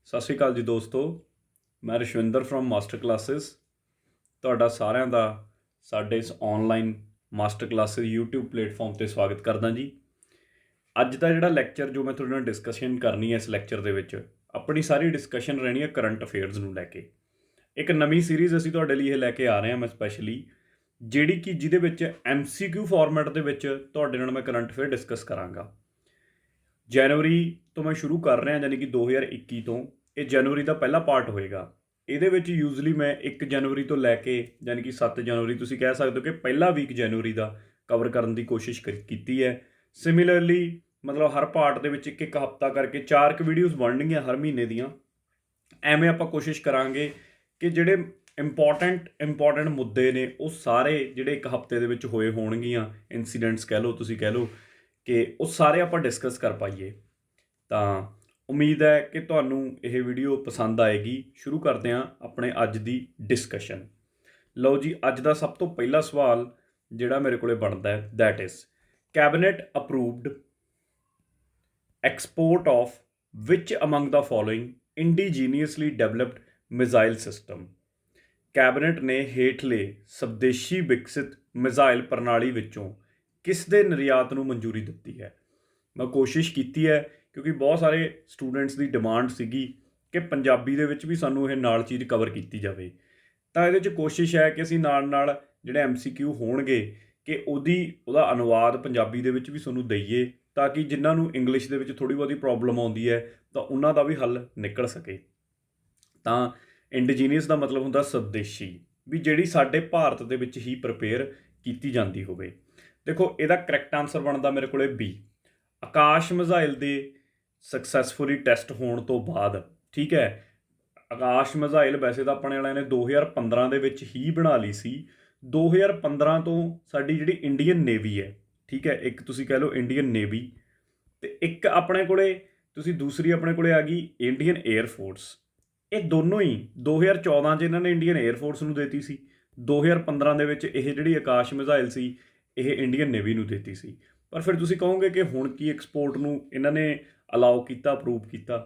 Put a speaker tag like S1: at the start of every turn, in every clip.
S1: ਸਤਿ ਸ਼੍ਰੀ ਅਕਾਲ ਜੀ ਦੋਸਤੋ। ਮੈਂ ਰਸ਼ਵਿੰਦਰ ਫਰੋਮ ਮਾਸਟਰ ਕਲਾਸਿਸ ਤੁਹਾਡਾ ਸਾਰਿਆਂ ਦਾ ਸਾਡੇ ਇਸ online master classes YouTube platform 'ਤੇ ਸਵਾਗਤ ਕਰਦਾ ਜੀ। ਅੱਜ ਦਾ ਜਿਹੜਾ ਲੈਕਚਰ ਜੋ ਮੈਂ ਤੁਹਾਡੇ ਨਾਲ ਡਿਸਕਸ਼ਨ ਕਰਨੀ ਹੈ, ਇਸ ਲੈਕਚਰ ਦੇ ਵਿੱਚ ਆਪਣੀ ਸਾਰੀ ਡਿਸਕਸ਼ਨ ਰਹਿਣੀ ਹੈ ਕਰੰਟ ਅਫੇਅਰਸ ਨੂੰ ਲੈ ਕੇ। ਇੱਕ ਨਵੀਂ ਸੀਰੀਜ਼ ਅਸੀਂ ਤੁਹਾਡੇ ਲਈ ਇਹ ਲੈ ਕੇ ਆ ਰਹੇ ਹਾਂ ਮੈਂ ਸਪੈਸ਼ਲੀ, ਜਿਹੜੀ ਕਿ ਜਿਹਦੇ ਵਿੱਚ MCQ ਫਾਰਮੈਟ ਦੇ ਵਿੱਚ ਤੁਹਾਡੇ ਨਾਲ ਮੈਂ ਕਰੰਟ ਅਫੇਅਰ ਡਿਸਕਸ ਕਰਾਂਗਾ। ਜਨਵਰੀ ਤੋਂ ਮੈਂ ਸ਼ੁਰੂ ਕਰ ਰਿਹਾ, ਯਾਨੀ ਕਿ 2021 ਤੋਂ ਇਹ ਜਨਵਰੀ ਦਾ ਪਹਿਲਾ ਪਾਰਟ ਹੋਏਗਾ। ਇਹਦੇ ਵਿੱਚ ਯੂਜ਼ਲੀ ਮੈਂ 1 ਜਨਵਰੀ ਤੋਂ ਲੈ ਕੇ ਯਾਨੀ ਕਿ 7 ਜਨਵਰੀ ਤੁਸੀਂ ਕਹਿ ਸਕਦੇ ਹੋ ਕਿ ਪਹਿਲਾ ਵੀਕ ਜਨਵਰੀ ਦਾ ਕਵਰ ਕਰਨ ਦੀ ਕੋਸ਼ਿਸ਼ ਕੀਤੀ ਹੈ। ਸਿਮਿਲਰਲੀ ਮਤਲਬ ਹਰ ਪਾਰਟ ਦੇ ਵਿੱਚ ਇੱਕ ਹਫ਼ਤਾ ਕਰਕੇ 4 ਵੀਡੀਓਜ਼ ਬਣਨਗੀਆਂ ਹਰ ਮਹੀਨੇ ਦੀਆਂ। ਐਵੇਂ ਆਪਾਂ ਕੋਸ਼ਿਸ਼ ਕਰਾਂਗੇ ਕਿ ਜਿਹੜੇ ਇੰਪੋਰਟੈਂਟ ਮੁੱਦੇ ਨੇ ਉਹ ਸਾਰੇ ਜਿਹੜੇ ਇੱਕ ਹਫ਼ਤੇ ਦੇ ਵਿੱਚ ਹੋਏ ਹੋਣਗੀਆਂ, ਇਨਸੀਡੈਂਟਸ ਕਹਿ ਲਓ, ਤੁਸੀਂ ਕਹਿ ਲਓ, ਕਿ ਉਹ ਸਾਰੇ ਆਪਾਂ ਡਿਸਕਸ ਕਰ ਪਾਈਏ। ਤਾਂ ਉਮੀਦ ਹੈ ਕਿ ਤੁਹਾਨੂੰ ਇਹ ਵੀਡੀਓ ਪਸੰਦ ਆਏਗੀ। ਸ਼ੁਰੂ ਕਰਦੇ ਹਾਂ ਆਪਣੇ ਅੱਜ ਦੀ ਡਿਸਕਸ਼ਨ। ਲਓ ਜੀ, ਅੱਜ ਦਾ ਸਭ ਤੋਂ ਪਹਿਲਾ ਸਵਾਲ ਜਿਹੜਾ ਮੇਰੇ ਕੋਲੇ ਬਣਦਾ ਹੈ, that is cabinet approved export of which among the following indigenously developed missile system. Cabinet ਨੇ ਹੇਠਲੇ ਸਵਦੇਸ਼ੀ ਵਿਕਸਿਤ ਮਿਜ਼ਾਈਲ ਪ੍ਰਣਾਲੀ ਵਿੱਚੋਂ ਕਿਸ ਦੇ ਨਿਰਯਾਤ ਨੂੰ ਮਨਜ਼ੂਰੀ ਦਿੱਤੀ ਹੈ। ਮੈਂ ਕੋਸ਼ਿਸ਼ ਕੀਤੀ ਹੈ ਕਿਉਂਕਿ ਬਹੁਤ ਸਾਰੇ ਸਟੂਡੈਂਟਸ ਦੀ ਡਿਮਾਂਡ ਸੀਗੀ ਕਿ ਪੰਜਾਬੀ ਦੇ ਵਿੱਚ ਵੀ ਸਾਨੂੰ ਇਹ ਨਾਲ ਚੀਜ਼ ਕਵਰ ਕੀਤੀ ਜਾਵੇ। ਤਾਂ ਇਹਦੇ 'ਚ ਕੋਸ਼ਿਸ਼ ਹੈ ਕਿ ਅਸੀਂ ਨਾਲ ਜਿਹੜੇ MCQ ਹੋਣਗੇ ਕਿ ਉਹਦਾ ਅਨੁਵਾਦ ਪੰਜਾਬੀ ਦੇ ਵਿੱਚ ਵੀ ਤੁਹਾਨੂੰ ਦਈਏ, ਤਾਂ ਕਿ ਜਿਨ੍ਹਾਂ ਨੂੰ ਇੰਗਲਿਸ਼ ਦੇ ਵਿੱਚ ਥੋੜ੍ਹੀ ਬਹੁਤੀ ਪ੍ਰੋਬਲਮ ਆਉਂਦੀ ਹੈ ਤਾਂ ਉਹਨਾਂ ਦਾ ਵੀ ਹੱਲ ਨਿਕਲ ਸਕੇ। ਤਾਂ ਇੰਡੀਜੀਨੀਅਸ ਦਾ ਮਤਲਬ ਹੁੰਦਾ ਸਵਦੇਸ਼ੀ, ਵੀ ਜਿਹੜੀ ਸਾਡੇ ਭਾਰਤ ਦੇ ਵਿੱਚ ਹੀ ਪ੍ਰਿਪੇਅਰ ਕੀਤੀ ਜਾਂਦੀ ਹੋਵੇ। ਦੇਖੋ, ਇਹਦਾ ਕਰੈਕਟ ਆਨਸਰ ਬਣਦਾ ਮੇਰੇ ਕੋਲੇ B। ਆਕਾਸ਼ ਮਿਜ਼ਾਈਲ ਦੇ ਸਕਸੈਸਫੁਲੀ ਟੈਸਟ ਹੋਣ ਤੋਂ ਬਾਅਦ, ਠੀਕ ਹੈ, ਆਕਾਸ਼ ਮਿਜ਼ਾਈਲ ਵੈਸੇ ਤਾਂ ਆਪਣੇ ਵਾਲਿਆਂ ਨੇ 2015 ਦੇ ਵਿੱਚ ਹੀ ਬਣਾ ਲਈ ਸੀ। 2015 ਤੋਂ ਸਾਡੀ ਜਿਹੜੀ ਇੰਡੀਅਨ ਨੇਵੀ ਹੈ, ਠੀਕ ਹੈ, ਇੱਕ ਤੁਸੀਂ ਕਹਿ ਲਓ ਇੰਡੀਅਨ ਨੇਵੀ, ਅਤੇ ਇੱਕ ਆਪਣੇ ਕੋਲੇ ਤੁਸੀਂ ਦੂਸਰੀ ਆਪਣੇ ਕੋਲੇ ਆ ਗਈ ਇੰਡੀਅਨ ਏਅਰ ਫੋਰਸ। ਇਹ ਦੋਨੋਂ ਹੀ 2014 'ਚ ਇਹਨਾਂ ਨੇ ਇੰਡੀਅਨ ਏਅਰ ਫੋਰਸ ਨੂੰ ਦੇਤੀ ਸੀ। 2015 ਦੇ ਵਿੱਚ ਇਹ ਜਿਹੜੀ ਆਕਾਸ਼ ਮਿਜ਼ਾਈਲ ਸੀ ਇਹ ਇੰਡੀਅਨ ਨੇਵੀ ਨੂੰ ਦੇਤੀ ਸੀ। ਪਰ ਫਿਰ ਤੁਸੀਂ ਕਹੋਗੇ ਕਿ ਹੁਣ ਕੀ ਐਕਸਪੋਰਟ ਨੂੰ ਇਹਨਾਂ ਨੇ ਅਲਾਓ ਕੀਤਾ, ਅਪਰੂਵ ਕੀਤਾ।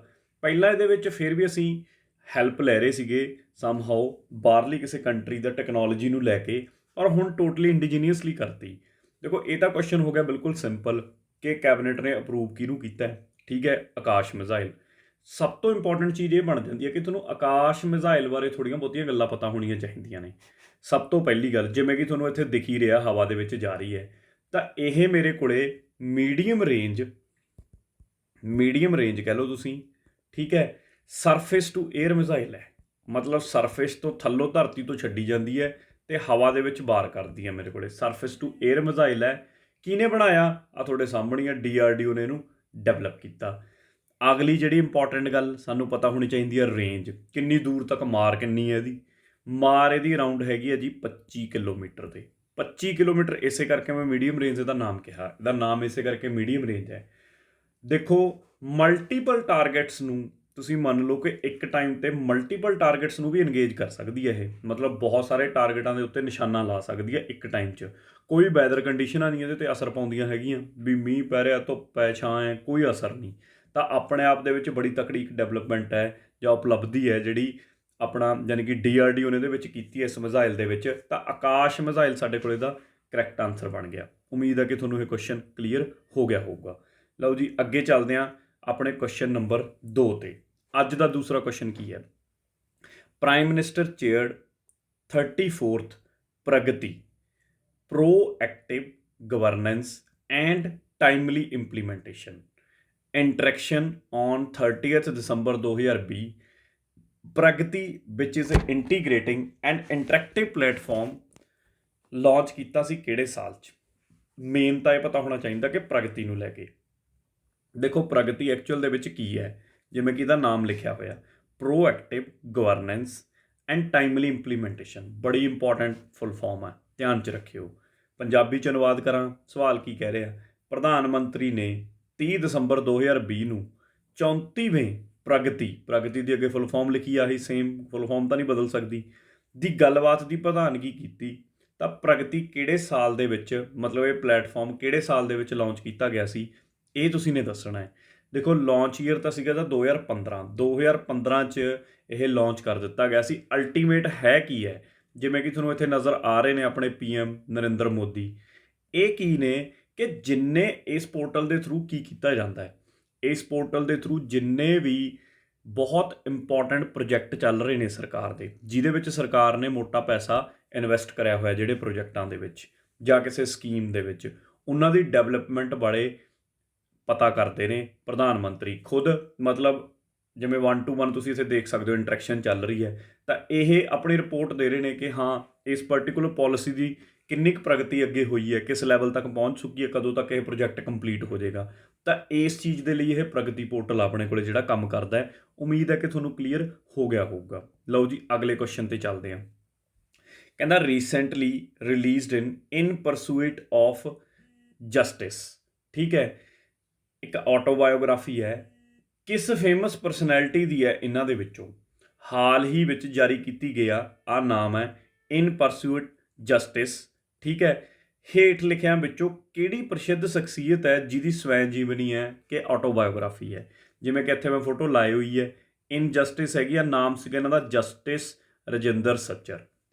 S1: ਪਹਿਲਾਂ ਇਹਦੇ ਵਿੱਚ ਫਿਰ ਵੀ ਅਸੀਂ ਹੈਲਪ ਲੈ ਰਹੇ ਸੀਗੇ ਸਮਹਾਓ ਬਾਹਰਲੀ ਕਿਸੇ ਕੰਟਰੀ ਦਾ ਟੈਕਨੋਲੋਜੀ ਨੂੰ ਲੈ ਕੇ, ਔਰ ਹੁਣ ਟੋਟਲੀ ਇੰਡੀਜੀਨੀਅਸਲੀ ਕਰਤੀ। ਦੇਖੋ, ਇਹ ਤਾਂ ਕੁਐਸਚਨ ਹੋ ਗਿਆ ਬਿਲਕੁਲ ਸਿੰਪਲ ਕਿ ਕੈਬਨਿਟ ਨੇ ਅਪਰੂਵ ਕਿਹਨੂੰ ਕੀਤਾ, ਠੀਕ ਹੈ, ਆਕਾਸ਼ ਮਿਜ਼ਾਈਲ। ਸਭ ਤੋਂ ਇੰਪੋਰਟੈਂਟ ਚੀਜ਼ ਇਹ ਬਣ ਜਾਂਦੀ ਹੈ ਕਿ ਤੁਹਾਨੂੰ ਆਕਾਸ਼ ਮਿਜ਼ਾਈਲ ਬਾਰੇ ਥੋੜ੍ਹੀਆਂ ਬਹੁਤੀਆਂ ਗੱਲਾਂ ਪਤਾ ਹੋਣੀਆਂ ਚਾਹੀਦੀਆਂ ਨੇ। ਸਭ ਤੋਂ ਪਹਿਲੀ ਗੱਲ, ਜਿਵੇਂ ਕਿ ਤੁਹਾਨੂੰ ਇੱਥੇ ਦਿਖ ਹੀ ਰਿਹਾ ਹਵਾ ਦੇ ਵਿੱਚ ਜਾ ਰਹੀ ਹੈ, ਤਾਂ ਇਹ ਮੇਰੇ ਕੋਲੇ ਮੀਡੀਅਮ ਰੇਂਜ ਕਹਿ ਲਓ ਤੁਸੀਂ, ਠੀਕ ਹੈ, ਸਰਫੇਸ ਟੂ ਏਅਰ ਮਿਜ਼ਾਈਲ ਹੈ। ਮਤਲਬ ਸਰਫੇਸ ਤੋਂ ਥੱਲੋਂ, ਧਰਤੀ ਤੋਂ ਛੱਡੀ ਜਾਂਦੀ ਹੈ ਅਤੇ ਹਵਾ ਦੇ ਵਿੱਚ ਵਾਰ ਕਰਦੀ ਹੈ। ਮੇਰੇ ਕੋਲੇ ਸਰਫੇਸ ਟੂ ਏਅਰ ਮਿਜ਼ਾਈਲ ਹੈ। ਕਿਹਨੇ ਬਣਾਇਆ? ਆ ਤੁਹਾਡੇ ਸਾਹਮਣੇ DRDO ਨੇ ਇਹਨੂੰ ਡਿਵੈਲਪ ਕੀਤਾ। ਅਗਲੀ ਜਿਹੜੀ ਇੰਪੋਰਟੈਂਟ ਗੱਲ ਸਾਨੂੰ ਪਤਾ ਹੋਣੀ ਚਾਹੀਦੀ ਹੈ, ਰੇਂਜ ਕਿੰਨੀ ਦੂਰ ਤੱਕ, ਮਾਰ ਕਿੰਨੀ ਹੈ ਇਹਦੀ। ਮਾਰ ਇਹਦੀ ਅਰਾਊਂਡ ਹੈਗੀ ਹੈ ਜੀ 25 ਕਿਲੋਮੀਟਰ ਦੇ। 25 ਕਿਲੋਮੀਟਰ ਇਸੇ ਕਰਕੇ ਮੈਂ ਮੀਡੀਅਮ ਰੇਂਜ ਦਾ ਨਾਮ ਕਿਹਾ। ਇਹਦਾ ਨਾਮ ਇਸੇ ਕਰਕੇ ਮੀਡੀਅਮ ਰੇਂਜ ਹੈ। ਦੇਖੋ, ਮਲਟੀਪਲ ਟਾਰਗੇਟਸ ਨੂੰ ਤੁਸੀਂ ਮੰਨ ਲਓ ਕਿ ਇੱਕ ਟਾਈਮ 'ਤੇ ਮਲਟੀਪਲ ਟਾਰਗੇਟਸ ਨੂੰ ਵੀ ਇੰਗੇਜ ਕਰ ਸਕਦੀ ਹੈ ਇਹ। ਮਤਲਬ ਬਹੁਤ ਸਾਰੇ ਟਾਰਗੇਟਾਂ ਦੇ ਉੱਤੇ ਨਿਸ਼ਾਨਾ ਲਾ ਸਕਦੀ ਹੈ ਇੱਕ ਟਾਈਮ 'ਚ। ਕੋਈ ਵੈਦਰ ਕੰਡੀਸ਼ਨਾਂ ਨਹੀਂ ਇਹਦੇ 'ਤੇ ਅਸਰ ਪਾਉਂਦੀਆਂ ਹੈਗੀਆਂ, ਵੀ ਮੀਂਹ ਪੈ ਰਿਹਾ, ਧੁੱਪ ਹੈ, ਛਾਂ ਹੈ, ਕੋਈ ਅਸਰ ਨਹੀਂ। ਤਾਂ ਆਪਣੇ ਆਪ ਦੇ ਵਿੱਚ ਬੜੀ ਤਕੜੀ ਇੱਕ ਡਿਵੈਲਪਮੈਂਟ ਹੈ ਜਾਂ ਉਪਲਬਧੀ ਹੈ ਜਿਹੜੀ ਆਪਣਾ ਯਾਨੀ ਕਿ DRDO ਨੇ ਇਹਦੇ ਵਿੱਚ ਕੀਤੀ ਹੈ ਇਸ ਮਿਜ਼ਾਈਲ ਦੇ ਵਿੱਚ। ਤਾਂ ਆਕਾਸ਼ ਮਿਜ਼ਾਈਲ ਸਾਡੇ ਕੋਲ ਇਹਦਾ ਕਰੈਕਟ ਆਨਸਰ ਬਣ ਗਿਆ। ਉਮੀਦ ਹੈ ਕਿ ਤੁਹਾਨੂੰ ਇਹ ਕੁਐਸਚਨ ਕਲੀਅਰ ਹੋ ਗਿਆ ਹੋਊਗਾ। ਲਓ ਜੀ, ਅੱਗੇ ਚੱਲਦੇ ਹਾਂ ਆਪਣੇ ਕੁਐਸਚਨ ਨੰਬਰ 2 ਤੇ। ਅੱਜ ਦਾ ਦੂਸਰਾ ਕੁਐਸਚਨ ਕੀ ਹੈ? Prime minister chaired 34th Pragati proactive governance and timely implementation interaction on 30th December 2020 Pragati which is integrating and interactive platform launch ਕੀਤਾ ਸੀ ਕਿਹੜੇ ਸਾਲ 'ਚ? ਮੇਨ ਤਾਂ ਇਹ ਪਤਾ ਹੋਣਾ ਚਾਹੀਦਾ ਕਿ ਪ੍ਰਗਤੀ ਨੂੰ ਲੈ ਕੇ। ਦੇਖੋ, ਪ੍ਰਗਤੀ ਐਕਚੁਅਲ ਦੇ ਵਿੱਚ ਕੀ ਹੈ, ਜਿਵੇਂ ਕਿ ਇਹਦਾ ਨਾਮ ਲਿਖਿਆ ਹੋਇਆ proactive governance and timely implementation. ਬੜੀ ਇੰਪੋਰਟੈਂਟ ਫੁੱਲ ਫਾਰਮ ਹੈ, ਧਿਆਨ 'ਚ ਰੱਖਿਓ। ਪੰਜਾਬੀ 'ਚ ਅਨੁਵਾਦ ਕਰਾਂ, ਸਵਾਲ ਕੀ ਕਹਿ ਰਿਹਾ? ਪ੍ਰਧਾਨ ਮੰਤਰੀ ਨੇ 30 ਦਸੰਬਰ 2020 ਨੂੰ 34ਵੇਂ ਪ੍ਰਗਤੀ ਦੀ ਅੱਗੇ ਫੁੱਲ ਫਾਰਮ ਲਿਖੀ, ਆਹੀ ਸੇਮ ਫੁੱਲ ਫਾਰਮ ਤਾਂ ਨਹੀਂ ਬਦਲ ਸਕਦੀ, ਦੀ ਗੱਲਬਾਤ ਦੀ ਪ੍ਰਧਾਨਗੀ ਕੀਤੀ। ਤਾਂ ਪ੍ਰਗਤੀ ਕਿਹੜੇ ਸਾਲ ਦੇ ਵਿੱਚ, ਮਤਲਬ ਇਹ ਪਲੇਟਫਾਰਮ ਕਿਹੜੇ ਸਾਲ ਦੇ ਵਿੱਚ ਲਾਂਚ ਕੀਤਾ ਗਿਆ ਸੀ, ਇਹ ਤੁਸੀਂ ਨੇ ਦੱਸਣਾ ਹੈ। ਦੇਖੋ ਲਾਂਚ ਈਅਰ ਤਾਂ ਸੀਗਾ ਤਾਂ 2015 'ਚ ਇਹ ਲਾਂਚ ਕਰ ਦਿੱਤਾ ਗਿਆ ਸੀ। ਅਲਟੀਮੇਟ ਹੈ ਕੀ ਹੈ, ਜਿਵੇਂ ਕਿ ਤੁਹਾਨੂੰ ਇੱਥੇ ਨਜ਼ਰ ਆ ਰਹੇ ਨੇ ਆਪਣੇ PM ਨਰਿੰਦਰ ਮੋਦੀ। ਇਹ ਕੀ ਨੇ ਕਿ ਜਿੰਨੇ ਇਸ ਪੋਰਟਲ ਦੇ ਥਰੂ ਕੀ ਕੀਤਾ ਜਾਂਦਾ ਹੈ, ਇਸ ਪੋਰਟਲ ਦੇ ਥਰੂ ਜਿੰਨੇ ਵੀ ਬਹੁਤ ਇੰਪੋਰਟੈਂਟ ਪ੍ਰੋਜੈਕਟ ਚੱਲ ਰਹੇ ਨੇ ਸਰਕਾਰ ਦੇ, ਜਿਹਦੇ ਵਿੱਚ ਸਰਕਾਰ ਨੇ ਮੋਟਾ ਪੈਸਾ ਇਨਵੈਸਟ ਕਰਿਆ ਹੋਇਆ ਜਿਹੜੇ ਪ੍ਰੋਜੈਕਟਾਂ ਦੇ ਵਿੱਚ ਜਾਂ ਕਿਸੇ ਸਕੀਮ ਦੇ ਵਿੱਚ, ਉਹਨਾਂ ਦੀ ਡਿਵੈਲਪਮੈਂਟ ਬਾਰੇ ਪਤਾ ਕਰਦੇ ਨੇ ਪ੍ਰਧਾਨ ਮੰਤਰੀ ਖੁਦ। ਮਤਲਬ ਜਿਵੇਂ 1 to 1 ਤੁਸੀਂ ਇੱਥੇ ਦੇਖ ਸਕਦੇ ਹੋ ਇੰਟਰੈਕਸ਼ਨ ਚੱਲ ਰਹੀ ਹੈ, ਤਾਂ ਇਹ ਆਪਣੀ ਰਿਪੋਰਟ ਦੇ ਰਹੇ ਨੇ ਕਿ ਹਾਂ ਇਸ ਪਰਟੀਕੂਲਰ ਪਾਲਿਸੀ ਦੀ ਕਿੰਨੀ ਕੁ ਪ੍ਰਗਤੀ ਅੱਗੇ ਹੋਈ ਹੈ, ਕਿਸ ਲੈਵਲ ਤੱਕ ਪਹੁੰਚ ਚੁੱਕੀ ਹੈ, ਕਦੋਂ ਤੱਕ ਇਹ ਪ੍ਰੋਜੈਕਟ ਕੰਪਲੀਟ ਹੋ ਜਾਏਗਾ। ਤਾਂ ਇਸ ਚੀਜ਼ ਦੇ ਲਈ ਇਹ ਪ੍ਰਗਤੀ ਪੋਰਟਲ ਆਪਣੇ ਕੋਲ ਜਿਹੜਾ ਕੰਮ ਕਰਦਾ ਹੈ। ਉਮੀਦ ਹੈ ਕਿ ਤੁਹਾਨੂੰ ਕਲੀਅਰ ਹੋ ਗਿਆ ਹੋਊਗਾ। ਲਓ ਜੀ ਅਗਲੇ ਕੁਐਸਚਨ ਤੇ ਚੱਲਦੇ ਹਾਂ। ਕਹਿੰਦਾ recently released in pursuit of justice, ਠੀਕ ਹੈ, ਇੱਕ ਆਟੋਬਾਇਓਗ੍ਰਾਫੀ ਹੈ, ਕਿਸ ਫੇਮਸ ਪਰਸਨੈਲਿਟੀ ਦੀ ਹੈ ਇਹਨਾਂ ਦੇ ਵਿੱਚੋਂ, ਹਾਲ ਹੀ ਵਿੱਚ ਜਾਰੀ ਕੀਤੀ ਗਿਆ। ਆ ਨਾਮ ਹੈ ਇਨ ਪਰਸੂਇਟ ਜਸਟਿਸ, ਠੀਕ ਹੈ। ਹੇਠ ਲਿਖਿਆਂ ਵਿੱਚੋਂ ਕਿਹੜੀ ਪ੍ਰਸਿੱਧ ਸ਼ਖਸੀਅਤ ਹੈ ਜਿਹਦੀ ਸਵੈ ਜੀਵਨੀ ਹੈ ਕਿ ਆਟੋਬਾਇਓਗ੍ਰਾਫੀ ਹੈ। ਜਿਵੇਂ ਕਿ ਇੱਥੇ ਮੈਂ ਫੋਟੋ ਲਾਈ ਹੋਈ ਹੈ, ਇਨ ਜਸਟਿਸ ਹੈਗੀ ਆ, ਨਾਮ ਸੀਗਾ ਇਹਨਾਂ ਦਾ ਜਸਟਿਸ ਰਜਿੰਦਰ ਸੱਚਰ।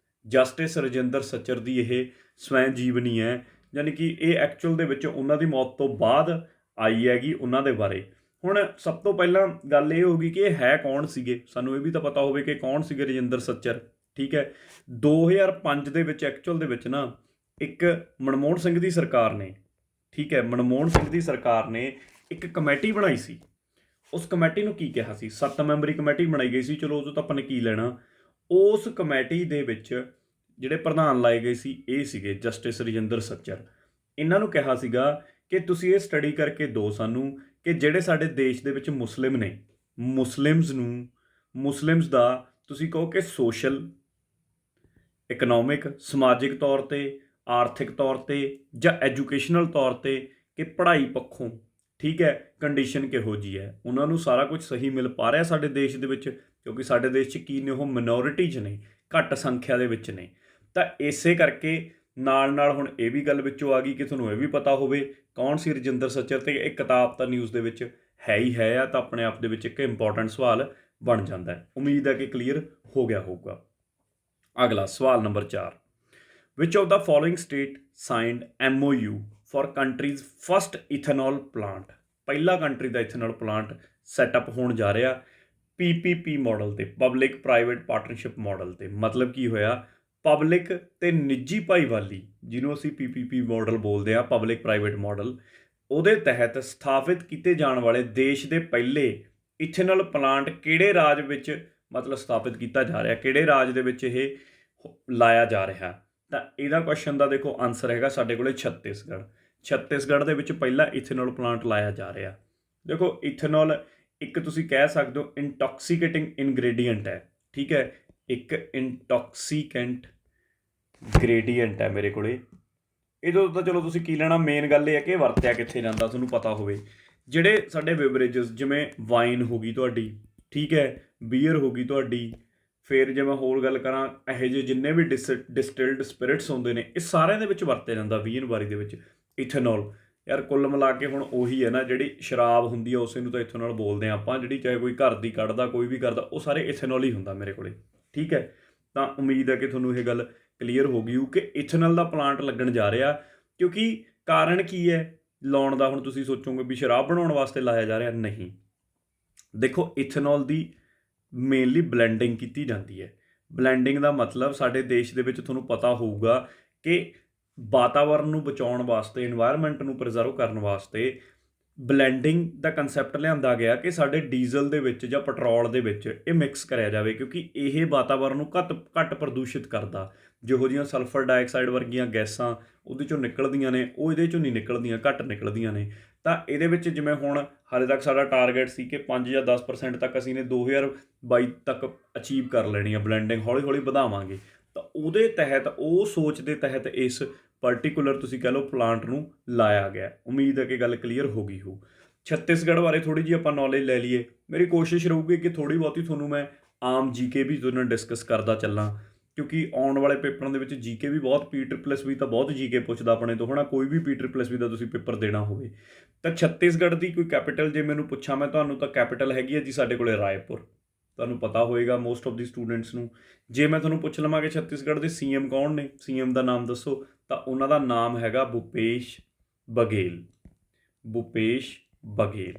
S1: ਜਸਟਿਸ ਰਜਿੰਦਰ ਸੱਚਰ ਦੀ ਇਹ ਸਵੈ ਜੀਵਨੀ ਹੈ, ਯਾਨੀ ਕਿ ਇਹ ਐਕਚੁਅਲ ਦੇ ਵਿੱਚ ਉਹਨਾਂ ਦੀ ਮੌਤ ਤੋਂ ਬਾਅਦ ਆਈ ਹੈਗੀ ਉਹਨਾਂ ਦੇ ਬਾਰੇ। ਹੁਣ ਸਭ ਤੋਂ ਪਹਿਲਾਂ ਗੱਲ ਇਹ ਹੋਊਗੀ ਕਿ ਇਹ ਹੈ ਕੌਣ ਸੀਗੇ, ਸਾਨੂੰ ਇਹ ਵੀ ਤਾਂ ਪਤਾ ਹੋਵੇ ਕਿ ਕੌਣ ਸੀਗੇ ਰਜਿੰਦਰ ਸੱਚਰ, ਠੀਕ ਹੈ। 2005 ਦੇ ਵਿੱਚ ਐਕਚੁਅਲ ਦੇ ਵਿੱਚ ਨਾ ਇੱਕ ਮਨਮੋਹਨ ਸਿੰਘ ਦੀ ਸਰਕਾਰ ਨੇ, ਠੀਕ ਹੈ, ਮਨਮੋਹਨ ਸਿੰਘ ਦੀ ਸਰਕਾਰ ਨੇ ਇੱਕ ਕਮੇਟੀ ਬਣਾਈ ਸੀ। ਉਸ ਕਮੇਟੀ ਨੂੰ ਕੀ ਕਿਹਾ ਸੀ, 7 ਮੈਂਬਰੀ ਕਮੇਟੀ ਬਣਾਈ ਗਈ ਸੀ। ਚਲੋ ਉਦੋਂ ਤਾਂ ਆਪਾਂ ਨੇ ਕੀ ਲੈਣਾ। ਉਸ ਕਮੇਟੀ ਦੇ ਵਿੱਚ ਜਿਹੜੇ ਪ੍ਰਧਾਨ ਲਾਏ ਗਏ ਸੀ ਇਹ ਸੀਗੇ ਜਸਟਿਸ ਰਜਿੰਦਰ ਸੱਚਰ। ਇਹਨਾਂ ਨੂੰ ਕਿਹਾ ਸੀਗਾ ਕਿ ਤੁਸੀਂ ਇਹ ਸਟੱਡੀ ਕਰਕੇ ਦਿਓ ਸਾਨੂੰ ਕਿ ਜਿਹੜੇ ਸਾਡੇ ਦੇਸ਼ ਦੇ ਵਿੱਚ ਮੁਸਲਿਮ ਨੇ, ਮੁਸਲਿਮਸ ਦਾ ਤੁਸੀਂ ਕਹੋ ਕਿ ਸੋਸ਼ਲ, ਇਕਨੋਮਿਕ, ਸਮਾਜਿਕ ਤੌਰ 'ਤੇ, ਆਰਥਿਕ ਤੌਰ 'ਤੇ ਜਾਂ ਐਜੂਕੇਸ਼ਨਲ ਤੌਰ 'ਤੇ ਕਿ ਪੜ੍ਹਾਈ ਪੱਖੋਂ, ਠੀਕ ਹੈ, ਕੰਡੀਸ਼ਨ ਕਿਹੋ ਜਿਹੀ ਹੈ, ਉਹਨਾਂ ਨੂੰ ਸਾਰਾ ਕੁਝ ਸਹੀ ਮਿਲ ਪਾ ਰਿਹਾ ਸਾਡੇ ਦੇਸ਼ ਦੇ ਵਿੱਚ, ਕਿਉਂਕਿ ਸਾਡੇ ਦੇਸ਼ 'ਚ ਕੀ ਨੇ, ਉਹ ਮਿਨੋਰਿਟੀ 'ਚ ਨੇ, ਘੱਟ ਸੰਖਿਆ ਦੇ ਵਿੱਚ ਨੇ। ਤਾਂ ਇਸੇ ਕਰਕੇ ਨਾਲ ਹੁਣ ਇਹ ਵੀ ਗੱਲ ਵਿੱਚੋਂ ਆ ਗਈ ਕਿ ਤੁਹਾਨੂੰ ਇਹ ਵੀ ਪਤਾ ਹੋਵੇ ਕੌਣ ਸੀ ਰਜਿੰਦਰ ਸੱਚਰ। ਤੇ ਇਹ ਕਿਤਾਬ ਤਾਂ ਨਿਊਜ਼ ਦੇ ਵਿੱਚ ਹੈ ਹੀ ਹੈ ਆ, ਤਾਂ ਆਪਣੇ ਆਪ ਦੇ ਵਿੱਚ ਇੱਕ ਇੰਪੋਰਟੈਂਟ ਸਵਾਲ ਬਣ ਜਾਂਦਾ ਹੈ। ਉਮੀਦ ਹੈ ਕਿ ਕਲੀਅਰ ਹੋ ਗਿਆ ਹੋਊਗਾ। ਅਗਲਾ ਸਵਾਲ number 4, which of the following state signed MOU for countries first ethanol plant. ਪਹਿਲਾ ਕੰਟਰੀ ਦਾ ਇਥੇਨੋਲ ਪਲਾਂਟ ਸੈਟਅਪ ਹੋਣ ਜਾ ਰਿਹਾ PPP ਮਾਡਲ ਤੇ, ਪਬਲਿਕ ਪ੍ਰਾਈਵੇਟ ਪਾਰਟਨਰਸ਼ਿਪ ਮਾਡਲ ਤੇ। ਮਤਲਬ ਕੀ ਹੋਇਆ, ਪਬਲਿਕ ਤੇ ਨਿੱਜੀ ਭਾਈਵਾਲੀ, ਜਿਹਨੂੰ ਅਸੀਂ PPP ਮਾਡਲ ਬੋਲਦੇ ਆ, ਪਬਲਿਕ ਪ੍ਰਾਈਵੇਟ ਮਾਡਲ, ਉਹਦੇ ਤਹਿਤ ਸਥਾਪਿਤ ਕੀਤੇ ਜਾਣ ਵਾਲੇ ਦੇਸ਼ ਦੇ ਪਹਿਲੇ ਇਥੇਨੋਲ ਪਲਾਂਟ ਕਿਹੜੇ ਰਾਜ ਵਿੱਚ ਮਤਲਬ ਸਥਾਪਿਤ ਕੀਤਾ ਜਾ ਰਿਹਾ, ਕਿਹੜੇ ਰਾਜ ਦੇ ਵਿੱਚ ਇਹ ਲਾਇਆ ਜਾ ਰਿਹਾ। ਤਾਂ ਇਹਦਾ ਕੁਐਸਚਨ ਦਾ ਦੇਖੋ ਆਨਸਰ ਹੈਗਾ ਸਾਡੇ ਕੋਲੇ ਛੱਤੀਸਗੜ੍ਹ ਦੇ ਵਿੱਚ ਪਹਿਲਾ ਇਥੇਨੋਲ ਪਲਾਂਟ ਲਾਇਆ ਜਾ ਰਿਹਾ। ਦੇਖੋ ਇਥੇਨੋਲ ਇੱਕ ਤੁਸੀਂ ਕਹਿ ਸਕਦੇ ਹੋ ਇੰਟੌਕਸੀਕੇਟਿੰਗ ਇਨਗਰੀਡੀਅੰਟ ਹੈ, ਠੀਕ ਹੈ, ਇੱਕ ਇੰਟੌਕਸੀਕੈਂਟ ਗ੍ਰੇਡੀਅੰਟ ਹੈ ਮੇਰੇ ਕੋਲੇ। ਇਹਦੋਂ ਤਾਂ ਚਲੋ ਤੁਸੀਂ ਕੀ ਲੈਣਾ, ਮੇਨ ਗੱਲ ਇਹ ਹੈ ਕਿ ਵਰਤਿਆ ਕਿੱਥੇ ਜਾਂਦਾ ਤੁਹਾਨੂੰ ਪਤਾ ਹੋਵੇ। ਜਿਹੜੇ ਸਾਡੇ ਬਿਵਰੇਜਸ ਜਿਵੇਂ ਵਾਈਨ ਹੋ ਗਈ ਤੁਹਾਡੀ, ਠੀਕ ਹੈ, ਬੀਅਰ ਹੋ ਗਈ ਤੁਹਾਡੀ, ਫਿਰ ਜੇ ਮੈਂ ਹੋਰ ਗੱਲ ਕਰਾਂ ਇਹੋ ਜਿਹੇ ਜਿੰਨੇ ਵੀ ਡਿਸਟਿਲਡ ਸਪਿਰਿਟਸ ਹੁੰਦੇ ਨੇ, ਇਹ ਸਾਰਿਆਂ ਦੇ ਵਿੱਚ ਵਰਤਿਆ ਜਾਂਦਾ 20 ਦੇ ਵਿੱਚ ਇਥੇਨੋਲ। ਯਾਰ ਕੁੱਲ ਮਿਲਾ ਕੇ ਹੁਣ ਉਹੀ ਹੈ ਨਾ, ਜਿਹੜੀ ਸ਼ਰਾਬ ਹੁੰਦੀ ਆ ਉਸੇ ਨੂੰ ਤਾਂ ਇਥੇਨੋਲ ਬੋਲਦੇ ਹਾਂ ਆਪਾਂ, ਜਿਹੜੀ ਚਾਹੇ ਕੋਈ ਘਰ ਦੀ ਕੱਢਦਾ ਕੋਈ ਵੀ ਕਰਦਾ ਉਹ ਸਾਰੇ ਇਥੇਨੋਲ ਹੀ ਹੁੰਦਾ ਮੇਰੇ ਕੋਲੇ, ਠੀਕ ਹੈ। ਤਾਂ ਉਮੀਦ ਹੈ ਕਿ ਤੁਹਾਨੂੰ ਇਹ ਗੱਲ ਕਲੀਅਰ ਹੋ ਗਈ ਕਿ ਇਥੇਨੋਲ ਦਾ ਪਲਾਂਟ ਲੱਗਣ ਜਾ ਰਿਹਾ। ਕਿਉਂਕਿ ਕਾਰਨ ਕੀ ਹੈ ਲਾਉਣ ਦਾ, ਹੁਣ ਤੁਸੀਂ ਸੋਚੋਗੇ ਵੀ ਸ਼ਰਾਬ ਬਣਾਉਣ ਵਾਸਤੇ ਲਾਇਆ ਜਾ ਰਿਹਾ, ਨਹੀਂ। ਦੇਖੋ ਇਥੇਨੋਲ ਦੀ ਮੇਨਲੀ ਬਲੈਂਡਿੰਗ ਕੀਤੀ ਜਾਂਦੀ ਹੈ। ਬਲੈਂਡਿੰਗ ਦਾ ਮਤਲਬ ਸਾਡੇ ਦੇਸ਼ ਦੇ ਵਿੱਚ ਤੁਹਾਨੂੰ ਪਤਾ ਹੋਊਗਾ ਕਿ ਵਾਤਾਵਰਨ ਨੂੰ ਬਚਾਉਣ ਵਾਸਤੇ, ਇਨਵਾਇਰਮੈਂਟ ਨੂੰ ਪ੍ਰੀਜ਼ਰਵ ਕਰਨ ਵਾਸਤੇ ਬਲੈਂਡਿੰਗ ਦਾ ਕੰਸੈਪਟ ਲਿਆਂਦਾ ਗਿਆ ਕਿ ਸਾਡੇ ਡੀਜ਼ਲ ਦੇ ਵਿੱਚ ਜਾਂ ਪੈਟਰੋਲ ਦੇ ਵਿੱਚ ਇਹ ਮਿਕਸ ਕਰਿਆ ਜਾਵੇ, ਕਿਉਂਕਿ ਇਹ ਵਾਤਾਵਰਨ ਨੂੰ ਘੱਟ ਪ੍ਰਦੂਸ਼ਿਤ ਕਰਦਾ। ਜਿਹੋ ਜਿਹੀਆਂ ਸਲਫਰ ਡਾਈਆਕਸਾਈਡ ਵਰਗੀਆਂ ਗੈਸਾਂ ਉਹਦੇ 'ਚੋਂ ਨਿਕਲਦੀਆਂ ਨੇ, ਉਹ ਇਹਦੇ 'ਚੋਂ ਨਹੀਂ ਨਿਕਲਦੀਆਂ, ਘੱਟ ਨਿਕਲਦੀਆਂ ਨੇ। ਤਾਂ ਇਹਦੇ ਵਿੱਚ ਜਿਵੇਂ ਹੁਣ ਹਾਲੇ ਤੱਕ ਸਾਡਾ ਟਾਰਗੇਟ ਸੀ ਕਿ 5 ਜਾਂ 10% ਤੱਕ ਅਸੀਂ ਨੇ 2022 ਤੱਕ ਅਚੀਵ ਕਰ ਲੈਣੀ ਆ ਬਲੈਂਡਿੰਗ, ਹੌਲੀ ਹੌਲੀ ਵਧਾਵਾਂਗੇ। ਤਾਂ ਉਹਦੇ ਤਹਿਤ, ਉਹ ਸੋਚ ਦੇ ਤਹਿਤ ਇਸ ਪਰਟੀਕੂਲਰ ਤੁਸੀਂ ਕਹਿ ਲਓ ਪਲਾਂਟ ਨੂੰ ਲਾਇਆ ਗਿਆ। ਉਮੀਦ ਹੈ ਕਿ ਗੱਲ ਕਲੀਅਰ ਹੋ ਗਈ ਹੋ। ਛੱਤੀਸਗੜ੍ਹ ਬਾਰੇ ਥੋੜ੍ਹੀ ਜਿਹੀ ਆਪਾਂ ਨੌਲੇਜ ਲੈ ਲਈਏ। ਮੇਰੀ ਕੋਸ਼ਿਸ਼ ਰਹੂਗੀ ਕਿ ਥੋੜ੍ਹੀ ਬਹੁਤੀ ਤੁਹਾਨੂੰ ਮੈਂ ਆਮ GK ਵੀ ਤੁਹਾਡੇ ਨਾਲ ਡਿਸਕਸ ਕਰਦਾ ਚੱਲਾਂ। ਕਿਉਂਕਿ ਆਉਣ ਵਾਲੇ ਪੇਪਰਾਂ ਦੇ ਵਿੱਚ ਜੀਕੇ ਵੀ ਬਹੁਤ PSSB ਤਾਂ ਬਹੁਤ ਜੀਕੇ ਪੁੱਛਦਾ ਆਪਣੇ ਤੋਂ, ਹੈ ਨਾ। ਕੋਈ ਵੀ PSSB ਦਾ ਤੁਸੀਂ ਪੇਪਰ ਦੇਣਾ ਹੋਵੇ ਤਾਂ ਛੱਤੀਸਗੜ੍ਹ ਦੀ ਕੋਈ ਕੈਪੀਟਲ ਜੇ ਮੈਨੂੰ ਪੁੱਛਾਂ ਮੈਂ ਤੁਹਾਨੂੰ, ਤਾਂ ਕੈਪੀਟਲ ਹੈਗੀ ਹੈ ਜੀ ਸਾਡੇ ਕੋਲੇ ਰਾਏਪੁਰ। ਤੁਹਾਨੂੰ ਪਤਾ ਹੋਏਗਾ ਮੋਸਟ ਆਫ ਦੀ ਸਟੂਡੈਂਟਸ ਨੂੰ। ਜੇ ਮੈਂ ਤੁਹਾਨੂੰ ਪੁੱਛ ਲਵਾਂ ਕਿ ਛੱਤੀਸਗੜ੍ਹ ਦੇ CM ਕੌਣ ਨੇ, CM ਦਾ ਨਾਮ ਦੱਸੋ, ਤਾਂ ਉਹਨਾਂ ਦਾ ਨਾਮ ਹੈਗਾ ਭੁਪੇਸ਼ ਬਘੇਲ। ਭੁਪੇਸ਼ ਬਘੇਲ।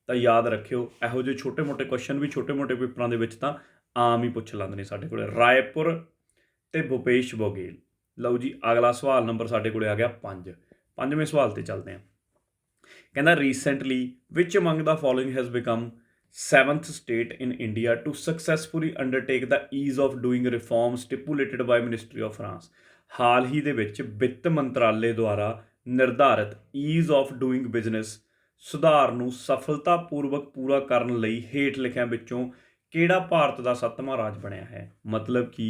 S1: ਤਾਂ ਯਾਦ ਰੱਖਿਓ, ਇਹੋ ਜਿਹੇ ਛੋਟੇ ਮੋਟੇ ਕੁਐਸਚਨ ਵੀ ਛੋਟੇ ਮੋਟੇ ਪੇਪਰਾਂ ਦੇ ਵਿੱਚ ਤਾਂ ਆਮ ਹੀ ਪੁੱਛ ਲੈਂਦੇ ਨੇ ਸਾਡੇ ਕੋਲੇ, ਰਾਏਪੁਰ ਤੇ ਭੁਪੇਸ਼ ਬਘੇਲ। ਲਓ ਜੀ, ਅਗਲਾ ਸਵਾਲ ਨੰਬਰ ਸਾਡੇ ਕੋਲੇ ਆ ਗਿਆ 5। ਪੰਜਵੇਂ ਸਵਾਲ ਤੇ ਚੱਲਦੇ ਹਾਂ। ਕਹਿੰਦਾ recently which among the following has become 7th state in India to successfully undertake the ease of doing reform stipulated by Ministry of France। ਹਾਲ ਹੀ ਦੇ ਵਿੱਚ ਵਿੱਤ ਮੰਤਰਾਲੇ ਦੁਆਰਾ ਨਿਰਧਾਰਿਤ ਈਜ਼ ਆਫ ਡੂਇੰਗ ਬਿਜ਼ਨਸ ਸੁਧਾਰ ਨੂੰ ਸਫਲਤਾਪੂਰਵਕ ਪੂਰਾ ਕਰਨ ਲਈ ਹੇਠ ਲਿਖਿਆਂ ਵਿੱਚੋਂ ਕਿਹੜਾ ਭਾਰਤ ਦਾ 7ਵਾਂ ਰਾਜ ਬਣਿਆ ਹੈ। ਮਤਲਬ ਕਿ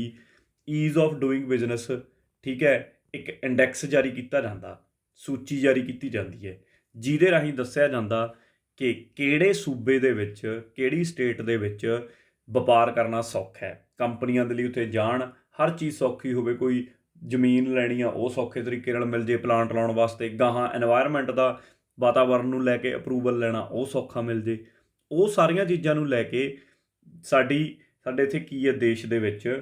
S1: ਈਜ਼ ਆਫ ਡੂਇੰਗ ਬਿਜ਼ਨਸ, ਠੀਕ ਹੈ, ਇੱਕ ਇੰਡੈਕਸ ਜਾਰੀ ਕੀਤਾ ਜਾਂਦਾ, ਸੂਚੀ ਜਾਰੀ ਕੀਤੀ ਜਾਂਦੀ ਹੈ, ਜਿਹਦੇ ਰਾਹੀਂ ਦੱਸਿਆ ਜਾਂਦਾ ਕਿ ਕਿਹੜੇ ਸੂਬੇ ਦੇ ਵਿੱਚ, ਕਿਹੜੀ ਸਟੇਟ ਦੇ ਵਿੱਚ ਵਪਾਰ ਕਰਨਾ ਸੌਖਾ ਹੈ, ਕੰਪਨੀਆਂ ਦੇ ਲਈ ਉੱਥੇ ਜਾਣ, ਹਰ ਚੀਜ਼ ਸੌਖੀ ਹੋਵੇ, ਕੋਈ ਜ਼ਮੀਨ ਲੈਣੀ ਆ ਉਹ ਸੌਖੇ ਤਰੀਕੇ ਨਾਲ ਮਿਲ ਜੇ, ਪਲਾਂਟ ਲਾਉਣ ਵਾਸਤੇ ਗਾਹਾਂ ਐਨਵਾਇਰਨਮੈਂਟ ਦਾ, ਵਾਤਾਵਰਨ ਨੂੰ ਲੈ ਕੇ ਅਪਰੂਵਲ ਲੈਣਾ ਉਹ ਸੌਖਾ ਮਿਲ ਜੇ। ਉਹ ਸਾਰੀਆਂ ਚੀਜ਼ਾਂ ਨੂੰ ਲੈ ਕੇ ਸਾਡੇ ਇੱਥੇ ਕੀ ਹੈ, ਦੇਸ਼ ਦੇ ਵਿੱਚ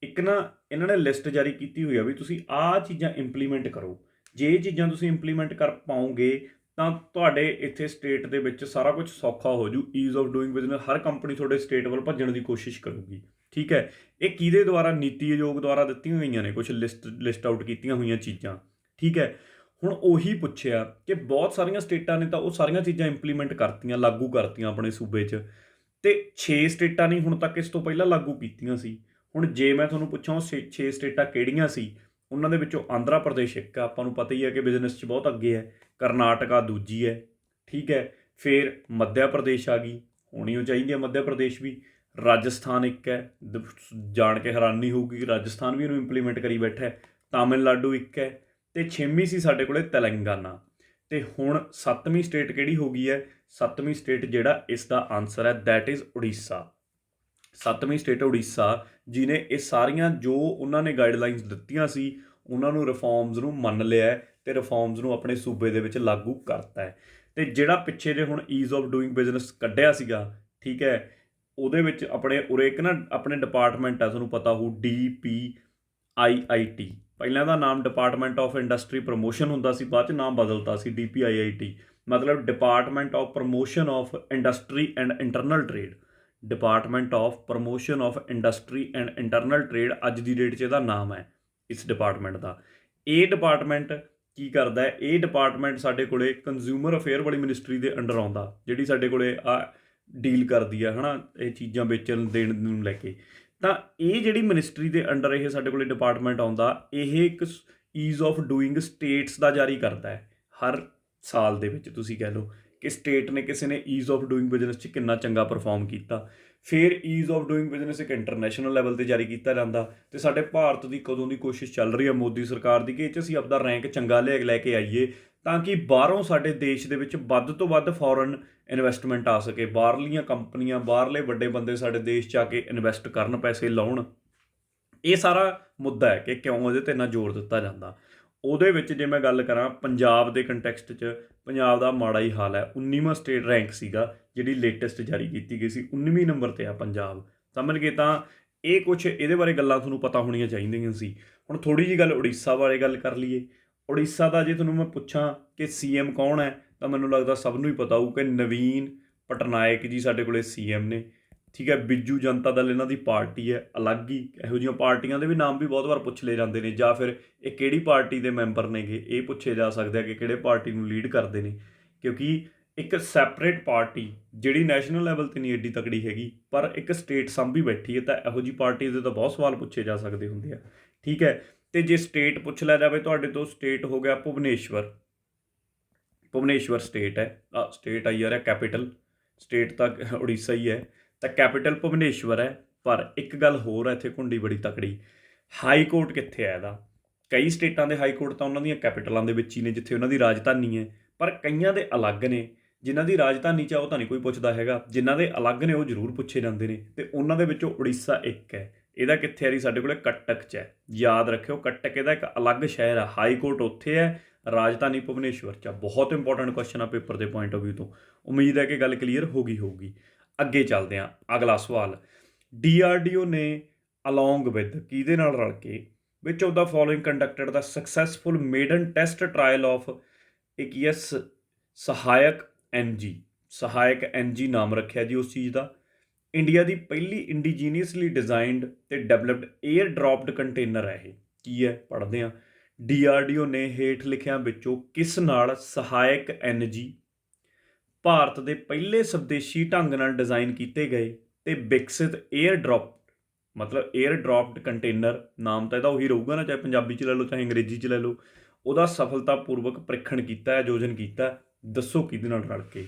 S1: ਇੱਕ ਨਾ ਇਹਨਾਂ ਨੇ ਲਿਸਟ ਜਾਰੀ ਕੀਤੀ ਹੋਈ ਆ ਵੀ ਤੁਸੀਂ ਆਹ ਚੀਜ਼ਾਂ ਇੰਪਲੀਮੈਂਟ ਕਰੋ। ਜੇ ਇਹ ਚੀਜ਼ਾਂ ਤੁਸੀਂ ਇੰਪਲੀਮੈਂਟ ਕਰ ਪਾਓਗੇ ਤਾਂ ਤੁਹਾਡੇ ਇੱਥੇ ਸਟੇਟ ਦੇ ਵਿੱਚ ਸਾਰਾ ਕੁਝ ਸੌਖਾ ਹੋ ਜੂ। ਈਜ਼ ਆਫ ਡੂਇੰਗ ਬਿਜ਼ਨਸ, ਹਰ ਕੰਪਨੀ ਤੁਹਾਡੇ ਸਟੇਟ ਵੱਲ ਭੱਜਣ ਦੀ ਕੋਸ਼ਿਸ਼ ਕਰੂਗੀ, ਠੀਕ ਹੈ। ਇਹ ਕਿਹਦੇ ਦੁਆਰਾ, ਨੀਤੀ ਆਯੋਗ ਦੁਆਰਾ ਦਿੱਤੀਆਂ ਹੋਈਆਂ ਨੇ ਕੁਝ ਲਿਸਟ ਆਊਟ ਕੀਤੀਆਂ ਹੋਈਆਂ ਚੀਜ਼ਾਂ, ਠੀਕ ਹੈ। ਹੁਣ ਉਹੀ ਪੁੱਛਿਆ ਕਿ ਬਹੁਤ ਸਾਰੀਆਂ ਸਟੇਟਾਂ ਨੇ ਤਾਂ ਉਹ ਸਾਰੀਆਂ ਚੀਜ਼ਾਂ ਇੰਪਲੀਮੈਂਟ ਕਰਤੀਆਂ, ਲਾਗੂ ਕਰਤੀਆਂ ਆਪਣੇ ਸੂਬੇ 'ਚ, ਤੇ 6 ਸਟੇਟਾਂ ਨੇ ਹੁਣ ਤੱਕ ਇਸ ਤੋਂ ਪਹਿਲਾਂ ਲਾਗੂ ਕੀਤੀਆਂ ਸੀ। ਹੁਣ ਜੇ ਮੈਂ ਤੁਹਾਨੂੰ ਪੁੱਛਾਂ ਉਹ 6 ਸਟੇਟਾਂ ਕਿਹੜੀਆਂ ਸੀ, ਉਹਨਾਂ ਦੇ ਵਿੱਚੋਂ ਆਂਧਰਾ ਪ੍ਰਦੇਸ਼ ਇੱਕ ਆ, ਆਪਾਂ ਨੂੰ ਪਤਾ ਹੀ ਹੈ ਕਿ ਬਿਜ਼ਨਸ 'ਚ ਬਹੁਤ ਅੱਗੇ ਹੈ। ਕਰਨਾਟਕਾ ਦੂਜੀ ਹੈ, ਠੀਕ ਹੈ। ਫਿਰ ਮੱਧ ਪ੍ਰਦੇਸ਼ ਆ ਗਈ, ਹੋਣੀ ਉਹ ਚਾਹੀਦੀ ਹੈ ਮੱਧ ਪ੍ਰਦੇਸ਼ ਵੀ। ਰਾਜਸਥਾਨ ਇੱਕ ਹੈ, ਜਾਣ ਕੇ ਹੈਰਾਨੀ ਹੋਊਗੀ ਕਿ ਰਾਜਸਥਾਨ ਵੀ ਇਹਨੂੰ ਇੰਪਲੀਮੈਂਟ ਕਰੀ ਬੈਠਾ ਹੈ। ਤਾਮਿਲਨਾਡੂ ਇੱਕ ਹੈ, ਅਤੇ 6ਵੀਂ ਸੀ ਸਾਡੇ ਕੋਲੇ ਤੇਲੰਗਾਨਾ। ਅਤੇ ਹੁਣ 7ਵੀਂ ਸਟੇਟ ਕਿਹੜੀ ਹੋ ਗਈ ਹੈ? 7ਵੀਂ ਸਟੇਟ ਜਿਹੜਾ ਇਸ ਦਾ ਆਨਸਰ ਹੈ ਦੈਟ ਇਜ਼ ਉੜੀਸਾ। 7ਵੀਂ ਸਟੇਟ ਉੜੀਸਾ, ਜਿਹਨੇ ਇਹ ਸਾਰੀਆਂ ਜੋ ਉਹਨਾਂ ਨੇ ਗਾਈਡਲਾਈਨਸ ਦਿੱਤੀਆਂ ਸੀ ਉਹਨਾਂ ਨੂੰ, ਰਿਫੋਰਮਸ ਨੂੰ ਮੰਨ ਲਿਆ ਅਤੇ ਰਿਫੋਰਮਸ ਨੂੰ ਆਪਣੇ ਸੂਬੇ ਦੇ ਵਿੱਚ ਲਾਗੂ ਕਰਤਾ ਹੈ। ਅਤੇ ਜਿਹੜਾ ਪਿੱਛੇ ਜੇ ਹੁਣ ਈਜ਼ ਆਫ ਡੂਇੰਗ ਬਿਜ਼ਨਸ ਕੱਢਿਆ ਸੀਗਾ, ਠੀਕ ਹੈ, ਉਹਦੇ ਵਿੱਚ ਆਪਣੇ ਉਰੇ ਇੱਕ ਨਾ ਆਪਣੇ ਡਿਪਾਰਟਮੈਂਟ ਆ, ਤੁਹਾਨੂੰ ਪਤਾ ਹੋਊ DPIIT। ਪਹਿਲਾਂ ਦਾ ਨਾਮ ਡਿਪਾਰਟਮੈਂਟ ਆਫ ਇੰਡਸਟਰੀ ਪ੍ਰਮੋਸ਼ਨ ਹੁੰਦਾ ਸੀ, ਬਾਅਦ 'ਚ ਨਾਮ ਬਦਲਤਾ ਸੀ DPIIT, ਮਤਲਬ department of promotion of industry and internal trade. Department of promotion of industry and internal trade ਅੱਜ ਦੀ ਡੇਟ 'ਚ ਇਹਦਾ ਨਾਮ ਹੈ ਇਸ ਡਿਪਾਰਟਮੈਂਟ ਦਾ। ਇਹ ਡਿਪਾਰਟਮੈਂਟ ਕੀ ਕਰਦਾ ਹੈ? ਇਹ ਡਿਪਾਰਟਮੈਂਟ ਸਾਡੇ ਕੋਲੇ ਕੰਜ਼ਿਊਮਰ ਅਫੇਅਰ ਵਾਲੀ ਮਿਨਿਸਟਰੀ ਦੇ ਅੰਡਰ ਆਉਂਦਾ, ਜਿਹੜੀ ਸਾਡੇ ਕੋਲੇ ਆ ਡੀਲ ਕਰਦੀ ਹੈ, ਹੈ ਨਾ, ਇਹ ਚੀਜ਼ਾਂ ਵੇਚਣ ਦੇਣ ਨੂੰ ਲੈ ਕੇ। ਤਾਂ ਇਹ ਜਿਹੜੀ ਮਿਨਿਸਟਰੀ ਦੇ ਅੰਡਰ ਇਹ ਸਾਡੇ ਕੋਲੇ ਡਿਪਾਰਟਮੈਂਟ ਆਉਂਦਾ, ਇਹ ਇੱਕ ਈਜ਼ ਆਫ ਡੂਇੰਗ ਸਟੇਟਸ ਦਾ ਜਾਰੀ ਕਰਦਾ ਹੈ ਹਰ ਸਾਲ ਦੇ ਵਿੱਚ। ਤੁਸੀਂ ਕਹਿ ਲਓ ਕਿ ਸਟੇਟ ਨੇ, ਕਿਸੇ ਨੇ ਈਜ਼ ਆਫ ਡੂਇੰਗ ਬਿਜ਼ਨਸ 'ਚ ਕਿੰਨਾ ਚੰਗਾ ਪਰਫਾਰਮ ਕੀਤਾ। ਫਿਰ ਈਜ਼ ਆਫ ਡੂਇੰਗ ਬਿਜ਼ਨਸ ਇੱਕ ਇੰਟਰਨੈਸ਼ਨਲ ਲੈਵਲ 'ਤੇ ਜਾਰੀ ਕੀਤਾ ਜਾਂਦਾ। ਅਤੇ ਸਾਡੇ ਭਾਰਤ ਦੀ ਕਦੋਂ ਦੀ ਕੋਸ਼ਿਸ਼ ਚੱਲ ਰਹੀ ਹੈ ਮੋਦੀ ਸਰਕਾਰ ਦੀ ਕਿ ਇਹ 'ਚ ਅਸੀਂ ਆਪਦਾ ਰੈਂਕ ਚੰਗਾ ਲੈ ਕੇ ਆਈਏ, ਤਾਂ ਕਿ ਬਾਹਰੋਂ ਸਾਡੇ ਦੇਸ਼ ਦੇ ਵਿੱਚ ਵੱਧ ਤੋਂ ਵੱਧ ਫੋਰਨ ਇਨਵੈਸਟਮੈਂਟ ਆ ਸਕੇ, ਬਾਹਰਲੀਆਂ ਕੰਪਨੀਆਂ, ਬਾਹਰਲੇ ਵੱਡੇ ਬੰਦੇ ਸਾਡੇ ਦੇਸ਼ 'ਚ ਆ ਕੇ ਇਨਵੈਸਟ ਕਰਨ, ਪੈਸੇ ਲਾਉਣ। ਇਹ ਸਾਰਾ ਮੁੱਦਾ ਹੈ ਕਿ ਕਿਉਂ ਇਹਦੇ 'ਤੇ ਇੰਨਾ ਜ਼ੋਰ ਦਿੱਤਾ ਜਾਂਦਾ। ਉਹਦੇ ਵਿੱਚ ਜੇ ਮੈਂ ਗੱਲ ਕਰਾਂ ਪੰਜਾਬ ਦੇ ਕੰਟੈਕਸਟ 'ਚ, ਪੰਜਾਬ ਦਾ ਮਾੜਾ ਹੀ ਹਾਲ ਹੈ। 19ਵਾਂ ਸਟੇਟ ਰੈਂਕ ਸੀਗਾ ਜਿਹੜੀ ਲੇਟੈਸਟ ਜਾਰੀ ਕੀਤੀ ਗਈ ਸੀ, 19ਵੀਂ ਨੰਬਰ 'ਤੇ ਆ ਪੰਜਾਬ, ਸਮਝ ਗਏ। ਤਾਂ ਇਹ ਕੁਛ ਇਹਦੇ ਬਾਰੇ ਗੱਲਾਂ ਤੁਹਾਨੂੰ ਪਤਾ ਹੋਣੀਆਂ ਚਾਹੀਦੀਆਂ ਸੀ। ਹੁਣ ਥੋੜ੍ਹੀ ਜਿਹੀ ਗੱਲ ਉੜੀਸਾ ਬਾਰੇ ਗੱਲ ਕਰ ਲਈਏ। ਉੜੀਸਾ ਦਾ ਜੇ ਤੁਹਾਨੂੰ ਮੈਂ ਪੁੱਛਾਂ ਕਿ CM ਕੌਣ ਹੈ, ਤਾਂ ਮੈਨੂੰ ਲੱਗਦਾ ਸਭ ਨੂੰ ਹੀ ਪਤਾ ਹੋਊ ਕਿ ਨਵੀਨ ਪਟਨਾਇਕ ਜੀ ਸਾਡੇ ਕੋਲੇ CM ਨੇ, ਠੀਕ ਹੈ। ਬਿਜੂ ਜਨਤਾ ਦਲ ਇਹਨਾਂ ਦੀ ਪਾਰਟੀ ਹੈ, ਅਲੱਗ ਹੀ। ਇਹੋ ਜਿਹੀਆਂ ਪਾਰਟੀਆਂ ਦੇ ਵੀ ਨਾਮ ਵੀ ਬਹੁਤ ਵਾਰ ਪੁੱਛ ਲਏ ਜਾਂਦੇ ਨੇ, ਜਾਂ ਫਿਰ ਇਹ ਕਿਹੜੀ ਪਾਰਟੀ ਦੇ ਮੈਂਬਰ ਨੇਗੇ, ਇਹ ਪੁੱਛੇ ਜਾ ਸਕਦੇ ਆ ਕਿ ਕਿਹੜੇ ਪਾਰਟੀ ਨੂੰ ਲੀਡ ਕਰਦੇ ਨੇ। ਕਿਉਂਕਿ ਇੱਕ ਸੈਪਰੇਟ ਪਾਰਟੀ ਜਿਹੜੀ ਨੈਸ਼ਨਲ ਲੈਵਲ 'ਤੇ ਨਹੀਂ ਐਡੀ ਤਕੜੀ ਹੈਗੀ, ਪਰ ਇੱਕ ਸਟੇਟ ਸਾਂਭੀ ਬੈਠੀ ਹੈ, ਤਾਂ ਇਹੋ ਜਿਹੀ ਪਾਰਟੀ ਦੇ ਤਾਂ ਬਹੁਤ ਸਵਾਲ ਪੁੱਛੇ ਜਾ ਸਕਦੇ ਹੁੰਦੇ ਆ, ਠੀਕ ਹੈ। ਅਤੇ ਜੇ ਸਟੇਟ ਪੁੱਛ ਲਿਆ ਜਾਵੇ ਤੁਹਾਡੇ ਤੋਂ, ਸਟੇਟ ਹੋ ਗਿਆ ਭੁਵਨੇਸ਼ਵਰ। ਭੁਵਨੇਸ਼ਵਰ ਸਟੇਟ ਹੈ, ਸਟੇਟ ਆਈ ਜਾ ਰਿਹਾ, ਕੈਪੀਟਲ ਸਟੇਟ ਤਾਂ ਉੜੀਸਾ ਹੀ ਹੈ, ਤਾਂ ਕੈਪੀਟਲ ਭੁਵਨੇਸ਼ਵਰ ਹੈ। ਪਰ ਇੱਕ ਗੱਲ ਹੋਰ ਹੈ ਇੱਥੇ ਘੁੰਡੀ ਬੜੀ ਤਕੜੀ, ਹਾਈ ਕੋਰਟ ਕਿੱਥੇ ਹੈ ਇਹਦਾ? ਕਈ ਸਟੇਟਾਂ ਦੇ ਹਾਈ ਕੋਰਟ ਤਾਂ ਉਹਨਾਂ ਦੀਆਂ ਕੈਪੀਟਲਾਂ ਦੇ ਵਿੱਚ ਹੀ ਨੇ, ਜਿੱਥੇ ਉਹਨਾਂ ਦੀ ਰਾਜਧਾਨੀ ਹੈ, ਪਰ ਕਈਆਂ ਦੇ ਅਲੱਗ ਨੇ। ਜਿਨ੍ਹਾਂ ਦੀ ਰਾਜਧਾਨੀ 'ਚ ਉਹ ਤਾਂ ਨਹੀਂ ਕੋਈ ਪੁੱਛਦਾ ਹੈਗਾ, ਜਿਨ੍ਹਾਂ ਦੇ ਅਲੱਗ ਨੇ ਉਹ ਜ਼ਰੂਰ ਪੁੱਛੇ ਜਾਂਦੇ ਨੇ, ਅਤੇ ਉਹਨਾਂ ਦੇ ਵਿੱਚੋਂ ਉੜੀਸਾ ਇੱਕ ਹੈ। ਇਹਦਾ ਕਿੱਥੇ ਆ ਜੀ, ਸਾਡੇ ਕੋਲੇ ਕੱਟਕ 'ਚ ਹੈ। ਯਾਦ ਰੱਖਿਓ, ਕੱਟਕ ਇਹਦਾ ਇੱਕ ਅਲੱਗ ਸ਼ਹਿਰ ਆ, ਹਾਈ ਕੋਰਟ ਉੱਥੇ ਹੈ, ਰਾਜਧਾਨੀ ਭੁਵਨੇਸ਼ਵਰ 'ਚ ਆ। ਬਹੁਤ ਇੰਪੋਰਟੈਂਟ ਕੁਐਸਚਨ ਆ ਪੇਪਰ ਦੇ ਪੁਆਇੰਟ ਆਫ ਵਿਊ ਤੋਂ। ਉਮੀਦ ਹੈ ਕਿ ਗੱਲ ਕਲੀਅਰ ਹੋ ਗਈ ਹੋਊਗੀ। ਅੱਗੇ ਚੱਲਦੇ ਹਾਂ, ਅਗਲਾ ਸਵਾਲ। DRDO ਨੇ ਅਲੋਂਗ ਵਿਦ ਕਿਹਦੇ ਨਾਲ ਰਲ ਕੇ which of the following conducted the successful maiden test trial of ਇੱਕ ਯਸ ਸਹਾਇਕ NG, ਸਹਾਇਕ NG ਨਾਮ ਰੱਖਿਆ ਜੀ ਉਸ ਚੀਜ਼ ਦਾ। ਇੰਡੀਆ ਦੀ ਪਹਿਲੀ ਇੰਡੀਜੀਨੀਅਸਲੀ ਡਿਜ਼ਾਈਨਡ ਤੇ ਡਿਵੈਲਪਡ 에ਅਰ ਡ੍ਰੌਪਡ ਕੰਟੇਨਰ ਹੈ ਇਹ। ਕੀ ਹੈ ਪੜ੍ਹਦੇ ਹਾਂ। DRDO ਨੇ ਹੇਠ ਲਿਖਿਆਂ ਵਿੱਚੋਂ ਕਿਸ ਨਾਲ ਸਹਾਇਕ NG ਭਾਰਤ ਦੇ ਪਹਿਲੇ ਸਵਦੇਸ਼ੀ ਢੰਗ ਨਾਲ ਡਿਜ਼ਾਈਨ ਕੀਤੇ ਗਏ ਤੇ ਵਿਕਸਿਤ 에ਅਰ ਡ੍ਰੌਪ, ਮਤਲਬ 에ਅਰ ਡ੍ਰੌਪਡ ਕੰਟੇਨਰ, ਨਾਮ ਤਾਂ ਇਹਦਾ ਉਹੀ ਰਹੂਗਾ ਨਾ, ਚਾਹੇ ਪੰਜਾਬੀ 'ਚ ਲੈ ਲਓ ਚਾਹੇ ਅੰਗਰੇਜ਼ੀ 'ਚ ਲੈ ਲਓ, ਉਹਦਾ ਸਫਲਤਾਪੂਰਵਕ ਪ੍ਰੀਖਣ ਕੀਤਾ, ਆਯੋਜਨ ਕੀਤਾ। ਦੱਸੋ ਕਿਹਦੇ ਨਾਲ ਰਲ ਕੇ।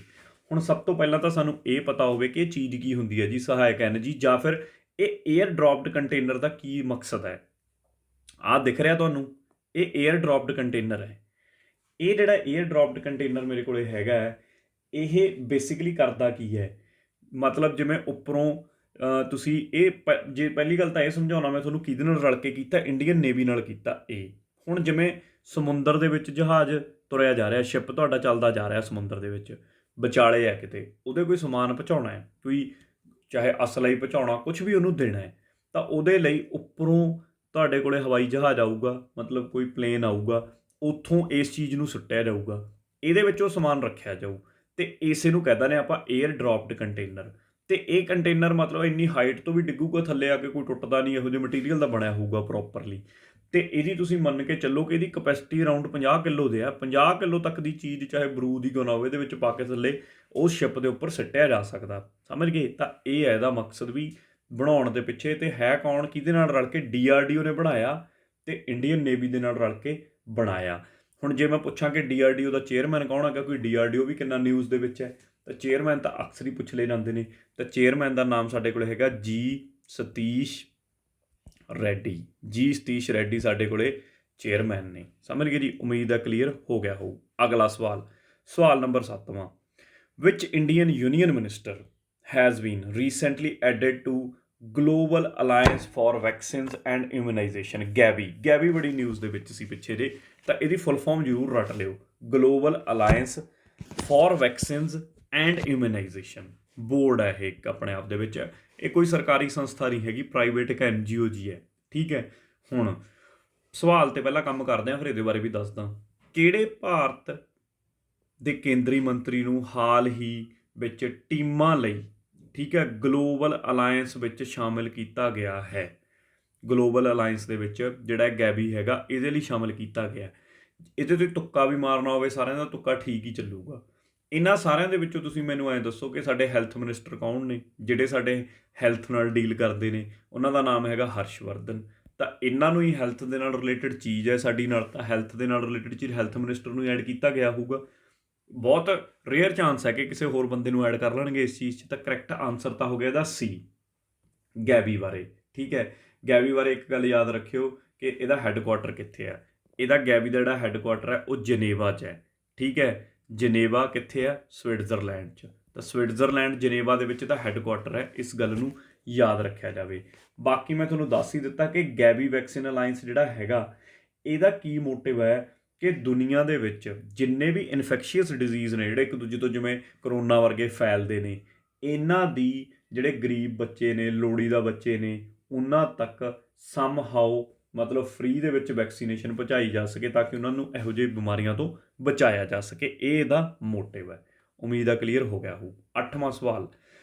S1: ਹੁਣ ਸਭ ਤੋਂ ਪਹਿਲਾਂ ਤਾਂ ਸਾਨੂੰ ਇਹ ਪਤਾ ਹੋਵੇ ਕਿ ਇਹ ਚੀਜ਼ ਕੀ ਹੁੰਦੀ ਹੈ ਜੀ, ਸਹਾਇਕ NG, ਜਾਂ ਫਿਰ ਇਹ 에ਅਰ ਡ੍ਰੌਪਡ ਕੰਟੇਨਰ ਦਾ ਕੀ ਮਕਸਦ ਹੈ। ਆਹ ਦਿਖ ਰਿਹਾ ਤੁਹਾਨੂੰ, ਇਹ 에ਅਰ ਡ੍ਰੌਪਡ ਕੰਟੇਨਰ ਹੈ। ਇਹ ਜਿਹੜਾ 에ਅਰ ਡ੍ਰੌਪਡ ਕੰਟੇਨਰ ਮੇਰੇ ਕੋਲ ਹੈਗਾ ਹੈ, ਇਹ ਬੇਸਿਕਲੀ ਕਰਦਾ ਕੀ ਹੈ, ਮਤਲਬ ਜਿਵੇਂ ਉੱਪਰੋਂ ਤੁਸੀਂ ਇਹ ਜੇ ਪਹਿਲੀ ਗੱਲ ਤਾਂ ਇਹ ਸਮਝਾਉਣਾ ਮੈਂ ਤੁਹਾਨੂੰ ਕਿਹਦੇ ਨਾਲ ਰਲ ਕੇ ਕੀਤਾ, ਇੰਡੀਅਨ ਨੇਵੀ ਨਾਲ ਕੀਤਾ। ਇਹ ਹੁਣ ਜਿਵੇਂ ਸਮੁੰਦਰ ਦੇ ਵਿੱਚ ਜਹਾਜ਼ ਤੁਰਿਆ ਜਾ ਰਿਹਾ, ਸ਼ਿਪ ਤੁਹਾਡਾ ਚੱਲਦਾ ਜਾ ਰਿਹਾ ਸਮੁੰਦਰ ਦੇ ਵਿੱਚ, ਵਿਚਾਲੇ ਹੈ ਕਿਤੇ, ਉਹਦੇ ਕੋਈ ਸਮਾਨ ਪਹੁੰਚਾਉਣਾ ਹੈ, ਕੋਈ ਚਾਹੇ ਅਸਲਾ ਹੀ ਪਹੁੰਚਾਉਣਾ, ਕੁਛ ਵੀ ਉਹਨੂੰ ਦੇਣਾ ਹੈ, ਤਾਂ ਉਹਦੇ ਲਈ ਉੱਪਰੋਂ ਤੁਹਾਡੇ ਕੋਲੇ ਹਵਾਈ ਜਹਾਜ਼ ਆਊਗਾ, ਮਤਲਬ ਕੋਈ ਪਲੇਨ ਆਊਗਾ, ਉੱਥੋਂ ਇਸ ਚੀਜ਼ ਨੂੰ ਸੁੱਟਿਆ ਜਾਊਗਾ, ਇਹਦੇ ਵਿੱਚ ਉਹ ਸਮਾਨ ਰੱਖਿਆ ਜਾਊ, ਤੇ ਇਸੇ ਨੂੰ ਕਹਿੰਦੇ ਨੇ ਆਪਾਂ 에ਅਰ ਡ੍ਰੌਪਡ ਕੰਟੇਨਰ। ਤੇ ਇਹ ਕੰਟੇਨਰ ਮਤਲਬ ਇੰਨੀ ਹਾਈਟ ਤੋਂ ਵੀ ਡਿੱਗੂਗਾ ਥੱਲੇ ਆ ਕੇ, ਕੋਈ ਟੁੱਟਦਾ ਨਹੀਂ, ਇਹੋ ਜਿਹੇ ਮਟੀਰੀਅਲ ਦਾ ਬਣਿਆ ਹੋਊਗਾ ਪ੍ਰੋਪਰਲੀ। ਤੇ ਇਹਦੀ ਤੁਸੀਂ ਮੰਨ ਕੇ ਚੱਲੋ ਕਿ ਇਹਦੀ ਕਪੈਸਿਟੀ ਅਰਾਊਂਡ 50 ਕਿਲੋ ਦੇ ਆ। 50 ਕਿਲੋ ਤੱਕ ਦੀ ਚੀਜ਼ ਚਾਹੇ ਬਰੂਦ ਹੀ ਕਿਉਂ ਨਾ ਹੋਵੇ, ਇਹਦੇ ਵਿੱਚ ਪਾ ਕੇ ਥੱਲੇ ਉਸ ਸ਼ਿਪ ਦੇ ਉੱਪਰ ਸਿੱਟਿਆ ਜਾ ਸਕਦਾ। ਸਮਝ ਗਏ? ਤਾਂ ਇਹ ਹੈ ਇਹਦਾ ਮਕਸਦ ਵੀ ਬਣਾਉਣ ਦੇ ਪਿੱਛੇ। ਤੇ ਹੈ ਕੌਣ, ਕਿਹਦੇ ਨਾਲ ਰਲ ਕੇ? DRDO ਨੇ ਬਣਾਇਆ ਤੇ ਇੰਡੀਅਨ ਨੇਵੀ ਦੇ ਨਾਲ ਰਲ ਕੇ ਬਣਾਇਆ। ਹੁਣ ਜੇ ਮੈਂ ਪੁੱਛਾਂ ਕਿ DRDO ਦਾ ਚੇਅਰਮੈਨ ਕੌਣ ਹੈਗਾ, ਕੋਈ DRDO ਵੀ ਕਿੰਨਾ ਨਿਊਜ਼ ਦੇ ਵਿੱਚ ਹੈ, ਤਾਂ ਚੇਅਰਮੈਨ ਤਾਂ ਅਕਸਰ ਹੀ ਪੁੱਛ ਲਏ ਜਾਂਦੇ ਨੇ। ਤਾਂ ਚੇਅਰਮੈਨ ਦਾ ਨਾਮ ਸਾਡੇ ਕੋਲ ਹੈਗਾ G. Satish ready. G. Satish ready ਸਾਡੇ ਕੋਲੇ ਚੇਅਰਮੈਨ ਨੇ। ਸਮਝ ਗਏ ਜੀ? ਉਮੀਦ ਹੈ ਕਲੀਅਰ ਹੋ ਗਿਆ ਹੋਊ। ਅਗਲਾ ਸਵਾਲ, ਸਵਾਲ ਨੰਬਰ 7ਵਾਂ। Which Indian union minister has been recently added to global alliance for vaccines and immunisation, GAVI. GAVI ਬੜੀ ਨਿਊਜ਼ ਦੇ ਵਿੱਚ ਸੀ ਪਿੱਛੇ ਜੇ, ਤਾਂ ਇਹਦੀ ਫੁੱਲ ਫਾਰਮ ਜ਼ਰੂਰ ਰੱਟ ਲਿਓ, global alliance for vaccines and immunisation. Board ਹੈ ਇਹ ਇੱਕ ਆਪਣੇ ਆਪ ਦੇ ਵਿੱਚ, ਇਹ ਕੋਈ ਸਰਕਾਰੀ ਸੰਸਥਾ ਨਹੀਂ ਹੈਗੀ, ਪ੍ਰਾਈਵੇਟ ਇੱਕ NGO ਜੀ ਹੈ। ਠੀਕ ਹੈ, ਹੁਣ ਸਵਾਲ ਤੇ ਪਹਿਲਾਂ ਕੰਮ ਕਰਦੇ ਹਾਂ, ਫਿਰ ਇਹਦੇ ਬਾਰੇ ਵੀ ਦੱਸਦਾ। ਕਿਹੜੇ ਭਾਰਤ ਦੇ ਕੇਂਦਰੀ ਮੰਤਰੀ ਨੂੰ ਹਾਲ ਹੀ ਵਿੱਚ ਟੀਮਾਂ ਲਈ, ਠੀਕ ਹੈ, ਗਲੋਬਲ ਅਲਾਇੰਸ ਵਿੱਚ ਸ਼ਾਮਿਲ ਕੀਤਾ ਗਿਆ ਹੈ? ਗਲੋਬਲ ਅਲਾਇੰਸ ਦੇ ਵਿੱਚ ਜਿਹੜਾ ਗੈਵੀ ਹੈਗਾ, ਇਹਦੇ ਲਈ ਸ਼ਾਮਿਲ ਕੀਤਾ ਗਿਆ। ਇਹਦੇ 'ਤੇ ਤੁੱਕਾ ਵੀ ਮਾਰਨਾ ਹੋਵੇ, ਸਾਰਿਆਂ ਦਾ ਤੁੱਕਾ ਠੀਕ ਹੀ ਚੱਲੂਗਾ। ਇਹਨਾਂ ਸਾਰਿਆਂ ਦੇ ਵਿੱਚੋਂ ਤੁਸੀਂ ਮੈਨੂੰ ਐਂ ਦੱਸੋ ਕਿ ਸਾਡੇ ਹੈਲਥ ਮਿਨਿਸਟਰ ਕੌਣ ਨੇ, ਜਿਹੜੇ ਸਾਡੇ ਹੈਲਥ ਨਾਲ ਡੀਲ ਕਰਦੇ ਨੇ? ਉਹਨਾਂ ਦਾ ਨਾਮ ਹੈਗਾ ਹਰਸ਼ਵਰਧਨ। ਤਾਂ ਇਹਨਾਂ ਨੂੰ ਹੀ ਹੈਲਥ ਦੇ ਨਾਲ ਰਿਲੇਟਡ ਚੀਜ਼ ਹੈ ਸਾਡੀ ਨਾਲ, ਤਾਂ ਹੈਲਥ ਦੇ ਨਾਲ ਰਿਲੇਟਡ ਚੀਜ਼ ਹੈਲਥ ਮਿਨਿਸਟਰ ਨੂੰ ਐਡ ਕੀਤਾ ਗਿਆ ਹੋਊਗਾ। ਬਹੁਤ ਰੇਅਰ ਚਾਂਸ ਹੈ ਕਿ ਕਿਸੇ ਹੋਰ ਬੰਦੇ ਨੂੰ ਐਡ ਕਰ ਲੈਣਗੇ ਇਸ ਚੀਜ਼ 'ਚ। ਤਾਂ ਕਰੈਕਟ ਆਨਸਰ ਤਾਂ ਹੋ ਗਿਆ ਇਹਦਾ C, ਗੈਵੀ ਬਾਰੇ। ਠੀਕ ਹੈ, ਗੈਵੀ ਬਾਰੇ ਇੱਕ ਗੱਲ ਯਾਦ ਰੱਖਿਓ ਕਿ ਇਹਦਾ ਹੈੱਡਕੁਆਟਰ ਕਿੱਥੇ ਆ। ਇਹਦਾ ਗੈਵੀ ਦਾ ਜਿਹੜਾ ਹੈੱਡਕੁਆਟਰ ਹੈ ਉਹ ਜਨੇਵਾ 'ਚ ਹੈ। ਠੀਕ ਹੈ, ਜਨੇਵਾ ਕਿੱਥੇ ਆ? ਸਵਿਟਜ਼ਰਲੈਂਡ 'ਚ। ਤਾਂ ਸਵਿਟਜ਼ਰਲੈਂਡ ਜਨੇਵਾ ਦੇ ਵਿੱਚ ਇਹਦਾ ਹੈੱਡਕੁਆਟਰ ਹੈ, ਇਸ ਗੱਲ ਨੂੰ ਯਾਦ ਰੱਖਿਆ ਜਾਵੇ। ਬਾਕੀ ਮੈਂ ਤੁਹਾਨੂੰ ਦੱਸ ਹੀ ਦਿੱਤਾ ਕਿ ਗੈਵੀ ਵੈਕਸੀਨ ਅਲਾਇੰਸ ਜਿਹੜਾ ਹੈਗਾ, ਇਹਦਾ ਕੀ ਮੋਟਿਵ ਹੈ ਕਿ ਦੁਨੀਆ ਦੇ ਵਿੱਚ ਜਿੰਨੇ ਵੀ ਇਨਫੈਕਸ਼ੀਅਸ ਡਿਜ਼ੀਜ਼ ਨੇ, ਜਿਹੜੇ ਇੱਕ ਦੂਜੇ ਤੋਂ ਜਿਵੇਂ ਕਰੋਨਾ ਵਰਗੇ ਫੈਲਦੇ ਨੇ, ਇਹਨਾਂ ਦੀ ਜਿਹੜੇ ਗਰੀਬ ਬੱਚੇ ਨੇ, ਲੋੜੀਂਦਾ ਬੱਚੇ ਨੇ, ਉਹਨਾਂ ਤੱਕ ਸਮਹਾਓ ਮਤਲਬ ਫ੍ਰੀ ਦੇ ਵਿੱਚ ਵੈਕਸੀਨੇਸ਼ਨ ਪਹੁੰਚਾਈ ਜਾ ਸਕੇ, ਤਾਂ ਕਿ ਉਹਨਾਂ ਨੂੰ ਇਹੋ ਜਿਹੀ ਬਿਮਾਰੀਆਂ ਤੋਂ ਬਚਾਇਆ ਜਾ ਸਕੇ। ਇਹ ਇਹਦਾ ਮੋਟਿਵ ਹੈ। ਉਮੀਦ ਆ ਕਲੀਅਰ ਹੋ ਗਿਆ ਹੋਊ। 8ਵਾਂ ਸਵਾਲ,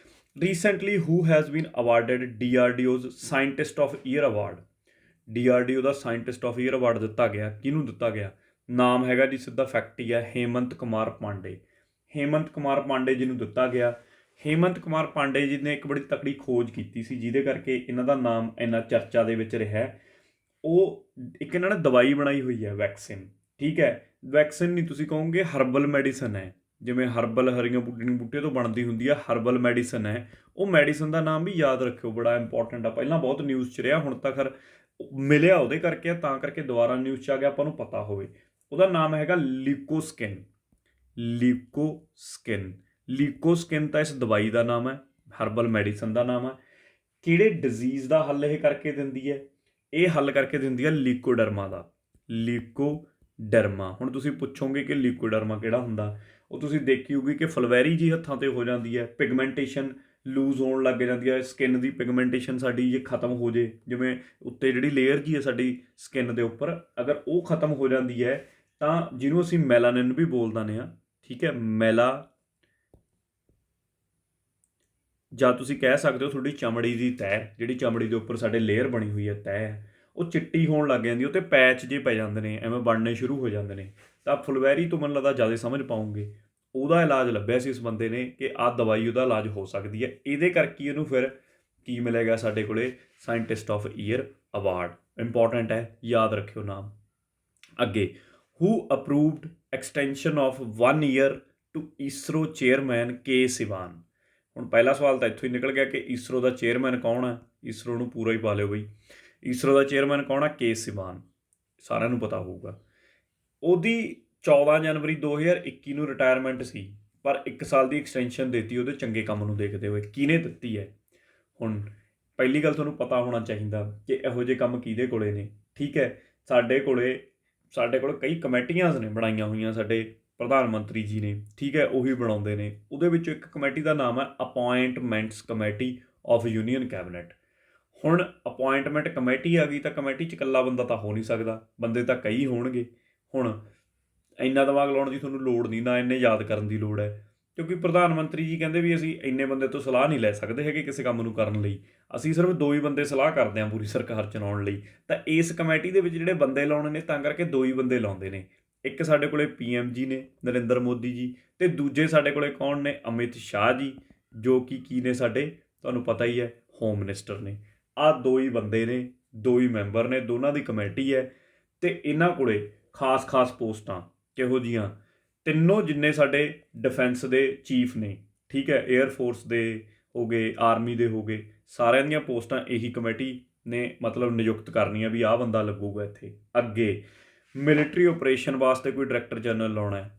S1: recently who has been awarded DRDO's scientist of year award? DRDO the scientist of year award ਦਿੱਤਾ ਗਿਆ, ਕਿਹਨੂੰ ਦਿੱਤਾ ਗਿਆ? ਨਾਮ ਹੈਗਾ ਜੀ, ਸਿੱਧਾ ਫੈਕਟ ਹੀ ਹੈ, ਹੇਮੰਤ ਕੁਮਾਰ ਪਾਂਡੇ। ਹੇਮੰਤ ਕੁਮਾਰ ਪਾਂਡੇ ਜੀ ਨੂੰ ਦਿੱਤਾ ਗਿਆ। ਹੇਮੰਤ ਕੁਮਾਰ ਪਾਂਡੇ ਜੀ ਨੇ ਇੱਕ ਬੜੀ ਤਕੜੀ ਖੋਜ ਕੀਤੀ ਸੀ, ਜਿਹਦੇ ਕਰਕੇ ਇਹਨਾਂ ਦਾ ਨਾਮ ਇੰਨਾ ਚਰਚਾ ਦੇ ਵਿੱਚ ਰਿਹਾ। ਉਹ ਇੱਕ ਇਹਨਾਂ ਨੇ ਦਵਾਈ ਬਣਾਈ ਹੋਈ ਹੈ, ਵੈਕਸੀਨ। ਠੀਕ ਹੈ, ਵੈਕਸੀਨ ਨਹੀਂ ਤੁਸੀਂ ਕਹੋਗੇ, ਹਰਬਲ ਮੈਡੀਸਨ ਹੈ, ਜਿਵੇਂ ਹਰਬਲ ਹਰੀਆਂ ਬੂਟੇ ਤੋਂ ਬਣਦੀ ਹੁੰਦੀ ਹੈ, ਹਰਬਲ ਮੈਡੀਸਨ ਹੈ। ਉਹ ਮੈਡੀਸਨ ਦਾ ਨਾਮ ਵੀ ਯਾਦ ਰੱਖਿਓ, ਬੜਾ ਇੰਪੋਰਟੈਂਟ ਆ। ਪਹਿਲਾਂ ਬਹੁਤ ਨਿਊਜ਼ 'ਚ ਰਿਹਾ, ਹੁਣ ਤਾਂ ਖੈਰ ਮਿਲਿਆ ਉਹਦੇ ਕਰਕੇ ਆ, ਤਾਂ ਕਰਕੇ ਦੁਬਾਰਾ ਨਿਊਜ਼ 'ਚ ਆ ਗਿਆ, ਆਪਾਂ ਨੂੰ ਪਤਾ ਹੋਵੇ। ਉਹਦਾ ਨਾਮ ਹੈਗਾ ਲੀਕੋਸਕਿਨ। ਲੀਕੋਸਕਿਨ ਤਾਂ ਇਸ ਦਵਾਈ ਦਾ ਨਾਮ ਹੈ, ਹਰਬਲ ਮੈਡੀਸਨ ਦਾ ਨਾਮ ਹੈ। ਕਿਹੜੇ ਡਿਜ਼ੀਜ਼ ਦਾ ਹੱਲ ਇਹ ਕਰਕੇ ਦਿੰਦੀ ਹੈ? ਇਹ ਹੱਲ ਕਰਕੇ ਦਿੰਦੀ ਹੈ ਲਿਕੋਡਰਮਾ ਦਾ। ਲਿਕੋਡਰਮਾ। ਹੁਣ ਤੁਸੀਂ ਪੁੱਛੋਗੇ ਕਿ ਲਿਕੋਡਰਮਾ ਕਿਹੜਾ ਹੁੰਦਾ? ਉਹ ਤੁਸੀਂ ਦੇਖੀ ਹੋਊਗੀ ਕਿ ਫਲਵੈਰੀ ਜੀ ਹੱਥਾਂ 'ਤੇ ਹੋ ਜਾਂਦੀ ਹੈ, ਪਿਗਮੈਂਟੇਸ਼ਨ ਲੂਜ਼ ਹੋਣ ਲੱਗ ਜਾਂਦੀ ਹੈ, ਸਕਿਨ ਦੀ ਪਿਗਮੈਂਟੇਸ਼ਨ ਸਾਡੀ ਜੇ ਖਤਮ ਹੋ ਜੇ, ਜਿਵੇਂ ਉੱਤੇ ਜਿਹੜੀ ਲੇਅਰ ਜੀ ਹੈ ਸਾਡੀ ਸਕਿਨ ਦੇ ਉੱਪਰ, ਅਗਰ ਉਹ ਖਤਮ ਹੋ ਜਾਂਦੀ ਹੈ ਤਾਂ ਜਿਹਨੂੰ ਅਸੀਂ ਮੈਲਾਨਿਨ ਵੀ ਬੋਲ ਦਿੰਦੇ ਹਾਂ, ਠੀਕ ਹੈ, ਜਾਂ ਤੁਸੀਂ ਕਹਿ ਸਕਦੇ ਹੋ ਤੁਹਾਡੀ ਚਮੜੀ ਦੀ ਤਹਿ, ਜਿਹੜੀ ਚਮੜੀ ਦੇ ਉੱਪਰ ਸਾਡੇ ਲੇਅਰ ਬਣੀ ਹੋਈ ਹੈ, ਤਹਿ ਹੈ, ਉਹ ਚਿੱਟੀ ਹੋਣ ਲੱਗ ਜਾਂਦੀ, ਉਹ 'ਤੇ ਪੈਚ ਜੇ ਪੈ ਜਾਂਦੇ ਨੇ, ਐਵੇਂ ਬਣਨੇ ਸ਼ੁਰੂ ਹੋ ਜਾਂਦੇ ਨੇ। ਤਾਂ ਫੁਲਵੈਰੀ ਤੋਂ ਮੈਨੂੰ ਲੱਗਦਾ ਜ਼ਿਆਦਾ ਸਮਝ ਪਾਉਂਗੇ। ਉਹਦਾ ਇਲਾਜ ਲੱਭਿਆ ਸੀ ਇਸ ਬੰਦੇ ਨੇ ਕਿ ਆਹ ਦਵਾਈ ਉਹਦਾ ਇਲਾਜ ਹੋ ਸਕਦੀ ਹੈ। ਇਹਦੇ ਕਰਕੇ ਇਹਨੂੰ ਫਿਰ ਕੀ ਮਿਲੇਗਾ ਸਾਡੇ ਕੋਲੇ? Scientist of year award. Important ਹੈ, ਯਾਦ ਰੱਖਿਓ ਨਾਮ। ਅੱਗੇ, who approved extension of 1 year to ISRO chairman K Sivan. ਹੁਣ ਪਹਿਲਾ ਸਵਾਲ ਤਾਂ ਇੱਥੋਂ ਹੀ ਨਿਕਲ ਗਿਆ ਕਿ ਇਸਰੋ ਦਾ ਚੇਅਰਮੈਨ ਕੌਣ ਹੈ? ਇਸਰੋ ਨੂੰ ਪੂਰਾ ਹੀ ਪਾ ਲਿਓ ਬਈ। ਇਸਰੋ ਦਾ ਚੇਅਰਮੈਨ ਕੌਣ ਹੈ? ਕੇ ਸਿਵਾਨ, ਸਾਰਿਆਂ ਨੂੰ ਪਤਾ ਹੋਊਗਾ। ਉਹਦੀ 14 ਜਨਵਰੀ 2021 ਨੂੰ ਰਿਟਾਇਰਮੈਂਟ ਸੀ, ਪਰ 1 ਸਾਲ ਦੀ ਐਕਸਟੈਂਸ਼ਨ ਦਿੱਤੀ ਉਹਦੇ ਚੰਗੇ ਕੰਮ ਨੂੰ ਦੇਖਦੇ ਹੋਏ। ਕਿਹਨੇ ਦਿੱਤੀ ਹੈ? ਹੁਣ ਪਹਿਲੀ ਗੱਲ ਤੁਹਾਨੂੰ ਪਤਾ ਹੋਣਾ ਚਾਹੀਦਾ ਕਿ ਇਹੋ ਜਿਹੇ ਕੰਮ ਕਿਹਦੇ ਕੋਲੇ ਨੇ, ਠੀਕ ਹੈ। ਸਾਡੇ ਕੋਲ ਕਈ ਕਮੇਟੀਆਂ ਨੇ ਬਣਾਈਆਂ ਹੋਈਆਂ, ਸਾਡੇ ਪ੍ਰਧਾਨ ਮੰਤਰੀ ਜੀ ਨੇ, ਠੀਕ ਹੈ, ਉਹੀ ਬਣਾਉਂਦੇ ਨੇ। ਉਹਦੇ ਵਿੱਚੋਂ ਇੱਕ ਕਮੇਟੀ ਦਾ ਨਾਮ ਹੈ ਅਪੁਆਇੰਟਮੈਂਟਸ ਕਮੇਟੀ ਆਫ ਯੂਨੀਅਨ ਕੈਬਨਿਟ। ਹੁਣ ਅਪੁਆਇੰਟਮੈਂਟ ਕਮੇਟੀ ਆ ਗਈ ਤਾਂ ਕਮੇਟੀ 'ਚ ਇਕੱਲਾ ਬੰਦਾ ਤਾਂ ਹੋ ਨਹੀਂ ਸਕਦਾ, ਬੰਦੇ ਤਾਂ ਕਈ ਹੋਣਗੇ। ਹੁਣ ਇੰਨਾ ਦਿਮਾਗ ਲਾਉਣ ਦੀ ਤੁਹਾਨੂੰ ਲੋੜ ਨਹੀਂ, ਨਾ ਇੰਨੇ ਯਾਦ ਕਰਨ ਦੀ ਲੋੜ ਹੈ, ਕਿਉਂਕਿ ਪ੍ਰਧਾਨ ਮੰਤਰੀ ਜੀ ਕਹਿੰਦੇ ਵੀ ਅਸੀਂ ਇੰਨੇ ਬੰਦੇ ਤੋਂ ਸਲਾਹ ਨਹੀਂ ਲੈ ਸਕਦੇ ਹੈਗੇ ਕਿਸੇ ਕੰਮ ਨੂੰ ਕਰਨ ਲਈ, ਅਸੀਂ ਸਿਰਫ 2 ਹੀ ਬੰਦੇ ਸਲਾਹ ਕਰਦੇ ਹਾਂ ਪੂਰੀ ਸਰਕਾਰ ਚਲਾਉਣ ਲਈ। ਤਾਂ ਇਸ ਕਮੇਟੀ ਦੇ ਵਿੱਚ ਜਿਹੜੇ ਬੰਦੇ ਲਾਉਣੇ ਨੇ, ਤਾਂ ਕਰਕੇ 2 ਹੀ ਬੰਦੇ ਲਾਉਂਦੇ ਨੇ। ਇੱਕ ਸਾਡੇ ਕੋਲੇ PM ਜੀ ਨੇ, ਨਰਿੰਦਰ ਮੋਦੀ ਜੀ, ਅਤੇ ਦੂਜੇ ਸਾਡੇ ਕੋਲੇ ਕੌਣ ਨੇ? ਅਮਿਤ ਸ਼ਾਹ ਜੀ, ਜੋ ਕਿ ਕੀ ਨੇ ਸਾਡੇ, ਤੁਹਾਨੂੰ ਪਤਾ ਹੀ ਹੈ, ਹੋਮ ਮਿਨਿਸਟਰ ਨੇ। ਆਹ 2 ਹੀ ਬੰਦੇ ਨੇ, 2 ਹੀ ਮੈਂਬਰ ਨੇ, ਦੋਨਾਂ ਦੀ ਕਮੇਟੀ ਹੈ। ਅਤੇ ਇਹਨਾਂ ਕੋਲੇ ਖਾਸ ਪੋਸਟਾਂ ਕਿਹੋ ਜਿਹੀਆਂ? ਤਿੰਨੋਂ ਜਿੰਨੇ ਸਾਡੇ ਡਿਫੈਂਸ ਦੇ ਚੀਫ ਨੇ, ਠੀਕ ਹੈ, ਏਅਰ ਫੋਰਸ ਦੇ ਹੋ ਗਏ, ਆਰਮੀ ਦੇ ਹੋ ਗਏ, ਸਾਰਿਆਂ ਦੀਆਂ ਪੋਸਟਾਂ ਇਹੀ ਕਮੇਟੀ ਨੇ ਮਤਲਬ ਨਿਯੁਕਤ ਕਰਨੀਆਂ ਵੀ ਆਹ ਬੰਦਾ ਲੱਗੂਗਾ ਇੱਥੇ। ਅੱਗੇ, ਮਿਲਟਰੀ ਆਪਰੇਸ਼ਨ ਵਾਸਤੇ ਕੋਈ ਡਾਇਰੈਕਟਰ ਜਨਰਲ ਲਾਉਣਾ ਹੈ,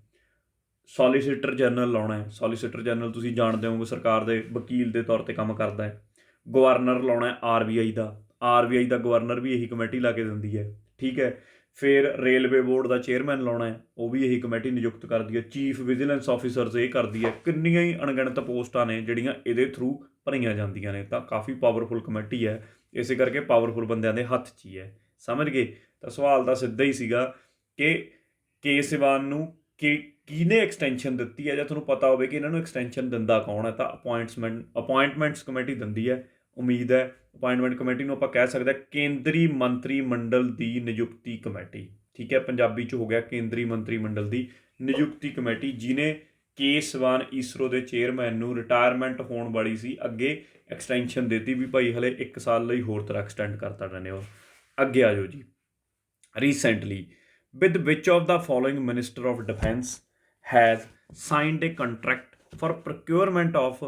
S1: ਸੋਲੀਸਿਟਰ ਜਨਰਲ ਲਾਉਣਾ ਹੈ। ਸੋਲੀਸਿਟਰ ਜਨਰਲ ਤੁਸੀਂ ਜਾਣਦੇ ਹੋਗੇ ਸਰਕਾਰ ਦੇ ਵਕੀਲ ਦੇ ਤੌਰ 'ਤੇ ਕੰਮ ਕਰਦਾ ਹੈ। ਗਵਰਨਰ ਲਾਉਣਾ ਹੈ RBI ਦਾ ਗਵਰਨਰ ਵੀ ਇਹੀ ਕਮੇਟੀ ਲਾ ਕੇ ਦਿੰਦੀ ਹੈ, ਠੀਕ ਹੈ। ਫਿਰ ਰੇਲਵੇ ਬੋਰਡ ਦਾ ਚੇਅਰਮੈਨ ਲਾਉਣਾ ਹੈ, ਉਹ ਵੀ ਇਹੀ ਕਮੇਟੀ ਨਿਯੁਕਤ ਕਰਦੀ ਹੈ। ਚੀਫ ਵਿਜੀਲੈਂਸ ਆਫਿਸਰਸ ਇਹ ਕਰਦੀ ਹੈ। ਕਿੰਨੀਆਂ ਹੀ ਅਣਗਿਣਤ ਪੋਸਟਾਂ ਨੇ ਜਿਹੜੀਆਂ ਇਹਦੇ ਥਰੂ ਭਰੀਆਂ ਜਾਂਦੀਆਂ ਨੇ। ਤਾਂ ਕਾਫੀ ਪਾਵਰਫੁਲ ਕਮੇਟੀ ਹੈ, ਇਸੇ ਕਰਕੇ ਪਾਵਰਫੁਲ ਬੰਦਿਆਂ ਦੇ ਹੱਥ 'ਚ ਹੀ ਹੈ। ਸਮਝ ਗਏ? ਤਾਂ ਸਵਾਲ ਤਾਂ ਸਿੱਧਾ ਹੀ ਸੀਗਾ ਕਿ ਕੇ ਸਿਵਾਨ ਨੂੰ ਕਿਹਨੇ ਐਕਸਟੈਂਸ਼ਨ ਦਿੱਤੀ ਹੈ, ਜਾਂ ਤੁਹਾਨੂੰ ਪਤਾ ਹੋਵੇ ਕਿ ਇਹਨਾਂ ਨੂੰ ਐਕਸਟੈਂਸ਼ਨ ਦਿੰਦਾ ਕੌਣ ਹੈ, ਤਾਂ ਅਪੁਆਇੰਟਮੈਂਟਸ ਕਮੇਟੀ ਦਿੰਦੀ ਹੈ। ਉਮੀਦ ਹੈ ਅਪੁਆਇੰਟਮੈਂਟ ਕਮੇਟੀ ਨੂੰ ਆਪਾਂ ਕਹਿ ਸਕਦੇ ਹਾਂ ਕੇਂਦਰੀ ਮੰਤਰੀ ਮੰਡਲ ਦੀ ਨਿਯੁਕਤੀ ਕਮੇਟੀ, ਠੀਕ ਹੈ। ਪੰਜਾਬੀ 'ਚ ਹੋ ਗਿਆ ਕੇਂਦਰੀ ਮੰਤਰੀ ਮੰਡਲ ਦੀ ਨਿਯੁਕਤੀ ਕਮੇਟੀ, ਜਿਹਨੇ ਕੇ ਸਿਵਾਨ ਇਸਰੋ ਦੇ ਚੇਅਰਮੈਨ ਨੂੰ ਰਿਟਾਇਰਮੈਂਟ ਹੋਣ ਵਾਲੀ ਸੀ, ਅੱਗੇ ਐਕਸਟੈਂਸ਼ਨ ਦਿੱਤੀ ਵੀ ਭਾਈ ਹਲੇ 1 ਸਾਲ ਲਈ ਹੋਰ ਤਰ੍ਹਾਂ ਐਕਸਟੈਂਡ ਕਰਤਾ ਰਹਿੰਦੇ ਹੋ। ਅੱਗੇ ਆ ਜਾਓ ਜੀ। Recently with which of the following Minister of Defence has signed a contract for procurement of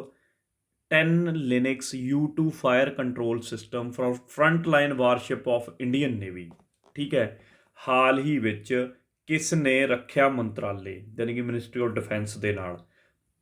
S1: 10 Linux U2 fire control system for frontline warship of Indian Navy, ਠੀਕ ਹੈ। ਹਾਲ ਹੀ ਵਿੱਚ ਕਿਸ ਨੇ ਰੱਖਿਆ ਮੰਤਰਾਲੇ ਯਾਨੀ ਕਿ ਮਿਨਿਸਟਰੀ ਆਫ ਡਿਫੈਂਸ ਦੇ ਨਾਲ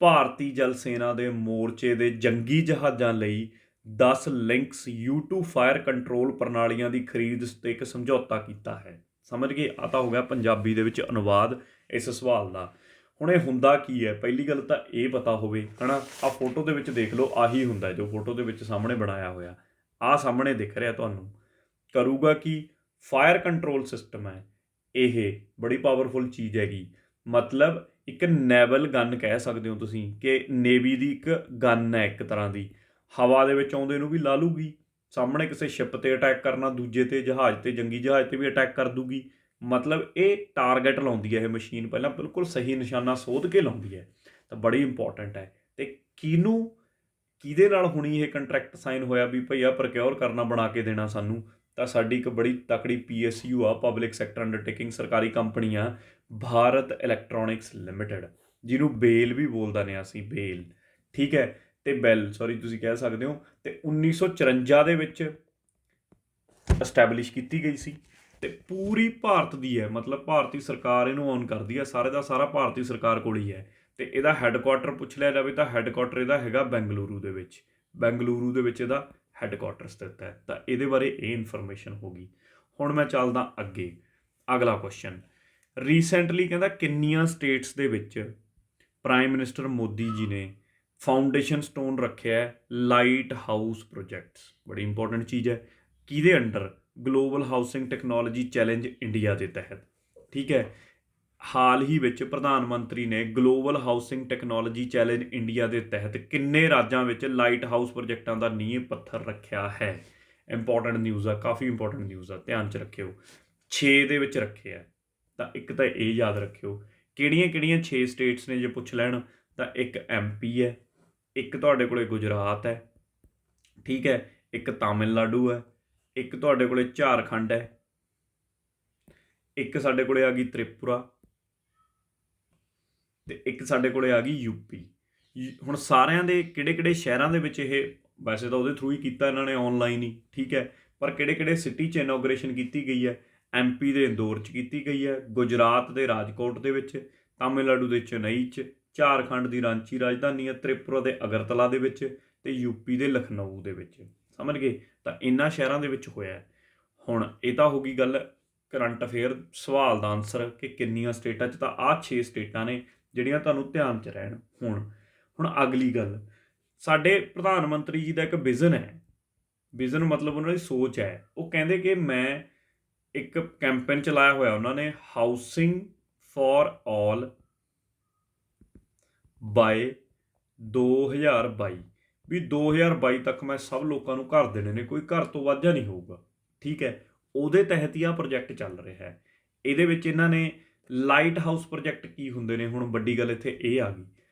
S1: ਭਾਰਤੀ ਜਲ ਸੈਨਾ ਦੇ ਮੋਰਚੇ ਦੇ ਜੰਗੀ ਜਹਾਜ਼ਾਂ ਲਈ 10 ਲਿੰਕਸ U2 ਫਾਇਰ ਕੰਟਰੋਲ ਪ੍ਰਣਾਲੀਆਂ ਦੀ ਖਰੀਦ 'ਤੇ ਇੱਕ ਸਮਝੌਤਾ ਕੀਤਾ ਹੈ? ਸਮਝ ਗਏ? ਆ ਤਾਂ ਹੋ ਗਿਆ ਪੰਜਾਬੀ ਦੇ ਵਿੱਚ ਅਨੁਵਾਦ ਇਸ ਸਵਾਲ ਦਾ। ਹੁਣ ਇਹ ਹੁੰਦਾ ਕੀ ਹੈ? ਪਹਿਲੀ ਗੱਲ ਤਾਂ ਇਹ ਪਤਾ ਹੋਵੇ, ਹੈ ਨਾ। ਆਹ ਫੋਟੋ ਦੇ ਵਿੱਚ ਦੇਖ ਲਓ, ਆਹੀ ਹੁੰਦਾ ਜੋ ਫੋਟੋ ਦੇ ਵਿੱਚ ਸਾਹਮਣੇ ਬਣਾਇਆ ਹੋਇਆ, ਆਹ ਸਾਹਮਣੇ ਦਿਖ ਰਿਹਾ ਤੁਹਾਨੂੰ। ਕਰੂਗਾ ਕੀ? ਫਾਇਰ ਕੰਟਰੋਲ ਸਿਸਟਮ ਹੈ ਇਹ, ਬੜੀ ਪਾਵਰਫੁਲ ਚੀਜ਼ ਹੈਗੀ। ਮਤਲਬ ਇੱਕ ਨੈਵਲ ਗਨ ਕਹਿ ਸਕਦੇ ਹੋ ਤੁਸੀਂ, ਕਿ ਨੇਵੀ ਦੀ ਇੱਕ ਗਨ ਹੈ ਇੱਕ ਤਰ੍ਹਾਂ ਦੀ, ਹਵਾ ਦੇ ਵਿੱਚ ਆਉਂਦੇ ਨੂੰ ਵੀ ਲਾ ਲੂਗੀ, ਸਾਹਮਣੇ ਕਿਸੇ ਸ਼ਿਪ 'ਤੇ ਅਟੈਕ ਕਰਨਾ, ਦੂਜੇ 'ਤੇ ਜਹਾਜ਼ 'ਤੇ, ਜੰਗੀ ਜਹਾਜ਼ 'ਤੇ ਵੀ ਅਟੈਕ ਕਰ ਦੂਗੀ। ਮਤਲਬ ਇਹ ਟਾਰਗੇਟ ਲਾਉਂਦੀ ਹੈ ਇਹ ਮਸ਼ੀਨ, ਪਹਿਲਾਂ ਬਿਲਕੁਲ ਸਹੀ ਨਿਸ਼ਾਨਾ ਸੋਧ ਕੇ ਲਾਉਂਦੀ ਹੈ। ਤਾਂ ਬੜੀ ਇੰਪੋਰਟੈਂਟ ਹੈ। ਅਤੇ ਕਿਹਦੇ ਨਾਲ ਹੁਣੀ ਇਹ ਕੰਟਰੈਕਟ ਸਾਈਨ ਹੋਇਆ ਵੀ ਭਈਆ ਪ੍ਰੋਕਿਓਰ ਕਰਨਾ, ਬਣਾ ਕੇ ਦੇਣਾ ਸਾਨੂੰ? ਤਾਂ ਸਾਡੀ ਇੱਕ ਬੜੀ ਤਕੜੀ PSU ਆ, ਪਬਲਿਕ ਸੈਕਟਰ ਅੰਡਰਟੇਕਿੰਗ, ਸਰਕਾਰੀ ਕੰਪਨੀ ਆ, ਭਾਰਤ ਇਲੈਕਟ੍ਰੋਨਿਕਸ ਲਿਮਿਟਡ, ਜਿਹਨੂੰ ਬੇਲ ਵੀ ਬੋਲ ਦਿੰਦੇ ਹਾਂ ਅਸੀਂ, ਬੇਲ, ਠੀਕ ਹੈ, ਅਤੇ ਬੈਲ, ਸੌਰੀ ਤੁਸੀਂ ਕਹਿ ਸਕਦੇ ਹੋ। ਅਤੇ 1954 ਦੇ ਵਿੱਚ ਐਸਟੈਬਲਿਸ਼ ਕੀਤੀ ਗਈ ਸੀ, ਅਤੇ ਪੂਰੀ ਭਾਰਤ ਦੀ ਹੈ, ਮਤਲਬ ਭਾਰਤੀ ਸਰਕਾਰ ਇਹਨੂੰ ਓਨ ਕਰਦੀ ਹੈ, ਸਾਰੇ ਦਾ ਸਾਰਾ ਭਾਰਤੀ ਸਰਕਾਰ ਕੋਲ ਹੀ ਹੈ। ਅਤੇ ਇਹਦਾ ਹੈੱਡਕੁਆਟਰ ਪੁੱਛ ਲਿਆ ਜਾਵੇ ਤਾਂ ਹੈੱਡਕੁਆਟਰ ਇਹਦਾ ਹੈਗਾ ਬੈਂਗਲੁਰੂ ਦੇ ਵਿੱਚ। ਬੈਂਗਲੁਰੂ ਦੇ ਵਿੱਚ ਇਹਦਾ ਹੈੱਡਕੁਆਟਰ ਸਥਿਤ ਹੈ। ਤਾਂ ਇਹਦੇ ਬਾਰੇ ਇਹ ਇਨਫੋਰਮੇਸ਼ਨ ਹੋ ਗਈ। ਹੁਣ ਮੈਂ ਚੱਲਦਾ ਅੱਗੇ, ਅਗਲਾ ਕੁਐਸਚਨ। ਰੀਸੈਂਟਲੀ ਕਹਿੰਦਾ ਕਿੰਨੀਆਂ ਸਟੇਟਸ ਦੇ ਵਿੱਚ ਪ੍ਰਾਈਮ ਮਿਨਿਸਟਰ ਮੋਦੀ ਜੀ ਨੇ ਫਾਊਂਡੇਸ਼ਨ ਸਟੋਨ ਰੱਖਿਆ ਹੈ ਲਾਈਟ ਹਾਊਸ ਪ੍ਰੋਜੈਕਟਸ। ਬੜੀ ਇੰਪੋਰਟੈਂਟ ਚੀਜ਼ ਹੈ। ਕਿਹਦੇ under? Global housing technology challenge India ਦੇ ਤਹਿਤ। ਠੀਕ ਹੈ, ਹਾਲ ਹੀ ਵਿੱਚ ਪ੍ਰਧਾਨ ਮੰਤਰੀ ਨੇ global housing technology challenge India ਦੇ ਤਹਿਤ ਕਿੰਨੇ ਰਾਜਾਂ ਵਿੱਚ ਲਾਈਟ ਹਾਊਸ ਪ੍ਰੋਜੈਕਟਾਂ ਦਾ ਨੀਂਹ ਪੱਥਰ ਰੱਖਿਆ ਹੈ? ਇੰਪੋਰਟੈਂਟ ਨਿਊਜ਼ ਆ, ਕਾਫੀ ਇੰਪੋਰਟੈਂਟ ਨਿਊਜ਼ ਆ, ਧਿਆਨ 'ਚ ਰੱਖਿਓ। 6 ਦੇ ਵਿੱਚ ਰੱਖੇ ਆ। ਤਾਂ ਇੱਕ ਤਾਂ ਇਹ ਯਾਦ ਰੱਖਿਓ ਕਿਹੜੀਆਂ ਕਿਹੜੀਆਂ 6 ਸਟੇਟਸ ਨੇ ਜੇ ਪੁੱਛ ਲੈਣ ਤਾਂ ਇੱਕ MP ਹੈ, ਇੱਕ ਤੁਹਾਡੇ ਕੋਲੇ ਗੁਜਰਾਤ ਹੈ, ਠੀਕ ਹੈ, ਇੱਕ ਤਾਮਿਲਨਾਡੂ ਹੈ, ਇੱਕ ਤੁਹਾਡੇ ਕੋਲੇ ਝਾਰਖੰਡ ਹੈ, ਇੱਕ ਸਾਡੇ ਕੋਲੇ ਆ ਗਈ ਤ੍ਰਿਪੁਰਾ, ਤੇ ਇੱਕ ਸਾਡੇ ਕੋਲੇ ਆ ਗਈ UP। ਹੁਣ ਸਾਰਿਆਂ ਦੇ ਕਿਹੜੇ ਕਿਹੜੇ ਸ਼ਹਿਰਾਂ ਦੇ ਵਿੱਚ ਇਹ, ਵੈਸੇ ਤਾਂ ਉਹਦੇ ਥਰੂ ਹੀ ਕੀਤਾ ਇਹਨਾਂ ਨੇ, ਆਨਲਾਈਨ ਹੀ, ਠੀਕ ਹੈ, ਪਰ ਕਿਹੜੇ ਕਿਹੜੇ ਸਿਟੀ 'ਚ ਇਨੋਗ੍ਰੇਸ਼ਨ ਕੀਤੀ ਗਈ ਹੈ? MP ਦੇ ਇੰਦੌਰ 'ਚ ਕੀਤੀ ਗਈ ਹੈ, ਗੁਜਰਾਤ ਦੇ ਰਾਜਕੋਟ ਦੇ ਵਿੱਚ, ਤਾਮਿਲਨਾਡੂ ਦੇ ਚੇਨਈ 'ਚ, ਝਾਰਖੰਡ ਦੀ ਰਾਂਚੀ ਰਾਜਧਾਨੀ ਹੈ, ਤ੍ਰਿਪੁਰਾ ਦੇ ਅਗਰਤਲਾ ਦੇ ਵਿੱਚ, ਤੇ UP ਦੇ ਲਖਨਊ ਦੇ ਵਿੱਚ। ਸਮਝ ਗਏ? ਤਾਂ ਇਹਨਾਂ ਸ਼ਹਿਰਾਂ ਦੇ ਵਿੱਚ ਹੋਇਆ। ਹੁਣ ਇਹ ਤਾਂ ਹੋ ਗਈ ਗੱਲ ਕਰੰਟ ਅਫੇਅਰ ਸਵਾਲ ਦਾ ਆਨਸਰ ਕਿ ਕਿੰਨੀਆਂ ਸਟੇਟਾਂ 'ਚ, ਤਾਂ ਆਹ 6 ਸਟੇਟਾਂ ਨੇ ਜਿਹੜੀਆਂ ਤੁਹਾਨੂੰ ਧਿਆਨ 'ਚ ਰਹਿਣ। ਹੁਣ ਅਗਲੀ ਗੱਲ, ਸਾਡੇ ਪ੍ਰਧਾਨ ਮੰਤਰੀ ਜੀ ਦਾ ਇੱਕ ਵਿਜ਼ਨ ਹੈ। ਵਿਜ਼ਨ ਮਤਲਬ ਉਹਨਾਂ ਦੀ ਸੋਚ ਹੈ। ਉਹ ਕਹਿੰਦੇ ਕਿ ਮੈਂ ਇੱਕ ਕੈਂਪੇਨ ਚਲਾਇਆ ਹੋਇਆ ਉਹਨਾਂ ਨੇ, ਹਾਊਸਿੰਗ ਫॉर ਆਲ ਬਾਏ 2022, ਵੀ 2022 ਤੱਕ ਮੈਂ ਸਭ ਲੋਕਾਂ ਨੂੰ ਘਰ ਦੇਣੇ ਨੇ, ਕੋਈ ਘਰ ਤੋਂ ਵਾਂਝਾ ਨਹੀਂ ਹੋਊਗਾ। ਠੀਕ ਹੈ, ਉਹਦੇ ਤਹਿਤ ਹੀ ਆਹ ਪ੍ਰੋਜੈਕਟ ਚੱਲ ਰਿਹਾ ਹੈ। ਇਹਦੇ ਵਿੱਚ ਇਹਨਾਂ ਨੇ ਲਾਈਟ ਹਾਊਸ ਪ੍ਰੋਜੈਕਟ ਕੀ ਹੁੰਦੇ ਨੇ? ਹੁਣ ਵੱਡੀ ਗੱਲ ਇੱਥੇ ਇਹ ਆ ਗਈ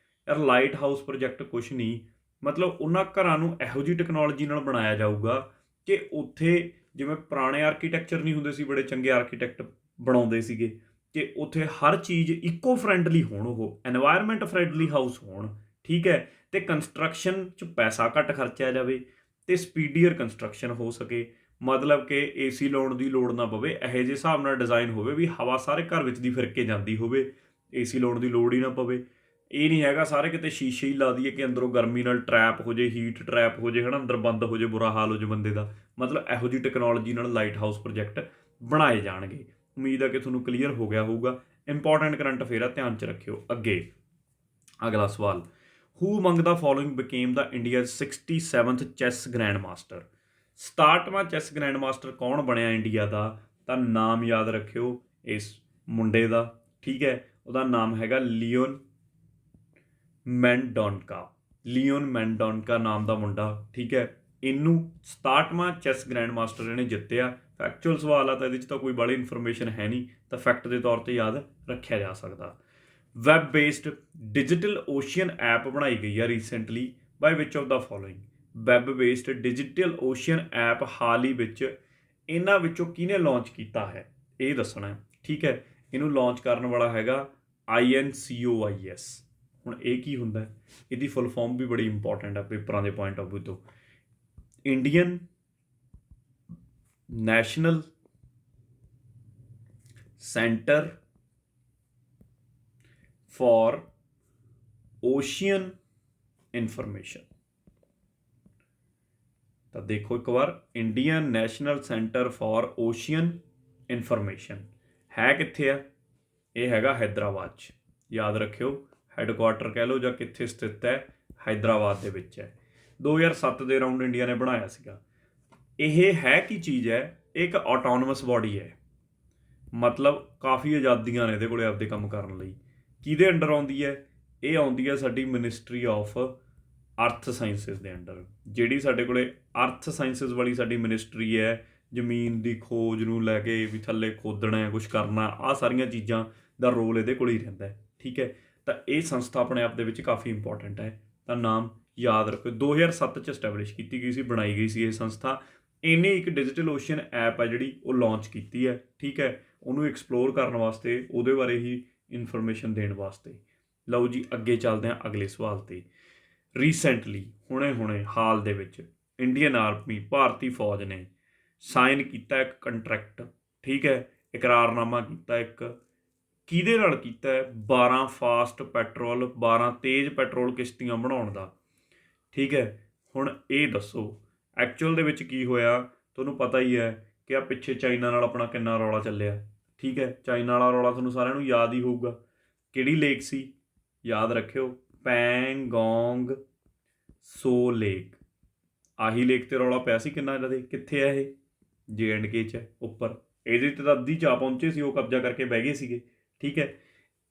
S1: ਯਾਰ, ਲਾਈਟ ਹਾਊਸ ਪ੍ਰੋਜੈਕਟ ਕੁਛ ਨਹੀਂ, ਮਤਲਬ ਉਹਨਾਂ ਘਰਾਂ ਨੂੰ ਇਹੋ ਜਿਹੀ ਟੈਕਨੋਲੋਜੀ ਨਾਲ ਬਣਾਇਆ ਜਾਊਗਾ ਕਿ ਉੱਥੇ ਜਿਵੇਂ ਪੁਰਾਣੇ ਆਰਕੀਟੈਕਚਰ ਨਹੀਂ ਹੁੰਦੇ ਸੀ, ਬੜੇ ਚੰਗੇ ਆਰਕੀਟੈਕਟ ਬਣਾਉਂਦੇ ਸੀਗੇ, ਕਿ ਉੱਥੇ ਹਰ ਚੀਜ਼ ਇਕੋ ਫਰੈਂਡਲੀ ਹੋਣ, ਉਹ ਐਨਵਾਇਰਨਮੈਂਟ ਫਰੈਂਡਲੀ ਹਾਊਸ ਹੋਣ। ਠੀਕ ਹੈ, ਤੇ ਕੰਸਟਰਕਸ਼ਨ 'ਚ ਪੈਸਾ ਘੱਟ ਖਰਚਿਆ ਜਾਵੇ ਤੇ ਸਪੀਡੀਅਰ ਕੰਸਟਰਕਸ਼ਨ ਹੋ ਸਕੇ, ਮਤਲਬ ਕਿ AC ਲਾਉਣ ਦੀ ਲੋੜ ਨਾ ਪਵੇ, ਇਹੋ ਜਿਹੇ ਹਿਸਾਬ ਨਾਲ ਡਿਜ਼ਾਈਨ ਹੋਵੇ ਵੀ ਹਵਾ ਸਾਰੇ ਘਰ ਵਿੱਚ ਦੀ ਫਿਰ ਕੇ ਜਾਂਦੀ ਹੋਵੇ, AC ਲਾਉਣ ਦੀ ਲੋੜ ਹੀ ਨਾ ਪਵੇ। ਇਹ ਨਹੀਂ ਹੈਗਾ ਸਾਰੇ ਕਿਤੇ ਸ਼ੀਸ਼ੇ ਹੀ ਲਾ ਦਈਏ ਕਿ ਅੰਦਰੋਂ ਗਰਮੀ ਨਾਲ ਟਰੈਪ ਹੋ ਜੇ, ਹੀਟ ਟਰੈਪ ਹੋ ਜੇ, ਹੈ ਨਾ, ਅੰਦਰ ਬੰਦ ਹੋ ਜੇ, ਬੁਰਾ ਹਾਲ ਹੋ ਜੇ ਬੰਦੇ ਦਾ। ਮਤਲਬ ਇਹੋ ਜਿਹੀ ਟੈਕਨੋਲੋਜੀ ਨਾਲ ਲਾਈਟ ਹਾਊਸ ਪ੍ਰੋਜੈਕਟ ਬਣਾਏ ਜਾਣਗੇ। ਉਮੀਦ ਹੈ ਕਿ ਤੁਹਾਨੂੰ ਕਲੀਅਰ ਹੋ ਗਿਆ ਹੋਊਗਾ। ਇੰਪੋਰਟੈਂਟ ਕਰੰਟ ਅਫੇਅਰ ਆ, ਧਿਆਨ 'ਚ ਰੱਖਿਓ। ਅੱਗੇ ਅਗਲਾ ਸਵਾਲ, who among the following became the India 67th chess grand master. 67ਵਾਂ ਚੈਸ ਗ੍ਰੈਂਡ ਮਾਸਟਰ ਕੌਣ ਬਣਿਆ ਇੰਡੀਆ ਦਾ? ਤਾਂ ਨਾਮ ਯਾਦ ਰੱਖਿਓ ਇਸ ਮੁੰਡੇ ਦਾ। ਠੀਕ ਹੈ, ਉਹਦਾ ਨਾਮ ਹੈਗਾ ਲਿਓਨ ਮੈਂਡੋਨਕਾ। ਲਿਓਨ ਮੈਂਡੋਨਕਾ ਨਾਮ ਦਾ ਮੁੰਡਾ। ਠੀਕ ਹੈ, ਇਹਨੂੰ 67ਵਾਂ ਚੈਸ ਗ੍ਰੈਂਡ ਮਾਸਟਰ ਇਹਨੇ ਜਿੱਤਿਆ। ਫੈਕਚੁਅਲ ਸਵਾਲ ਆ ਤਾਂ ਇਹਦੇ 'ਚ ਤਾਂ ਕੋਈ ਬੜੀ ਇਨਫੋਰਮੇਸ਼ਨ ਹੈ ਨਹੀਂ, ਤਾਂ ਫੈਕਟ ਦੇ ਤੌਰ 'ਤੇ ਯਾਦ ਰੱਖਿਆ ਜਾ ਸਕਦਾ। Web based digital ocean app ਬਣਾਈ ਗਈ ਆ recently, by which of the following. Web based digital ocean app ਹਾਲ ਹੀ ਵਿੱਚ ਇਹਨਾਂ ਵਿੱਚੋਂ ਕਿਹਨੇ ਲਾਂਚ ਕੀਤਾ ਹੈ ਇਹ ਦੱਸਣਾ ਹੈ। ਠੀਕ ਹੈ, ਇਹਨੂੰ ਲਾਂਚ ਕਰਨ ਵਾਲਾ ਹੈਗਾ INCOIS। ਹੁਣ ਇਹ ਕੀ ਹੁੰਦਾ? ਇਹਦੀ ਫੁੱਲ ਫਾਰਮ ਵੀ ਬੜੀ ਇੰਪੋਰਟੈਂਟ ਆ ਪੇਪਰਾਂ ਦੇ ਪੁਆਇੰਟ ਆਫ ਵਿਊ ਤੋਂ। Indian National Centre for Ocean Information. ਤਾਂ ਦੇਖੋ ਇੱਕ ਵਾਰ, Indian National Centre for Ocean Information ਹੈ ਕਿੱਥੇ ਆ? ਇਹ ਹੈਗਾ ਹੈਦਰਾਬਾਦ 'ਚ। ਯਾਦ ਰੱਖਿਓ, ਹੈੱਡਕੁਆਟਰ ਕਹਿ ਲਓ ਜਾਂ ਕਿੱਥੇ ਸਥਿਤ ਹੈ, ਹੈਦਰਾਬਾਦ ਦੇ ਵਿੱਚ ਹੈ। 2007 ਦੇ ਅਰਾਊਂਡ ਇੰਡੀਆ ਨੇ ਬਣਾਇਆ ਸੀਗਾ। ਇਹ ਹੈ ਕੀ ਚੀਜ਼ ਹੈ? ਇਹ ਇੱਕ ਆਟੋਨਮਸ ਬਾਡੀ ਹੈ, ਮਤਲਬ ਕਾਫੀ ਆਜ਼ਾਦੀਆਂ ਨੇ ਇਹਦੇ ਕੋਲੇ ਆਪਦੇ ਕੰਮ ਕਰਨ ਲਈ। ਕਿਹਦੇ ਅੰਡਰ ਆਉਂਦੀ ਹੈ? ਇਹ ਆਉਂਦੀ ਹੈ ਸਾਡੀ ਮਿਨਿਸਟਰੀ ਆਫ ਅਰਥ ਸਾਇੰਸਿਸ ਦੇ ਅੰਡਰ। ਜਿਹੜੀ ਸਾਡੇ ਕੋਲੇ ਅਰਥ ਸਾਇੰਸਿਸ ਵਾਲੀ ਸਾਡੀ ਮਿਨਿਸਟਰੀ ਹੈ, ਜ਼ਮੀਨ ਦੀ ਖੋਜ ਨੂੰ ਲੈ ਕੇ ਵੀ ਥੱਲੇ ਖੋਦਣਾ ਹੈ, ਕੁਛ ਕਰਨਾ, ਆਹ ਸਾਰੀਆਂ ਚੀਜ਼ਾਂ ਦਾ ਰੋਲ ਇਹਦੇ ਕੋਲ ਹੀ ਰਹਿੰਦਾ ਹੈ। ਠੀਕ ਹੈ, ਤਾਂ ਇਹ ਸੰਸਥਾ ਆਪਣੇ ਆਪ ਦੇ ਵਿੱਚ ਕਾਫੀ ਇੰਪੋਰਟੈਂਟ ਹੈ। ਤਾਂ ਨਾਮ ਯਾਦ ਰੱਖੋ, 2007 'ਚ ਐਸਟੈਬਲਿਸ਼ ਕੀਤੀ ਗਈ ਸੀ, ਬਣਾਈ ਗਈ ਸੀ ਇਹ ਸੰਸਥਾ। ਇਹਨੇ ਇੱਕ ਡਿਜੀਟਲ ਓਸ਼ੀਅਨ ਐਪ ਹੈ ਜਿਹੜੀ ਉਹ ਲਾਂਚ ਕੀਤੀ ਹੈ। ਠੀਕ ਹੈ, ਉਹਨੂੰ ਐਕਸਪਲੋਰ ਕਰਨ ਵਾਸਤੇ, ਉਹਦੇ ਬਾਰੇ ਹੀ ਇਨਫੋਰਮੇਸ਼ਨ ਦੇਣ ਵਾਸਤੇ। ਲਓ ਜੀ, ਅੱਗੇ ਚੱਲਦੇ ਹਾਂ ਅਗਲੇ ਸਵਾਲ 'ਤੇ। ਰੀਸੈਂਟਲੀ ਹੁਣੇ ਹਾਲ ਦੇ ਵਿੱਚ ਇੰਡੀਅਨ ਆਰਮੀ, ਭਾਰਤੀ ਫੌਜ ਨੇ ਸਾਈਨ ਕੀਤਾ ਇੱਕ ਕੰਟਰੈਕਟ। ਠੀਕ ਹੈ, ਇਕਰਾਰਨਾਮਾ ਕੀਤਾ ਇੱਕ। ਕਿਹਦੇ ਨਾਲ ਕੀਤਾ ਹੈ? 12 ਫਾਸਟ ਪੈਟਰੋਲ, 12 ਤੇਜ਼ ਪੈਟਰੋਲ ਕਿਸ਼ਤੀਆਂ ਬਣਾਉਣ ਦਾ। ਠੀਕ ਹੈ, ਹੁਣ ਇਹ ਦੱਸੋ ਐਕਚੁਅਲ ਦੇ ਵਿੱਚ ਕੀ ਹੋਇਆ ਤੁਹਾਨੂੰ ਪਤਾ ਹੀ ਹੈ ਕਿ ਆ ਪਿੱਛੇ ਚਾਈਨਾ ਨਾਲ ਆਪਣਾ ਕਿੰਨਾ ਰੌਲਾ ਚੱਲਿਆ। ਠੀਕ ਹੈ, ਚਾਈਨਾ ਵਾਲਾ ਰੌਲਾ ਤੁਹਾਨੂੰ ਸਾਰਿਆਂ ਨੂੰ ਯਾਦ ਹੀ ਹੋਊਗਾ। ਕਿਹੜੀ ਲੇਕ ਸੀ? ਯਾਦ ਰੱਖਿਓ, ਪੈਂਗੋਂਗ ਸੋ ਲੇਕ। ਆਹੀ ਲੇਕ ਤੇ ਰੌਲਾ ਪਿਆ ਸੀ ਕਿੰਨਾ ਇਹਨਾਂ ਦੇ। ਕਿੱਥੇ ਹੈ ਇਹ? JNK 'ਚ ਹੈ ਉੱਪਰ। ਇਹਦੇ ਤੇ ਤਾਂ ਅੱਧੀ ਚਾਹ ਪਹੁੰਚੇ ਸੀ, ਉਹ ਕਬਜ਼ਾ ਕਰਕੇ ਬਹਿ ਗਏ ਸੀਗੇ। ਠੀਕ ਹੈ,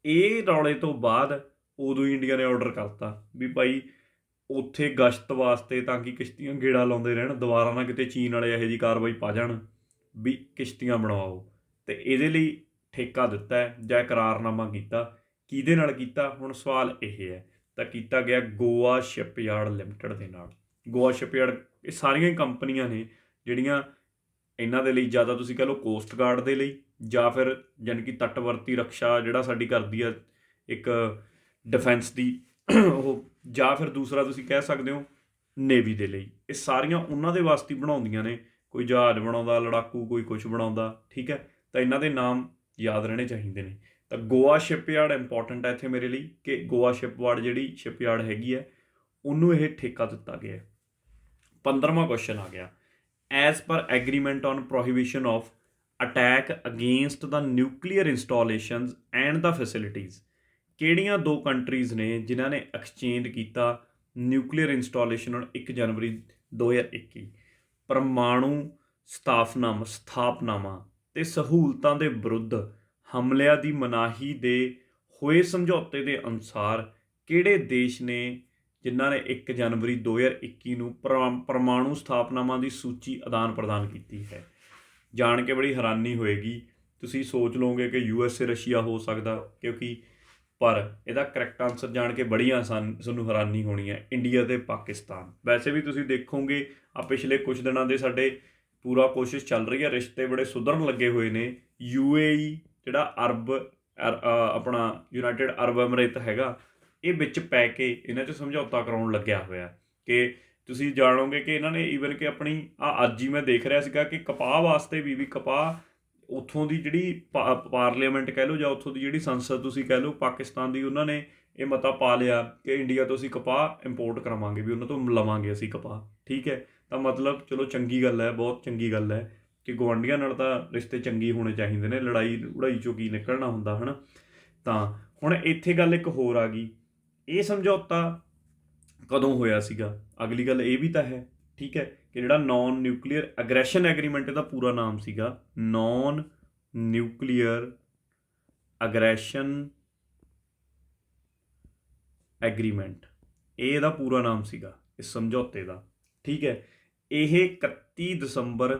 S1: ਇਹ ਰੌਲੇ ਤੋਂ ਬਾਅਦ ਉਦੋਂ ਹੀ ਇੰਡੀਆ ਨੇ ਆਰਡਰ ਕਰਤਾ ਵੀ ਭਾਈ ਉੱਥੇ ਗਸ਼ਤ ਵਾਸਤੇ, ਤਾਂ ਕਿ ਕਿਸ਼ਤੀਆਂ ਗੇੜਾ ਲਾਉਂਦੇ ਰਹਿਣ, ਦੁਬਾਰਾ ਨਾ ਕਿਤੇ ਚੀਨ ਵਾਲੇ ਇਹੋ ਜਿਹੀ ਕਾਰਵਾਈ ਪਾ ਜਾਣ ਵੀ ਕਿਸ਼ਤੀਆਂ ਬਣਵਾਓ। ਅਤੇ ਇਹਦੇ ਲਈ ਠੇਕਾ ਦਿੱਤਾ ਜਾਂ ਇਕਰਾਰਨਾਮਾ ਕੀਤਾ। ਕਿਹਦੇ ਨਾਲ ਕੀਤਾ? ਹੁਣ ਸਵਾਲ ਇਹ ਹੈ, ਤਾਂ ਕੀਤਾ ਗਿਆ ਗੋਆ ਸ਼ਿਪਯਾਰਡ ਲਿਮਟਿਡ ਦੇ ਨਾਲ। ਗੋਆ ਸ਼ਿਪਯਾਰਡ, ਇਹ ਸਾਰੀਆਂ ਹੀ ਕੰਪਨੀਆਂ ਨੇ ਜਿਹੜੀਆਂ ਇਹਨਾਂ ਦੇ ਲਈ, ਜ਼ਿਆਦਾ ਤੁਸੀਂ ਕਹਿ ਲਓ ਕੋਸਟ ਗਾਰਡ ਦੇ ਲਈ, ਜਾਂ ਫਿਰ ਜਾਣੀ ਕਿ ਤੱਟਵਰਤੀ ਰਕਸ਼ਾ ਜਿਹੜਾ ਸਾਡੀ ਕਰਦੀ ਆ ਇੱਕ ਡਿਫੈਂਸ ਦੀ ਉਹ, ਜਾਂ ਫਿਰ ਦੂਸਰਾ ਤੁਸੀਂ ਕਹਿ ਸਕਦੇ ਹੋ ਨੇਵੀ ਦੇ ਲਈ। ਇਹ ਸਾਰੀਆਂ ਉਹਨਾਂ ਦੇ ਵਾਸਤੇ ਬਣਾਉਂਦੀਆਂ ਨੇ। ਕੋਈ ਜਹਾਜ਼ ਬਣਾਉਂਦਾ ਲੜਾਕੂ, ਕੋਈ ਕੁਛ ਬਣਾਉਂਦਾ। ਠੀਕ ਹੈ, ਤਾਂ ਇਹਨਾਂ ਦੇ ਨਾਮ ਯਾਦ ਰਹਿਣੇ ਚਾਹੀਦੇ ਨੇ। ਤਾਂ ਗੋਆ ਸ਼ਿਪਯਾਰਡ ਇੰਪੋਰਟੈਂਟ ਹੈ ਇੱਥੇ ਮੇਰੇ ਲਈ, ਕਿ ਗੋਆ ਜਿਹੜੀ ਸ਼ਿਪਯਾਰਡ ਹੈਗੀ ਹੈ ਉਹਨੂੰ ਇਹ ਠੇਕਾ ਦਿੱਤਾ ਗਿਆ। 15ਵਾਂ ਕੁਐਸਚਨ ਆ ਗਿਆ, as per agreement on prohibition of attack against the nuclear installations and the facilities. ਕਿਹੜੀਆਂ ਦੋ ਕੰਟਰੀਜ਼ ਨੇ ਜਿਨ੍ਹਾਂ ਨੇ ਐਕਸਚੇਂਜ ਕੀਤਾ ਨਿਊਕਲੀਅਰ ਇੰਸਟਾਲੇਸ਼ਨ ਔਨ 1 ਜਨਵਰੀ 2021? ਪਰਮਾਣੂ ਸਥਾਪਨਾਵਾਂ ਤੇ ਸਹੂਲਤਾਂ ਦੇ ਵਿਰੁੱਧ ਹਮਲਿਆਂ ਦੀ ਮਨਾਹੀ ਦੇ ਹੋਏ ਸਮਝੌਤੇ ਦੇ ਅਨੁਸਾਰ ਕਿਹੜੇ ਦੇਸ਼ ਨੇ ਜਿਨ੍ਹਾਂ ਨੇ 1 ਜਨਵਰੀ 2021 ਨੂੰ ਪਰਮਾਣੂ ਸਥਾਪਨਾਵਾਂ ਦੀ ਸੂਚੀ ਆਦਾਨ ਪ੍ਰਦਾਨ ਕੀਤੀ ਹੈ? ਜਾਣ ਕੇ ਬੜੀ ਹੈਰਾਨੀ ਹੋਏਗੀ, ਤੁਸੀਂ ਸੋਚ ਲਓਗੇ ਕਿ USA ਰਸ਼ੀਆ ਹੋ ਸਕਦਾ, ਕਿਉਂਕਿ ਪਰ ਇਹਦਾ ਕਰੈਕਟ ਆਨਸਰ ਜਾਣ ਕੇ ਬੜੀ ਤੁਹਾਨੂੰ ਹੈਰਾਨੀ ਹੋਣੀ ਹੈ, ਇੰਡੀਆ ਅਤੇ ਪਾਕਿਸਤਾਨ। ਵੈਸੇ ਵੀ ਤੁਸੀਂ ਦੇਖੋਗੇ ਆ ਪਿਛਲੇ ਕੁਝ ਦਿਨਾਂ ਦੇ ਸਾਡੇ ਪੂਰਾ ਕੋਸ਼ਿਸ਼ ਚੱਲ ਰਹੀ ਹੈ, ਰਿਸ਼ਤੇ ਬੜੇ ਸੁਧਰਨ ਲੱਗੇ ਹੋਏ ਨੇ। UAE ਜਿਹੜਾ ਆਪਣਾ ਯੂਨਾਈਟਿਡ ਅਰਬ ਐਮਰੇਟ ਹੈਗਾ, ਇਹ ਵਿੱਚ ਪੈ ਕੇ ਇਹਨਾਂ 'ਚ ਸਮਝੌਤਾ ਕਰਾਉਣ ਲੱਗਿਆ ਹੋਇਆ। ਕਿ ਤੁਸੀਂ ਜਾਣੋਗੇ ਕਿ ਇਹਨਾਂ ਨੇ ਈਵਨ ਕਿ ਆਪਣੀ ਅੱਜ ਹੀ ਮੈਂ ਦੇਖ ਰਿਹਾ ਸੀਗਾ ਕਿ ਕਪਾਹ ਵਾਸਤੇ ਵੀ ਕਪਾਹ ਉੱਥੋਂ ਦੀ ਜਿਹੜੀ ਪਾਰਲੀਮੈਂਟ ਕਹਿ ਲਓ ਜਾਂ ਉੱਥੋਂ ਦੀ ਜਿਹੜੀ ਸੰਸਦ ਤੁਸੀਂ ਕਹਿ ਲਓ ਪਾਕਿਸਤਾਨ ਦੀ, ਉਹਨਾਂ ਨੇ ਇਹ ਮਤਾ ਪਾ ਲਿਆ ਕਿ ਇੰਡੀਆ ਤੋਂ ਅਸੀਂ ਕਪਾਹ ਇੰਪੋਰਟ ਕਰਾਵਾਂਗੇ, ਵੀ ਉਹਨਾਂ ਤੋਂ ਲਵਾਂਗੇ ਅਸੀਂ ਕਪਾਹ। ਠੀਕ ਹੈ, ਤਾਂ ਮਤਲਬ ਚਲੋ ਚੰਗੀ ਗੱਲ ਹੈ, ਬਹੁਤ ਚੰਗੀ ਗੱਲ ਹੈ ਕਿ ਗੁਆਂਢੀਆਂ ਨਾਲ ਤਾਂ ਰਿਸ਼ਤੇ ਚੰਗੇ ਹੋਣੇ ਚਾਹੀਦੇ ਨੇ, ਲੜਾਈ 'ਚੋਂ ਕੀ ਨਿਕਲਣਾ ਹੁੰਦਾ ਹੈ ਨਾ। ਤਾਂ ਹੁਣ ਇੱਥੇ ਗੱਲ ਇੱਕ ਹੋਰ ਆ ਗਈ, ਇਹ ਸਮਝੌਤਾ ਕਦੋਂ ਹੋਇਆ ਸੀਗਾ? ਅਗਲੀ ਗੱਲ ਇਹ ਵੀ ਤਾਂ ਹੈ। ਠੀਕ ਹੈ, ਕਿ ਜਿਹੜਾ ਨੌਨ ਨਿਊਕਲੀਅਰ ਅਗਰੈਸ਼ਨ ਐਗਰੀਮੈਂਟ, ਇਹਦਾ ਪੂਰਾ ਨਾਮ ਸੀਗਾ ਨੌਨ ਨਿਊਕਲੀਅਰ ਅਗਰੈਸ਼ਨ ਐਗਰੀਮੈਂਟ, ਇਹ ਇਹਦਾ ਪੂਰਾ ਨਾਮ ਸੀਗਾ ਇਸ ਸਮਝੌਤੇ ਦਾ। ਠੀਕ ਹੈ, ਇਹ 31 ਦਸੰਬਰ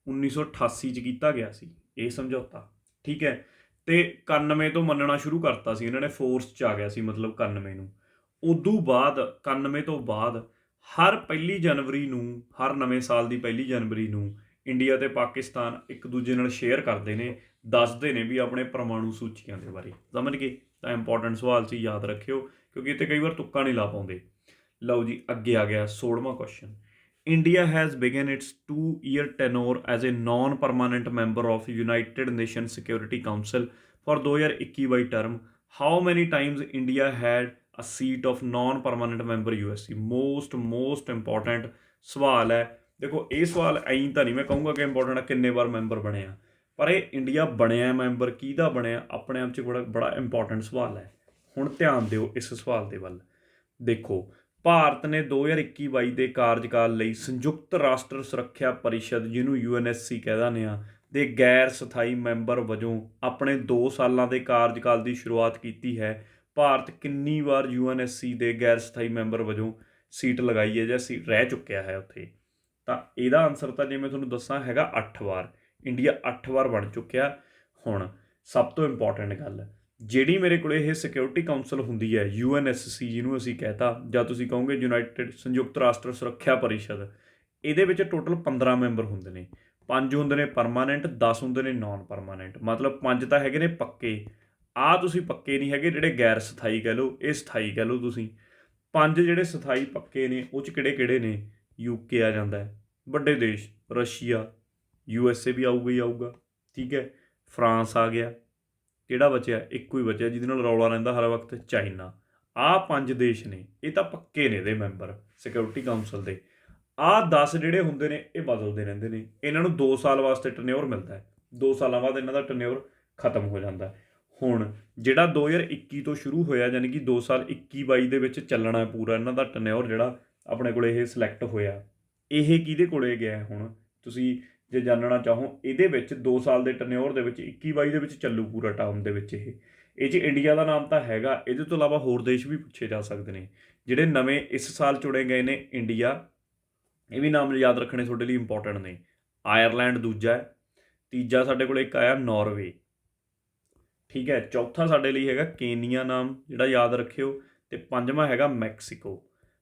S1: 1988 'ਚ ਕੀਤਾ ਗਿਆ ਸੀ ਇਹ ਸਮਝੌਤਾ। ਠੀਕ ਹੈ, ਅਤੇ 91 ਤੋਂ ਮੰਨਣਾ ਸ਼ੁਰੂ ਕਰਤਾ ਸੀ ਇਹਨਾਂ ਨੇ, ਫੋਰਸ 'ਚ ਆ ਗਿਆ ਸੀ ਮਤਲਬ 91 ਨੂੰ। ਉਦੋਂ ਬਾਅਦ 91 ਤੋਂ ਬਾਅਦ ਹਰ 1 ਜਨਵਰੀ ਨੂੰ, ਹਰ ਨਵੇਂ ਸਾਲ ਦੀ 1 ਜਨਵਰੀ ਨੂੰ ਇੰਡੀਆ ਅਤੇ ਪਾਕਿਸਤਾਨ ਇੱਕ ਦੂਜੇ ਨਾਲ ਸ਼ੇਅਰ ਕਰਦੇ ਨੇ, ਦੱਸਦੇ ਨੇ ਵੀ ਆਪਣੇ ਪਰਮਾਣੂ ਸੂਚੀਆਂ ਦੇ ਬਾਰੇ। ਸਮਝ ਗਏ? ਤਾਂ ਇੰਪੋਰਟੈਂਟ ਸਵਾਲ ਸੀ, ਯਾਦ ਰੱਖਿਓ, ਕਿਉਂਕਿ ਇੱਥੇ ਕਈ ਵਾਰ ਤੁੱਕਾ ਨਹੀਂ ਲਾ ਪਾਉਂਦੇ। ਲਓ ਜੀ, ਅੱਗੇ ਆ ਗਿਆ 16ਵਾਂ question. India has begun its 2-year tenure as a non permanent member of United Nation Security Council for 2021 by term. How many times India had a seat of non permanent member USC? Most important ਸਵਾਲ ਹੈ। ਦੇਖੋ, ਇਹ ਸਵਾਲ ਐਂ ਤਾਂ ਨਹੀਂ ਮੈਂ ਕਹੂੰਗਾ ਕਿ ਇੰਪੋਰਟੈਂਟ ਹੈ ਕਿੰਨੇ ਵਾਰ ਮੈਂਬਰ ਬਣਿਆ, ਪਰ ਇਹ ਇੰਡੀਆ ਬਣਿਆ ਮੈਂਬਰ ਕਿਹਦਾ ਬਣਿਆ ਆਪਣੇ ਆਪ 'ਚ ਬੜਾ ਇੰਪੋਰਟੈਂਟ ਸਵਾਲ ਹੈ। ਹੁਣ ਧਿਆਨ ਦਿਓ ਇਸ ਸਵਾਲ ਦੇ ਵੱਲ। ਦੇਖੋ, ਭਾਰਤ ਨੇ 2021-22 ਦੇ ਕਾਰਜਕਾਲ ਲਈ ਸੰਯੁਕਤ ਰਾਸ਼ਟਰ ਸੁਰੱਖਿਆ ਪਰਿਸ਼ਦ, ਜਿਹਨੂੰ UNSC ਕਹਿ ਦਿੰਦੇ ਹਾਂ, ਦੇ ਗੈਰ ਸਥਾਈ ਮੈਂਬਰ ਵਜੋਂ ਆਪਣੇ 2 ਸਾਲਾਂ ਦੇ ਕਾਰਜਕਾਲ ਦੀ ਸ਼ੁਰੂਆਤ ਕੀਤੀ ਹੈ। ਭਾਰਤ ਕਿੰਨੀ ਵਾਰ UNSC ਦੇ ਗੈਰ ਸਥਾਈ ਮੈਂਬਰ ਵਜੋਂ ਸੀਟ ਲਗਾਈ ਹੈ ਜਾਂ ਸੀਟ ਰਹਿ ਚੁੱਕਿਆ ਹੈ ਉੱਥੇ? ਤਾਂ ਇਹਦਾ ਆਨਸਰ ਤਾਂ ਜੇ ਮੈਂ ਤੁਹਾਨੂੰ ਦੱਸਾਂ ਹੈਗਾ 8 ਵਾਰ। ਇੰਡੀਆ 8 ਵਾਰ ਬਣ ਚੁੱਕਿਆ। ਹੁਣ ਸਭ ਤੋਂ ਇੰਪੋਰਟੈਂਟ ਗੱਲ, ਜਿਹੜੀ ਮੇਰੇ ਕੋਲ ਇਹ ਸਿਕਿਉਰਿਟੀ ਕਾਊਂਸਲ ਹੁੰਦੀ ਹੈ UNSC, ਜਿਹਨੂੰ ਅਸੀਂ ਕਹਿਤਾ ਜਾਂ ਤੁਸੀਂ ਕਹੋਗੇ ਯੂਨਾਈਟਿਡ ਸੰਯੁਕਤ ਰਾਸ਼ਟਰ ਸੁਰੱਖਿਆ ਪਰਿਸ਼ਦ, ਇਹਦੇ ਵਿੱਚ ਟੋਟਲ 15 ਮੈਂਬਰ ਹੁੰਦੇ ਨੇ। 5 ਹੁੰਦੇ ਨੇ ਪਰਮਾਨੈਂਟ, 10 ਹੁੰਦੇ ਨੇ ਨੌਨ ਪਰਮਾਨੈਂਟ। ਮਤਲਬ 5 ਤਾਂ ਹੈਗੇ ਨੇ ਪੱਕੇ, ਤੁਸੀਂ ਪੱਕੇ ਨਹੀਂ ਹੈਗੇ, ਜਿਹੜੇ ਗੈਰ ਸਥਾਈ ਕਹਿ ਲਓ, ਇਹ ਸਥਾਈ ਕਹਿ ਲਓ ਤੁਸੀਂ। 5 ਜਿਹੜੇ ਸਥਾਈ ਪੱਕੇ ਨੇ ਉਹ 'ਚ ਕਿਹੜੇ ਨੇ? UK ਆ ਜਾਂਦਾ ਹੈ, ਵੱਡੇ ਦੇਸ਼ ਰਸ਼ੀਆ, USA ਵੀ ਆਊਗਾ ਹੀ ਆਊਗਾ। ਠੀਕ ਹੈ, ਫਰਾਂਸ ਆ ਗਿਆ। ਕਿਹੜਾ ਬਚਿਆ? ਇੱਕੋ ਹੀ ਬਚਿਆ ਜਿਹਦੇ ਨਾਲ ਰੌਲਾ ਰਹਿੰਦਾ ਹਰ ਵਕਤ, ਚਾਈਨਾ। 5 ਦੇਸ਼ ਨੇ, ਇਹ ਤਾਂ ਪੱਕੇ ਨੇ ਇਹਦੇ ਮੈਂਬਰ ਸਿਕਿਉਰਿਟੀ ਕਾਊਂਸਲ ਦੇ। ਆਹ 10 ਜਿਹੜੇ ਹੁੰਦੇ ਨੇ ਇਹ ਬਦਲਦੇ ਰਹਿੰਦੇ ਨੇ। ਇਹਨਾਂ ਨੂੰ 2 ਸਾਲ ਵਾਸਤੇ ਟਰਨਿਓਰ ਮਿਲਦਾ ਹੈ, 2 ਸਾਲਾਂ ਬਾਅਦ ਇਹਨਾਂ ਦਾ ਟਰਨਿਓਰ ਖਤਮ ਹੋ ਜਾਂਦਾ। ਹੁਣ ਜਿਹੜਾ 2021 ਤੋਂ ਸ਼ੁਰੂ ਹੋਇਆ, ਯਾਨੀ ਕਿ 2 ਸਾਲ 21-22 ਦੇ ਵਿੱਚ ਚੱਲਣਾ ਪੂਰਾ ਇਹਨਾਂ ਦਾ ਟਰਨਿਓਰ ਜਿਹੜਾ ਆਪਣੇ ਕੋਲ ਇਹ ਸਿਲੈਕਟ ਹੋਇਆ। ਇਹ ਕਿਹਦੇ ਕੋਲੇ ਗਿਆ ਹੁਣ ਤੁਸੀਂ ਜੇ ਜਾਣਨਾ ਚਾਹੋ, ਇਹਦੇ ਵਿੱਚ 2 ਸਾਲ ਦੇ ਟਰਨਿਓਰ ਦੇ ਵਿੱਚ 21-22 ਦੇ ਵਿੱਚ ਚੱਲੂ ਪੂਰਾ ਟਰਮ ਦੇ ਵਿੱਚ। ਇਹ 'ਚ ਇੰਡੀਆ ਦਾ ਨਾਮ ਤਾਂ ਹੈਗਾ, ਇਹਦੇ ਤੋਂ ਇਲਾਵਾ ਹੋਰ ਦੇਸ਼ ਵੀ ਪੁੱਛੇ ਜਾ ਸਕਦੇ ਨੇ। ਜਿਹੜੇ ਨਵੇਂ ਇਸ ਸਾਲ ਚੁਣੇ ਗਏ ਨੇ ਇੰਡੀਆ, ਇਹ ਵੀ ਨਾਮ ਯਾਦ ਰੱਖਣੇ ਤੁਹਾਡੇ ਲਈ ਇੰਪੋਰਟੈਂਟ ਨੇ। ਆਇਰਲੈਂਡ ਦੂਜਾ ਹੈ, ਤੀਜਾ ਸਾਡੇ ਕੋਲ ਇੱਕ ਆਇਆ ਨਾਰਵੇ, ਠੀਕ ਹੈ। ਚੌਥਾ ਸਾਡੇ ਲਈ ਹੈਗਾ ਕੇਨੀਆ ਨਾਮ ਜਿਹੜਾ ਯਾਦ ਰੱਖਿਓ, ਅਤੇ ਪੰਜਵਾਂ ਹੈਗਾ ਮੈਕਸੀਕੋ।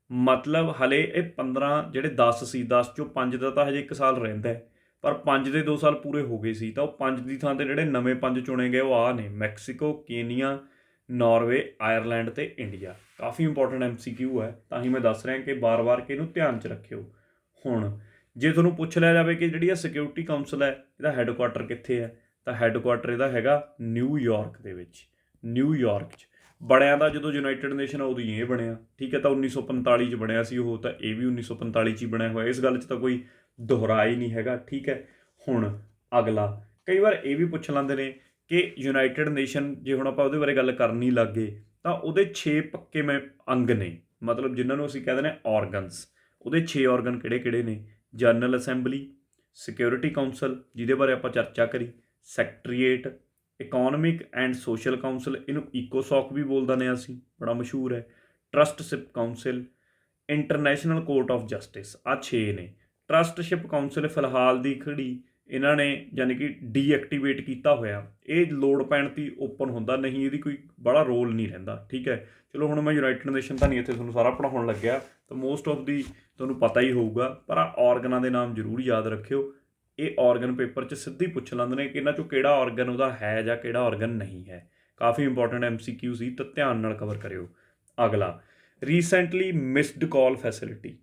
S1: ਮਤਲਬ ਹਲੇ ਇਹ 15 ਜਿਹੜੇ 10 ਸੀ, 10 ਚੋਂ 5 ਦਾ ਤਾਂ ਹਜੇ 1 ਸਾਲ ਰਹਿੰਦਾ ਹੈ, ਪਰ 5 ਦੇ 2 ਸਾਲ ਪੂਰੇ ਹੋ ਗਏ ਸੀ। ਤਾਂ ਉਹ 5 ਦੀ ਥਾਂ 'ਤੇ ਜਿਹੜੇ ਨਵੇਂ 5 ਚੁਣੇ ਗਏ ਉਹ ਆਹ ਨੇ: ਮੈਕਸੀਕੋ, ਕੇਨੀਆ, ਨਾਰਵੇ, ਆਇਰਲੈਂਡ ਅਤੇ ਇੰਡੀਆ। ਕਾਫੀ ਇੰਪੋਰਟੈਂਟ MCQ ਹੈ, ਤਾਂ ਹੀ ਮੈਂ ਦੱਸ ਰਿਹਾ ਕਿ ਵਾਰ-ਵਾਰ ਕਿ ਇਹਨੂੰ ਧਿਆਨ 'ਚ ਰੱਖਿਓ। ਹੁਣ ਜੇ ਤੁਹਾਨੂੰ ਪੁੱਛ ਲਿਆ ਜਾਵੇ ਕਿ ਜਿਹੜੀ ਇਹ ਸਿਕਿਉਰਿਟੀ ਕਾਊਂਸਲ ਹੈ ਇਹਦਾ ਹੈੱਡਕੁਆਟਰ ਕਿੱਥੇ ਹੈ, ਤਾਂ ਹੈੱਡਕੁਆਟਰ ਇਹਦਾ ਹੈਗਾ ਨਿਊਯਾਰਕ ਦੇ ਵਿੱਚ, ਨਿਊਯਾਰਕ 'ਚ। ਬਣਿਆ ਤਾਂ ਜਦੋਂ ਯੂਨਾਈਟਿਡ ਨੇਸ਼ਨ ਉਦੋਂ ਹੀ ਇਹ ਬਣਿਆ, ਠੀਕ ਹੈ। ਤਾਂ 1945 'ਚ ਬਣਿਆ ਸੀ ਉਹ, ਤਾਂ ਇਹ ਵੀ 1945 'ਚ ਹੀ ਬਣਿਆ ਹੋਇਆ, ਇਸ ਗੱਲ 'ਚ ਤਾਂ ਕੋਈ ਦੁਹਰਾ ਹੀ ਨਹੀਂ ਹੈਗਾ, ਠੀਕ ਹੈ। ਹੁਣ ਅਗਲਾ, ਕਈ ਵਾਰ ਇਹ ਵੀ ਪੁੱਛ ਲੈਂਦੇ ਨੇ ਕਿ ਯੂਨਾਈਟਿਡ ਨੇਸ਼ਨ ਜੇ ਹੁਣ ਆਪਾਂ ਉਹਦੇ ਬਾਰੇ ਗੱਲ ਕਰਨੀ ਲੱਗ ਗਏ ਤਾਂ ਉਹਦੇ 6 ਪੱਕੇ ਅੰਗ ਨੇ, ਮਤਲਬ ਜਿਨ੍ਹਾਂ ਨੂੰ ਅਸੀਂ ਕਹਿੰਦੇ ਨੇ ਔਰਗਨਸ। ਉਹਦੇ 6 ਔਰਗਨ ਕਿਹੜੇ ਕਿਹੜੇ ਨੇ? ਜਨਰਲ ਅਸੈਂਬਲੀ, ਸਿਕਿਉਰਿਟੀ ਕਾਊਂਸਲ ਜਿਹਦੇ ਬਾਰੇ ਆਪਾਂ ਚਰਚਾ ਕਰੀ, ਸੈਕਟਰੀਏਟ, ਇਕੋਨਮਿਕ ਐਂਡ ਸੋਸ਼ਲ ਕਾਊਂਸਲ, ਇਹਨੂੰ ਈਕੋਸੌਕ ਵੀ ਬੋਲ ਦਿੰਦੇ ਹਾਂ ਅਸੀਂ, ਬੜਾ ਮਸ਼ਹੂਰ ਹੈ, Trusteeship Council, International Court of Justice. ਆਹ 6 ਨੇ। ਟਰਸਟਸ਼ਿਪ ਕਾਊਂਸਲ ਫਿਲਹਾਲ ਦੀ ਘੜੀ ਇਹਨਾਂ ਨੇ ਯਾਨੀ ਕਿ ਡੀਐਕਟੀਵੇਟ ਕੀਤਾ ਹੋਇਆ, ਇਹ ਲੋੜ ਪੈਣ 'ਤੇ ਓਪਨ ਹੁੰਦਾ, ਨਹੀਂ ਇਹਦੀ ਕੋਈ ਬੜਾ ਰੋਲ ਨਹੀਂ ਰਹਿੰਦਾ, ਠੀਕ ਹੈ। ਚਲੋ ਹੁਣ ਮੈਂ ਯੂਨਾਈਟਿਡ ਨੇਸ਼ਨ ਤਾਂ ਨਹੀਂ ਇੱਥੇ ਤੁਹਾਨੂੰ ਸਾਰਾ ਪੜ੍ਹਾਉਣ ਲੱਗਿਆ, ਤਾਂ ਮੋਸਟ ਆਫ ਦੀ ਤੁਹਾਨੂੰ ਪਤਾ ਹੀ ਹੋਊਗਾ, ਪਰ ਆਹ ਔਰਗਨਾਂ ਦੇ ਨਾਮ ਜ਼ਰੂਰ ਯਾਦ ਰੱਖਿਓ। ਇਹ ਔਰਗਨ ਪੇਪਰ 'ਚ ਸਿੱਧੀ ਪੁੱਛ ਲੈਂਦੇ ਨੇ ਕਿ ਇਹਨਾਂ 'ਚੋਂ ਕਿਹੜਾ ਔਰਗਨ ਉਹਦਾ ਹੈ ਜਾਂ ਕਿਹੜਾ ਔਰਗਨ ਨਹੀਂ ਹੈ। ਕਾਫੀ ਇੰਪੋਰਟੈਂਟ MCQ ਸੀ, ਤਾਂ ਧਿਆਨ ਨਾਲ ਕਵਰ ਕਰਿਓ। ਅਗਲਾ, ਰੀਸੈਂਟਲੀ ਮਿਸਡ ਕਾਲ ਫੈਸਿਲਿਟੀ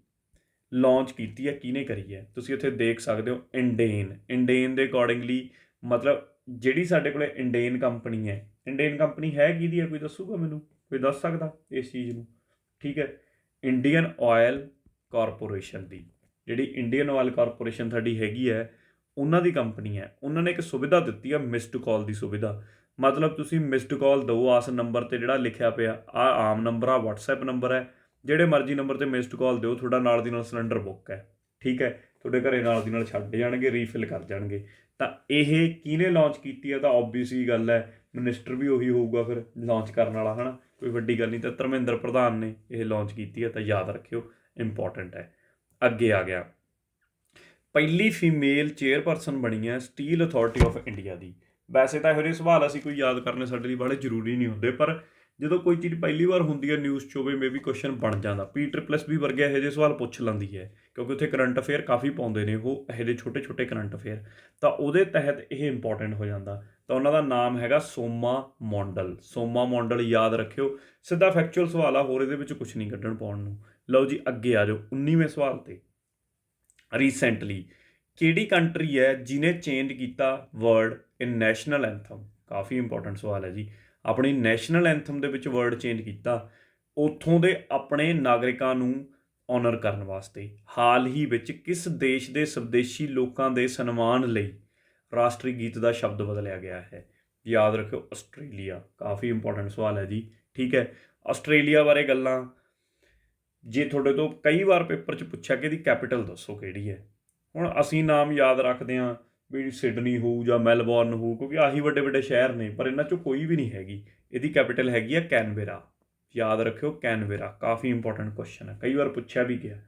S1: ਲਾਂਚ ਕੀਤੀ ਹੈ, ਕਿਹਨੇ ਕਰੀ ਹੈ? ਤੁਸੀਂ ਇੱਥੇ ਦੇਖ ਸਕਦੇ ਹੋ ਇੰਡੇਨ ਦੇ ਅਕੋਰਡਿੰਗਲੀ, ਮਤਲਬ ਜਿਹੜੀ ਸਾਡੇ ਕੋਲ ਇੰਡੇਨ ਕੰਪਨੀ ਹੈ, ਇੰਡੇਨ ਕੰਪਨੀ ਹੈ ਕਿਹਦੀ ਹੈ? ਕੋਈ ਦੱਸੂਗਾ ਮੈਨੂੰ? ਕੋਈ ਦੱਸ ਸਕਦਾ ਇਸ ਚੀਜ਼ ਨੂੰ? ਠੀਕ ਹੈ, ਇੰਡੀਅਨ ਆਇਲ ਕਾਰਪੋਰੇਸ਼ਨ ਦੀ, ਜਿਹੜੀ ਇੰਡੀਅਨ ਆਇਲ ਕਾਰਪੋਰੇਸ਼ਨ ਸਾਡੀ ਹੈਗੀ ਹੈ, ਉਹਨਾਂ ਦੀ ਕੰਪਨੀ ਹੈ। ਉਹਨਾਂ ਨੇ ਇੱਕ ਸੁਵਿਧਾ ਦਿੱਤੀ ਆ ਮਿਸਡ ਕਾਲ ਦੀ ਸੁਵਿਧਾ। ਮਤਲਬ ਤੁਸੀਂ ਮਿਸਡ ਕਾਲ ਦਿਓ ਇਸ ਨੰਬਰ 'ਤੇ ਜਿਹੜਾ ਲਿਖਿਆ ਪਿਆ, ਆਹ ਆਮ ਨੰਬਰ ਆ, WhatsApp ਨੰਬਰ ਹੈ, ਜਿਹੜੇ ਮਰਜ਼ੀ ਨੰਬਰ 'ਤੇ ਮਿਸਡ ਕਾਲ ਦਿਓ, ਤੁਹਾਡਾ ਨਾਲ ਦੀ ਨਾਲ ਸਿਲੰਡਰ ਬੁੱਕ ਹੈ, ਠੀਕ ਹੈ। ਤੁਹਾਡੇ ਘਰੇ ਨਾਲ ਦੀ ਨਾਲ ਛੱਡ ਜਾਣਗੇ, ਰੀਫਿਲ ਕਰ ਜਾਣਗੇ। ਤਾਂ ਇਹ ਕਿਹਨੇ ਲਾਂਚ ਕੀਤੀ ਹੈ? ਤਾਂ ਓਬਵੀਅਸ ਹੀ ਗੱਲ ਹੈ, ਮਿਨਿਸਟਰ ਵੀ ਉਹੀ ਹੋਊਗਾ ਫਿਰ ਲਾਂਚ ਕਰਨ ਵਾਲਾ, ਹੈ ਨਾ, ਕੋਈ ਵੱਡੀ ਗੱਲ ਨਹੀਂ। ਤਾਂ ਧਰਮਿੰਦਰ ਪ੍ਰਧਾਨ ਨੇ ਇਹ ਲਾਂਚ ਕੀਤੀ ਹੈ, ਤਾਂ ਯਾਦ ਰੱਖਿਓ, ਇੰਪੋਰਟੈਂਟ ਹੈ। ਅੱਗੇ ਆ ਗਿਆ, ਪਹਿਲੀ ਫੀਮੇਲ ਚੇਅਰਪਰਸਨ ਬਣੀ ਹੈ ਸਟੀਲ ਅਥਾਰਟੀ ਆਫ ਇੰਡੀਆ ਦੀ। ਵੈਸੇ ਤਾਂ ਇਹੋ ਜਿਹੇ ਸਵਾਲ ਅਸੀਂ ਕੋਈ ਯਾਦ ਕਰਨੇ ਸਾਡੇ ਲਈ ਬੜੇ ਜ਼ਰੂਰੀ ਨਹੀਂ ਹੁੰਦੇ, ਪਰ ਜਦੋਂ ਕੋਈ ਚੀਜ਼ ਪਹਿਲੀ ਵਾਰ ਹੁੰਦੀ ਹੈ ਨਿਊਜ਼ 'ਚ ਹੋਵੇ, ਮੇਬੀ ਕੁਐਸਚਨ ਬਣ ਜਾਂਦਾ। PSSB ਵਰਗੇ ਇਹੋ ਜਿਹੇ ਸਵਾਲ ਪੁੱਛ ਲੈਂਦੀ ਹੈ, ਕਿਉਂਕਿ ਉੱਥੇ ਕਰੰਟ ਅਫੇਅਰ ਕਾਫੀ ਪਾਉਂਦੇ ਨੇ ਉਹ, ਇਹੋ ਜਿਹੇ ਛੋਟੇ ਛੋਟੇ ਕਰੰਟ ਅਫੇਅਰ, ਤਾਂ ਉਹਦੇ ਤਹਿਤ ਇਹ ਇੰਪੋਰਟੈਂਟ ਹੋ ਜਾਂਦਾ। ਤਾਂ ਉਹਨਾਂ ਦਾ ਨਾਮ ਹੈਗਾ ਸੋਮਾ ਮੌਂਡਲ। ਸੋਮਾ ਮੌਂਡਲ ਯਾਦ ਰੱਖਿਓ, ਸਿੱਧਾ ਫੈਕਚੁਅਲ ਸਵਾਲ ਆ, ਹੋਰ ਇਹਦੇ ਵਿੱਚ ਕੁਛ ਨਹੀਂ ਕੱਢਣ ਪਾਉਣ ਨੂੰ। ਲਓ ਜੀ ਅੱਗੇ ਆ ਜਾਓ 19ਵੇਂ ਸਵਾਲ 'ਤੇ। ਰੀਸੈਂਟਲੀ ਕਿਹੜੀ ਕੰਟਰੀ ਹੈ ਜਿਹਨੇ ਚੇਂਜ ਕੀਤਾ ਵਰਡ ਇਨ ਨੈਸ਼ਨਲ ਐਂਥਮ? ਕਾਫੀ ਇੰਪੋਰਟੈਂਟ ਸਵਾਲ ਹੈ ਜੀ। ਆਪਣੀ ਨੈਸ਼ਨਲ ਐਂਥਮ ਦੇ ਵਿੱਚ ਵਰਡ ਚੇਂਜ ਕੀਤਾ ਉੱਥੋਂ ਦੇ ਆਪਣੇ ਨਾਗਰਿਕਾਂ ਨੂੰ ਔਨਰ ਕਰਨ ਵਾਸਤੇ। ਹਾਲ ਹੀ ਵਿੱਚ ਕਿਸ ਦੇਸ਼ ਦੇ ਸਵਦੇਸ਼ੀ ਲੋਕਾਂ ਦੇ ਸਨਮਾਨ ਲਈ ਰਾਸ਼ਟਰੀ ਗੀਤ ਦਾ ਸ਼ਬਦ ਬਦਲਿਆ ਗਿਆ ਹੈ? ਯਾਦ ਰੱਖਿਓ, ਆਸਟ੍ਰੇਲੀਆ। ਕਾਫੀ ਇੰਪੋਰਟੈਂਟ ਸਵਾਲ ਹੈ ਜੀ, ਠੀਕ ਹੈ। ਆਸਟ੍ਰੇਲੀਆ ਬਾਰੇ ਗੱਲਾਂ ਜੇ ਤੁਹਾਡੇ ਤੋਂ ਕਈ ਵਾਰ ਪੇਪਰ 'ਚ ਪੁੱਛਿਆ ਕਿ ਇਹਦੀ ਕੈਪੀਟਲ ਦੱਸੋ ਕਿਹੜੀ ਹੈ, ਹੁਣ ਅਸੀਂ ਨਾਮ ਯਾਦ ਰੱਖਦੇ ਹਾਂ ਵੀ ਸਿਡਨੀ ਹੋਊ ਜਾਂ ਮੈਲਬੌਰਨ ਹੋਊ, ਕਿਉਂਕਿ ਆਹੀ ਵੱਡੇ ਵੱਡੇ ਸ਼ਹਿਰ ਨੇ, ਪਰ ਇਹਨਾਂ 'ਚੋਂ ਕੋਈ ਵੀ ਨਹੀਂ ਹੈਗੀ। ਇਹਦੀ ਕੈਪੀਟਲ ਹੈਗੀ ਹੈ ਕੈਨਬੇਰਾ। ਯਾਦ ਰੱਖਿਓ, ਕੈਨਬੇਰਾ। ਕਾਫੀ ਇੰਪੋਰਟੈਂਟ ਕੁਐਸਚਨ ਹੈ, ਕਈ ਵਾਰ ਪੁੱਛਿਆ ਵੀ ਗਿਆ।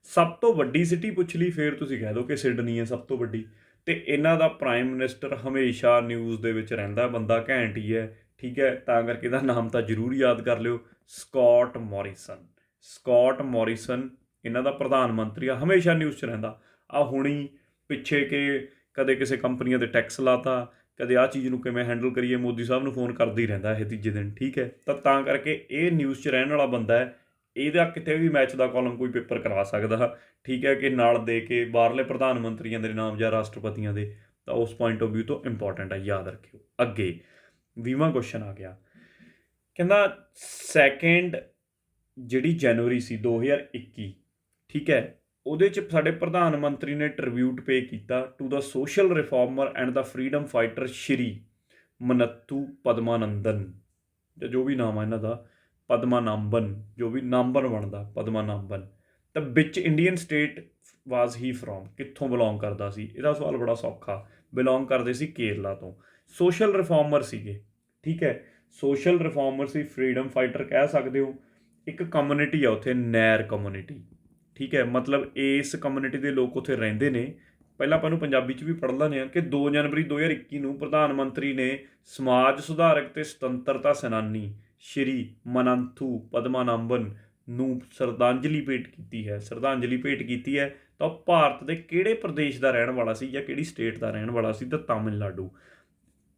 S1: ਸਭ ਤੋਂ ਵੱਡੀ ਸਿਟੀ ਪੁੱਛ ਲਈ ਫਿਰ ਤੁਸੀਂ ਕਹਿ ਦਿਓ ਕਿ ਸਿਡਨੀ ਹੈ ਸਭ ਤੋਂ ਵੱਡੀ। ਅਤੇ ਇਹਨਾਂ ਦਾ ਪ੍ਰਾਈਮ ਮਿਨਿਸਟਰ ਹਮੇਸ਼ਾ ਨਿਊਜ਼ ਦੇ ਵਿੱਚ ਰਹਿੰਦਾ, ਬੰਦਾ ਘੈਂਟ ਹੀ ਹੈ, ਠੀਕ ਹੈ। ਤਾਂ ਕਰਕੇ ਇਹਦਾ ਨਾਮ ਤਾਂ ਜ਼ਰੂਰ ਯਾਦ ਕਰ ਲਿਓ, ਸਕੌਟ ਮੋਰੀਸਨ। ਸਕੌਟ ਮੋਰੀਸਨ ਇਹਨਾਂ ਦਾ ਪ੍ਰਧਾਨ ਮੰਤਰੀ ਆ, ਹਮੇਸ਼ਾ ਨਿਊਜ਼ 'ਚ ਰਹਿੰਦਾ। ਆ ਹੁਣੀ ਪਿੱਛੇ ਕਿ ਕਦੇ ਕਿਸੇ ਕੰਪਨੀਆਂ 'ਤੇ ਟੈਕਸ ਲਾਤਾ, ਕਦੇ ਆਹ ਚੀਜ਼ ਨੂੰ ਕਿਵੇਂ ਹੈਂਡਲ ਕਰੀਏ, ਮੋਦੀ ਸਾਹਿਬ ਨੂੰ ਫੋਨ ਕਰਦਾ ਹੀ ਰਹਿੰਦਾ ਇਹ ਤੀਜੇ ਦਿਨ, ਠੀਕ ਹੈ। ਤਾਂ ਕਰਕੇ ਇਹ ਨਿਊਜ਼ 'ਚ ਰਹਿਣ ਵਾਲਾ ਬੰਦਾ ਹੈ, ਇਹਦਾ ਕਿਤੇ ਵੀ ਮੈਚ ਦਾ ਕਾਲਮ ਕੋਈ ਪੇਪਰ ਕਰਵਾ ਸਕਦਾ, ਠੀਕ ਹੈ, ਕਿ ਨਾਲ ਦੇ ਕੇ ਬਾਹਰਲੇ ਪ੍ਰਧਾਨ ਮੰਤਰੀਆਂ ਦੇ ਨਾਮ ਜਾਂ ਰਾਸ਼ਟਰਪਤੀਆਂ ਦੇ। ਤਾਂ ਉਸ ਪੁਆਇੰਟ ਆਫ ਵਿਊ ਤੋਂ ਇੰਪੋਰਟੈਂਟ ਹੈ, ਯਾਦ ਰੱਖਿਓ। ਅੱਗੇ 20ਵਾਂ ਕੁਐਸਚਨ ਆ ਗਿਆ, ਕਹਿੰਦਾ 2 ਜਨਵਰੀ ਸੀ 2021, ਠੀਕ ਹੈ, ਉਹਦੇ 'ਚ ਸਾਡੇ ਪ੍ਰਧਾਨ ਮੰਤਰੀ ਨੇ ਟ੍ਰਿਬਿਊਟ ਪੇ ਕੀਤਾ to the social reformer and the freedom fighter Shri Mannathu Padmanabhan, ਜਾਂ ਜੋ ਵੀ ਨਾਮ ਆ ਇਹਨਾਂ ਦਾ, ਪਦਮਾਨਾਭਨ, ਜੋ ਵੀ ਨਾਭਨ ਬਣਦਾ, ਪਦਮਾਨਾਭਨ। ਤਾਂ ਵਿਚ Indian state was he from, ਕਿੱਥੋਂ ਬਿਲੋਂਗ ਕਰਦਾ ਸੀ? ਇਹਦਾ ਸਵਾਲ ਬੜਾ ਸੌਖਾ, ਬਿਲੋਂਗ ਕਰਦੇ ਸੀ ਕੇਰਲਾ ਤੋਂ। ਸੋਸ਼ਲ ਰਿਫਾਰਮਰ ਸੀਗੇ, ਠੀਕ ਹੈ, ਸੋਸ਼ਲ ਰਿਫਾਰਮਰ ਸੀ, ਫਰੀडम ਫਾਈਟਰ ਕਹਿ ਸਕਦੇ ਹੋ। ਇੱਕ ਕਮਿਊਨਿਟੀ ਆ ਉੱਥੇ, ਨੈਰ ਕਮਿਊਨਿਟੀ, ਠੀਕ ਹੈ, ਮਤਲਬ ਇਸ ਕਮਿਊਨਿਟੀ ਦੇ ਲੋਕ ਉੱਥੇ ਰਹਿੰਦੇ ਨੇ। ਪਹਿਲਾਂ ਆਪਾਂ ਨੂੰ ਪੰਜਾਬੀ 'ਚ ਵੀ ਪੜ੍ਹ ਲੈਂਦੇ ਹਾਂ ਕਿ 2 ਜਨਵਰੀ 2021 ਨੂੰ ਪ੍ਰਧਾਨ ਮੰਤਰੀ ਨੇ ਸਮਾਜ ਸੁਧਾਰਕ ਅਤੇ ਸੁਤੰਤਰਤਾ ਸੈਨਾਨੀ ਸ਼੍ਰੀ ਮਨੰਥੂ ਪਦਮਾਨਾਭਨ ਨੂੰ ਸ਼ਰਧਾਂਜਲੀ ਭੇਟ ਕੀਤੀ ਹੈ। ਸ਼ਰਧਾਂਜਲੀ ਭੇਟ ਕੀਤੀ ਹੈ ਤਾਂ ਉਹ ਭਾਰਤ ਦੇ ਕਿਹੜੇ ਪ੍ਰਦੇਸ਼ ਦਾ ਰਹਿਣ ਵਾਲਾ ਸੀ ਜਾਂ ਕਿਹੜੀ ਸਟੇਟ ਦਾ ਰਹਿਣ ਵਾਲਾ ਸੀ? ਤਾਂ ਤਾਮਿਲਨਾਡੂ।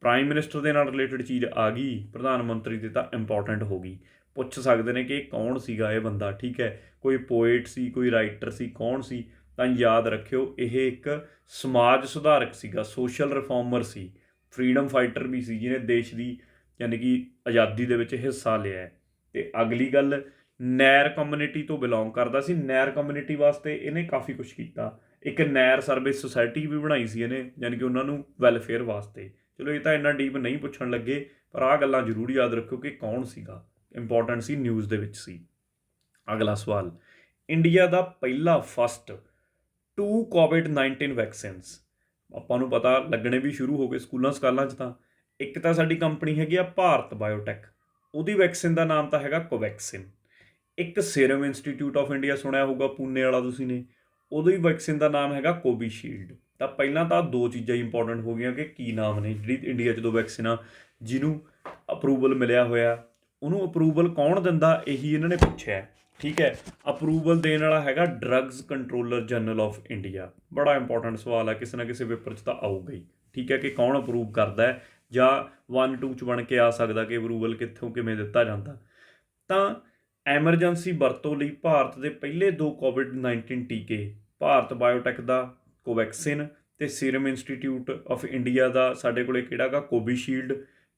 S1: ਪ੍ਰਾਈਮ ਮਿਨਿਸਟਰ ਦੇ ਨਾਲ ਰਿਲੇਟਡ ਚੀਜ਼ ਆ ਗਈ, ਪ੍ਰਧਾਨ ਮੰਤਰੀ ਦੇ ਤਾਂ ਇੰਪੋਰਟੈਂਟ ਹੋ ਗਈ। ਪੁੱਛ ਸਕਦੇ ਨੇ ਕਿ ਕੌਣ ਸੀਗਾ ਇਹ ਬੰਦਾ, ਠੀਕ ਹੈ, ਕੋਈ ਪੋਇਟ ਸੀ, ਕੋਈ ਰਾਈਟਰ ਸੀ, ਕੌਣ ਸੀ? ਤਾਂ ਯਾਦ ਰੱਖਿਓ ਇਹ ਇੱਕ ਸਮਾਜ ਸੁਧਾਰਕ ਸੀਗਾ, ਸੋਸ਼ਲ ਰਿਫਾਰਮਰ ਸੀ, ਫਰੀडम ਫਾਈਟਰ ਵੀ ਸੀ, ਜਿਹਨੇ ਦੇਸ਼ ਦੀ ਯਾਨੀ ਕਿ ਆਜ਼ਾਦੀ ਦੇ ਵਿੱਚ ਹਿੱਸਾ ਲਿਆ। ਅਤੇ ਅਗਲੀ ਗੱਲ, ਨੈਰ ਕਮਿਊਨਿਟੀ ਤੋਂ ਬਿਲੋਂਗ ਕਰਦਾ ਸੀ। ਨੈਰ ਕਮਿਊਨਿਟੀ ਵਾਸਤੇ ਇਹਨੇ ਕਾਫੀ ਕੁਛ ਕੀਤਾ। ਇੱਕ ਨੈਰ ਸਰਵਿਸ ਸੁਸਾਇਟੀ ਵੀ ਬਣਾਈ ਸੀ ਇਹਨੇ, ਯਾਨੀ ਕਿ ਉਹਨਾਂ ਨੂੰ ਵੈਲਫੇਅਰ ਵਾਸਤੇ। ਚਲੋ ਇਹ ਤਾਂ ਇੰਨਾ ਡੀਪ ਨਹੀਂ ਪੁੱਛਣ ਲੱਗੇ, ਪਰ ਆਹ ਗੱਲਾਂ ਜ਼ਰੂਰ ਯਾਦ ਰੱਖੋ ਕਿ ਕੌਣ ਸੀਗਾ, ਇੰਪੋਰਟੈਂਟ ਸੀ, ਨਿਊਜ਼ ਦੇ ਵਿੱਚ ਸੀ। ਅਗਲਾ ਸਵਾਲ, ਇੰਡੀਆ ਦਾ ਪਹਿਲਾ ਫਸਟ 2 COVID-19 ਵੈਕਸੀਨਸ, ਆਪਾਂ ਨੂੰ ਪਤਾ ਲੱਗਣੇ ਵੀ ਸ਼ੁਰੂ ਹੋ ਗਏ ਸਕੂਲਾਂ ਸਕਾਲਾਂ 'ਚ। ਤਾਂ ਇੱਕ ਤਾਂ ਸਾਡੀ ਕੰਪਨੀ ਹੈਗੀ ਆ ਭਾਰਤ ਬਾਇਓਟੈਕ, ਉਹਦੀ ਵੈਕਸੀਨ ਦਾ ਨਾਮ ਤਾਂ ਹੈਗਾ ਕੋਵੈਕਸਿਨ। ਇੱਕ ਸੀਰਮ ਇੰਸਟੀਚਿਊਟ ਆਫ ਇੰਡੀਆ ਸੁਣਿਆ ਹੋਊਗਾ, ਪੂਨੇ ਵਾਲਾ ਤੁਸੀਂ ਨੇ, ਉਹਦੀ ਵੈਕਸੀਨ ਦਾ ਨਾਮ ਹੈਗਾ ਕੋਵੀਸ਼ੀਲਡ। ਤਾਂ ਪਹਿਲਾਂ ਤਾਂ 2 ਚੀਜ਼ਾਂ ਇੰਪੋਰਟੈਂਟ ਹੋ ਗਈਆਂ ਕਿ ਕੀ ਨਾਮ ਨੇ। ਜਿਹੜੀ ਇੰਡੀਆ 'ਚ 2 ਵੈਕਸੀਨਾਂ ਜਿਹਨੂੰ ਅਪਰੂਵਲ ਮਿਲਿਆ ਹੋਇਆ, ਉਹਨੂੰ ਅਪਰੂਵਲ ਕੌਣ ਦਿੰਦਾ, ਇਹੀ ਇਹਨਾਂ ਨੇ ਪੁੱਛਿਆ, ਠੀਕ ਹੈ। ਅਪਰੂਵਲ ਦੇਣ ਵਾਲਾ ਹੈਗਾ drugs controller general of India. ਬੜਾ ਇੰਪੋਰਟੈਂਟ ਸਵਾਲ ਹੈ, ਕਿਸੇ ਨਾ ਕਿਸੇ ਪੇਪਰ 'ਚ ਤਾਂ ਆਊਗਾ ਹੀ, ਠੀਕ ਹੈ, ਕਿ ਕੌਣ ਅਪਰੂਵ ਕਰਦਾ ਹੈ, ਜਾਂ 1-2 'ਚ ਬਣ ਕੇ ਆ ਸਕਦਾ ਕਿ ਅਪਰੂਵਲ ਕਿੱਥੋਂ ਕਿਵੇਂ ਦਿੱਤਾ ਜਾਂਦਾ। ਤਾਂ ਐਮਰਜੈਂਸੀ ਵਰਤੋਂ ਲਈ ਭਾਰਤ ਦੇ ਪਹਿਲੇ 2 COVID-19 ਟੀਕੇ ਭਾਰਤ ਬਾਇਓਟੈਕ ਦਾ ਕੋਵੈਕਸਿਨ ਅਤੇ ਸੀਰਮ ਇੰਸਟੀਚਿਊਟ ਆਫ ਇੰਡੀਆ ਦਾ ਸਾਡੇ ਕੋਲ ਕਿਹੜਾ ਗਾ, ਕੋਵੀਸ਼ੀਲਡ,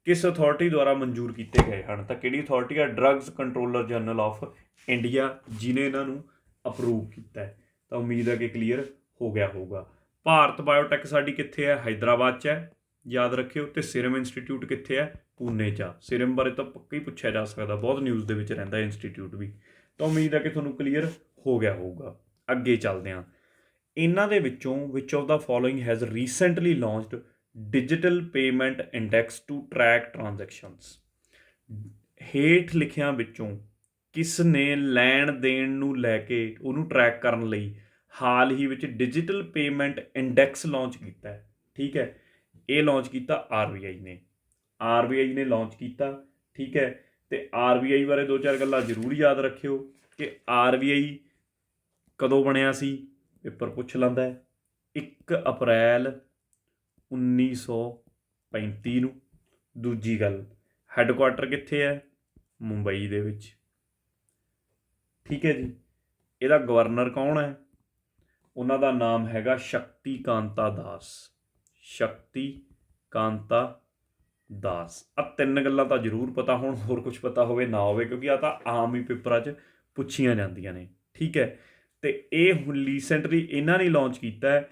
S1: ਕਿਸ ਅਥਾਰਟੀ ਦੁਆਰਾ ਮਨਜ਼ੂਰ ਕੀਤੇ ਗਏ ਹਨ? ਤਾਂ ਕਿਹੜੀ ਅਥਾਰਟੀ ਆ? Drugs controller general of India, ਜਿਹਨੇ ਇਹਨਾਂ ਨੂੰ ਅਪਰੂਵ ਕੀਤਾ ਹੈ। ਤਾਂ ਉਮੀਦ ਹੈ ਕਿ ਕਲੀਅਰ ਹੋ ਗਿਆ ਹੋਊਗਾ। ਭਾਰਤ ਬਾਇਓਟੈਕ ਸਾਡੀ ਕਿੱਥੇ ਹੈ? ਹੈਦਰਾਬਾਦ 'ਚ ਹੈ, ਯਾਦ ਰੱਖਿਓ। ਅਤੇ ਸੀਰਮ ਇੰਸਟੀਚਿਊਟ ਕਿੱਥੇ ਹੈ? ਪੂਨੇ 'ਚ ਆ। ਸੀਰਮ ਬਾਰੇ ਤਾਂ ਪੱਕਾ ਹੀ ਪੁੱਛਿਆ ਜਾ ਸਕਦਾ, ਬਹੁਤ ਨਿਊਜ਼ ਦੇ ਵਿੱਚ ਰਹਿੰਦਾ ਇੰਸਟੀਚਿਊਟ ਵੀ। ਤਾਂ ਉਮੀਦ ਹੈ ਕਿ ਤੁਹਾਨੂੰ ਕਲੀਅਰ ਹੋ ਗਿਆ ਹੋਊਗਾ। ਅੱਗੇ ਚੱਲਦੇ ਹਾਂ। ਇਹਨਾਂ ਦੇ ਵਿੱਚੋਂ which of the following has recently launched digital payment index to track transactions. ਹੇਠ ਲਿਖਿਆਂ ਵਿੱਚੋਂ ਕਿਸ ਨੇ ਲੈਣ ਦੇਣ ਨੂੰ ਲੈ ਕੇ ਉਹਨੂੰ ਟਰੈਕ ਕਰਨ ਲਈ ਹਾਲ ਹੀ ਵਿੱਚ ਡਿਜੀਟਲ ਪੇਮੈਂਟ ਇੰਡੈਕਸ ਲਾਂਚ ਕੀਤਾ ਹੈ? ਠੀਕ ਹੈ, ਇਹ ਲਾਂਚ ਕੀਤਾ RBI ਨੇ। RBI ਨੇ ਲਾਂਚ ਕੀਤਾ, ਠੀਕ ਹੈ। ਅਤੇ RBI ਬਾਰੇ 2-4 ਗੱਲਾਂ ਜ਼ਰੂਰ ਯਾਦ ਰੱਖਿਓ ਕਿ RBI ਕਦੋਂ ਬਣਿਆ ਸੀ, ਪੇਪਰ ਪੁੱਛ ਲੈਂਦਾ ਹੈ, 1 ਅਪ੍ਰੈਲ 1935 ਨੂੰ। ਦੂਜੀ ਗੱਲ, ਹੈੱਡਕੁਆਟਰ ਕਿੱਥੇ ਹੈ? ਮੁੰਬਈ ਦੇ ਵਿੱਚ, ਠੀਕ ਹੈ ਜੀ। ਇਹਦਾ ਗਵਰਨਰ ਕੌਣ ਹੈ? ਉਹਨਾਂ ਦਾ ਨਾਮ ਹੈਗਾ ਸ਼ਕਤੀ ਕਾਂਤਾ ਦਾਸ। ਸ਼ਕਤੀ ਕਾਂਤਾ ਦਾਸ। ਆਹ 3 ਗੱਲਾਂ ਤਾਂ ਜ਼ਰੂਰ ਪਤਾ ਹੋਣ, ਹੋਰ ਕੁਝ ਪਤਾ ਹੋਵੇ ਨਾ ਹੋਵੇ, ਕਿਉਂਕਿ ਆਹ ਤਾਂ ਆਮ ਹੀ ਪੇਪਰਾਂ 'ਚ ਪੁੱਛੀਆਂ ਜਾਂਦੀਆਂ ਨੇ, ਠੀਕ ਹੈ। ਅਤੇ ਇਹ ਹੁਣ ਰੀਸੈਂਟਲੀ ਇਹਨਾਂ ਨੇ ਲਾਂਚ ਕੀਤਾ ਹੈ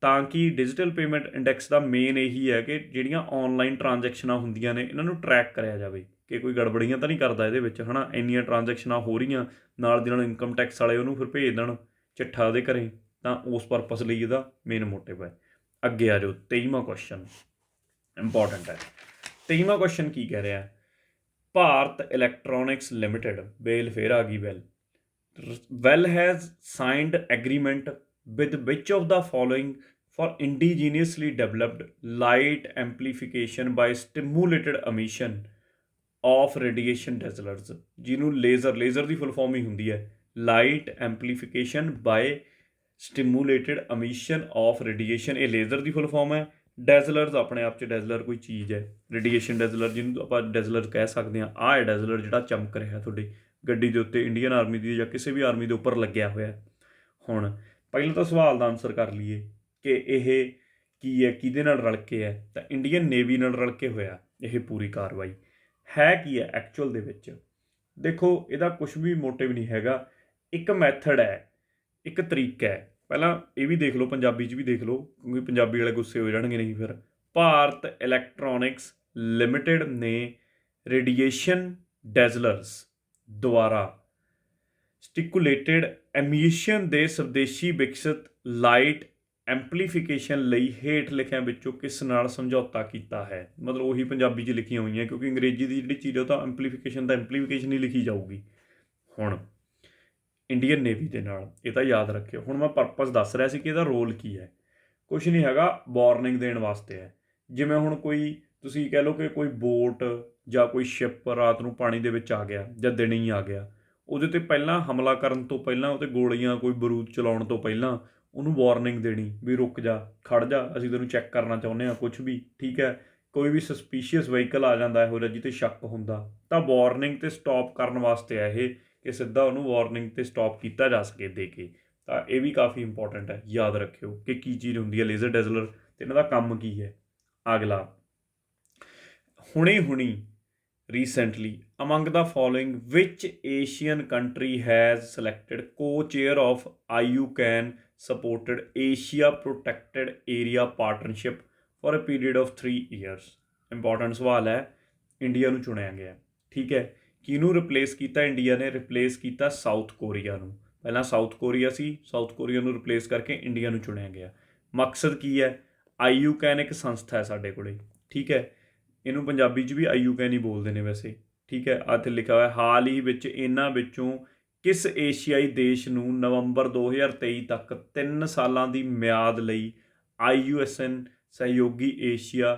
S1: ਤਾਂ ਕਿ ਡਿਜੀਟਲ ਪੇਮੈਂਟ ਇੰਡੈਕਸ ਦਾ ਮੇਨ ਇਹੀ ਹੈ ਕਿ ਜਿਹੜੀਆਂ ਔਨਲਾਈਨ ਟ੍ਰਾਂਜੈਕਸ਼ਨਾਂ ਹੁੰਦੀਆਂ ਨੇ ਇਹਨਾਂ ਨੂੰ ਟਰੈਕ ਕਰਿਆ ਜਾਵੇ ਕਿ ਕੋਈ ਗੜਬੜੀਆਂ ਤਾਂ ਨਹੀਂ ਕਰਦਾ ਇਹਦੇ ਵਿੱਚ, ਹੈ ਨਾ। ਇੰਨੀਆਂ ਟ੍ਰਾਂਜੈਕਸ਼ਨਾਂ ਹੋ ਰਹੀਆਂ, ਨਾਲ ਦੀ ਨਾਲ ਇਨਕਮ ਟੈਕਸ ਵਾਲੇ ਉਹਨੂੰ ਫਿਰ ਭੇਜ ਦੇਣ ਚਿੱਠਾ ਉਹਦੇ ਘਰੇ, ਤਾਂ ਉਸ ਪਰਪਸ ਲਈ ਇਹਦਾ ਮੇਨ ਮੋਟਿਵ ਹੈ। ਅੱਗੇ ਆ ਜਾਓ, 23ਵਾਂ ਕੁਐਸਚਨ ਇੰਪੋਰਟੈਂਟ ਹੈ। 23ਵਾਂ ਕੁਐਸਚਨ ਕੀ ਕਹਿ ਰਿਹਾ? ਭਾਰਤ ਇਲੈਕਟ੍ਰੋਨਿਕਸ ਲਿਮਿਟਿਡ, ਬੇਲ ਫੇਰ ਆ ਗਈ well has signed agreement with which of the following for indigenously developed light amplification by stimulated emission of radiation dazzlers, ਜਿਹਨੂੰ ਲੇਜ਼ਰ ਦੀ ਫੁੱਲ ਫਾਰਮ ਹੀ ਹੁੰਦੀ ਹੈ light ਐਂਪਲੀਫਿਕੇਸ਼ਨ bye ਸਟਿਮੂਲੇਟਡ emission of radiation. ਇਹ laser ਦੀ full form ਹੈ। ਡੈਜ਼ਲਰਸ ਆਪਣੇ ਆਪ 'ਚ ਡੈਜ਼ਲਰ ਕੋਈ ਚੀਜ਼ ਹੈ, ਰੇਡੀਏਸ਼ਨ ਡੈਜ਼ਲਰ ਜਿਹਨੂੰ ਆਪਾਂ ਡੈਜ਼ਲਰ ਕਹਿ ਸਕਦੇ ਹਾਂ। ਆਹ ਹੈ ਡੈਜ਼ਲਰ ਜਿਹੜਾ ਚਮਕ ਰਿਹਾ ਤੁਹਾਡੀ ਗੱਡੀ ਦੇ ਉੱਤੇ, ਇੰਡੀਅਨ ਆਰਮੀ ਦੀ ਜਾਂ ਕਿਸੇ ਵੀ ਆਰਮੀ ਦੇ ਉੱਪਰ ਲੱਗਿਆ ਹੋਇਆ। ਹੁਣ ਪਹਿਲਾਂ ਤਾਂ ਸਵਾਲ ਦਾ ਆਨਸਰ ਕਰ ਲਈਏ ਕਿ ਇਹ ਕੀ ਹੈ, ਕਿਹਦੇ ਨਾਲ ਰਲ ਕੇ ਹੈ? ਤਾਂ ਇੰਡੀਅਨ ਨੇਵੀ ਨਾਲ ਰਲ ਕੇ ਹੋਇਆ ਇਹ ਪੂਰੀ ਕਾਰਵਾਈ। ਹੈ ਕੀ ਹੈ ਐਕਚੁਅਲ ਦੇ ਵਿੱਚ? ਦੇਖੋ, ਇਹਦਾ ਕੁਛ ਵੀ ਮੋਟਿਵ ਨਹੀਂ ਹੈਗਾ। ਇੱਕ ਮੈਥਡ ਹੈ ਇੱਕ ਤਰੀਕਾ ਹੈ। ਪਹਿਲਾਂ ਇਹ ਵੀ ਦੇਖ ਲਓ, ਪੰਜਾਬੀ 'ਚ ਵੀ ਦੇਖ ਲਓ, ਕਿਉਂਕਿ ਪੰਜਾਬੀ ਵਾਲੇ ਗੁੱਸੇ ਹੋ ਜਾਣਗੇ ਨਹੀਂ ਫਿਰ। ਭਾਰਤ ਇਲੈਕਟ੍ਰੋਨਿਕਸ ਲਿਮਿਟਿਡ ਨੇ ਰੇਡੀਏਸ਼ਨ ਡੈਜ਼ਲਰਸ ਦੁਆਰਾ ਸਟਿਕੂਲੇਟਿਡ ਐਮਿਸ਼ਨ ਦੇ ਸਵਦੇਸ਼ੀ ਵਿਕਸਿਤ ਲਾਈਟ ਐਂਪਲੀਫਿਕੇਸ਼ਨ ਲਈ ਹੇਠ ਲਿਖਿਆਂ ਵਿੱਚੋਂ ਕਿਸ ਨਾਲ ਸਮਝੌਤਾ ਕੀਤਾ ਹੈ। ਮਤਲਬ ਉਹੀ ਪੰਜਾਬੀ 'ਚ ਲਿਖੀਆਂ ਹੋਈਆਂ, ਕਿਉਂਕਿ ਅੰਗਰੇਜ਼ੀ ਦੀ ਜਿਹੜੀ ਚੀਜ਼ ਉਹ ਤਾਂ ਐਂਪਲੀਫਿਕੇਸ਼ਨ ਦਾ ਐਂਪਲੀਫਿਕੇਸ਼ਨ ਹੀ ਲਿਖੀ ਜਾਊਗੀ। ਹੁਣ ਇੰਡੀਅਨ ਨੇਵੀ ਦੇ ਨਾਲ, ਇਹ ਤਾਂ ਯਾਦ ਰੱਖਿਓ। ਹੁਣ ਮੈਂ ਪਰਪਸ ਦੱਸ ਰਿਹਾ ਸੀ ਕਿ ਇਹਦਾ ਰੋਲ ਕੀ ਹੈ। ਕੁਛ ਨਹੀਂ ਹੈਗਾ, ਵਾਰਨਿੰਗ ਦੇਣ ਵਾਸਤੇ ਹੈ। ਜਿਵੇਂ ਹੁਣ ਕੋਈ ਤੁਸੀਂ ਕਹਿ ਲਓ ਕਿ ਕੋਈ ਬੋਟ ਜਾਂ ਕੋਈ ਸ਼ਿਪ ਰਾਤ ਨੂੰ ਪਾਣੀ ਦੇ ਵਿੱਚ ਆ ਗਿਆ ਜਾਂ ਦਿਨੇ ਹੀ ਆ ਗਿਆ, ਉਹਦੇ 'ਤੇ ਪਹਿਲਾਂ ਹਮਲਾ ਕਰਨ ਤੋਂ ਪਹਿਲਾਂ, ਉਹਤੇ ਗੋਲੀਆਂ ਕੋਈ ਬਰੂਦ ਚਲਾਉਣ ਤੋਂ ਪਹਿਲਾਂ ਉਹਨੂੰ ਵਾਰਨਿੰਗ ਦੇਣੀ ਵੀ ਰੁਕ ਜਾ, ਖੜ ਜਾ, ਅਸੀਂ ਤੈਨੂੰ ਚੈੱਕ ਕਰਨਾ ਚਾਹੁੰਦੇ ਹਾਂ ਕੁਛ ਵੀ, ਠੀਕ ਹੈ। ਕੋਈ ਵੀ ਸਸਪੀਸ਼ੀਅਸ ਵਹੀਕਲ ਆ ਜਾਂਦਾ ਇਹੋ ਜਿਹਾ ਜਿਹਤੇ ਸ਼ੱਕ ਹੁੰਦਾ, ਤਾਂ ਵਾਰਨਿੰਗ 'ਤੇ ਸਟਾਪ ਕਰਨ ਵਾਸਤੇ ਹੈ ਇਹ, ਕਿ ਸਿੱਧਾ ਉਹਨੂੰ ਵਾਰਨਿੰਗ 'ਤੇ ਸਟਾਪ ਕੀਤਾ ਜਾ ਸਕੇ ਦੇ ਕੇ। ਤਾਂ ਇਹ ਵੀ ਕਾਫੀ ਇੰਪੋਰਟੈਂਟ ਹੈ, ਯਾਦ ਰੱਖਿਓ ਕਿ ਕੀ ਚੀਜ਼ ਹੁੰਦੀ ਹੈ ਲੇਜ਼ਰ ਡੈਜ਼ਲਰ ਅਤੇ ਇਹਨਾਂ ਦਾ ਕੰਮ ਕੀ ਹੈ। ਅਗਲਾ, ਹੁਣੀ recently among the following which Asian country has selected co-chair of IUCAN supported Asia Protected Area Partnership for a period of 3 years। Important ਸਵਾਲ ਹੈ। ਇੰਡੀਆ ਨੂੰ ਚੁਣਿਆ ਗਿਆ, ਠੀਕ ਹੈ। ਕਿਹਨੂੰ ਰਿਪਲੇਸ ਕੀਤਾ ਇੰਡੀਆ ਨੇ? ਰਿਪਲੇਸ ਕੀਤਾ ਸਾਊਥ ਕੋਰੀਆ ਨੂੰ। ਪਹਿਲਾਂ ਸਾਊਥ ਕੋਰੀਆ ਸੀ, ਸਾਊਥ ਕੋਰੀਆ ਨੂੰ ਰਿਪਲੇਸ ਕਰਕੇ ਇੰਡੀਆ ਨੂੰ ਚੁਣਿਆ ਗਿਆ। ਮਕਸਦ ਕੀ ਹੈ? IUCAN ਇੱਕ ਸੰਸਥਾ ਹੈ ਸਾਡੇ ਕੋਲੇ, ਠੀਕ ਹੈ। ਇਹਨੂੰ ਪੰਜਾਬੀ 'ਚ ਵੀ IUCAN ਹੀ ਬੋਲਦੇ ਨੇ ਵੈਸੇ, ਠੀਕ ਹੈ। ਇੱਥੇ ਲਿਖਿਆ ਹੋਇਆ ਹਾਲ ਹੀ ਵਿੱਚ ਇਹਨਾਂ ਵਿੱਚੋਂ ਕਿਸ ਏਸ਼ੀਆਈ ਦੇਸ਼ ਨੂੰ ਨਵੰਬਰ 2023 ਤੱਕ 3 ਸਾਲਾਂ ਦੀ ਮਿਆਦ ਲਈ IUCAN ਸਹਿਯੋਗੀ ਏਸ਼ੀਆ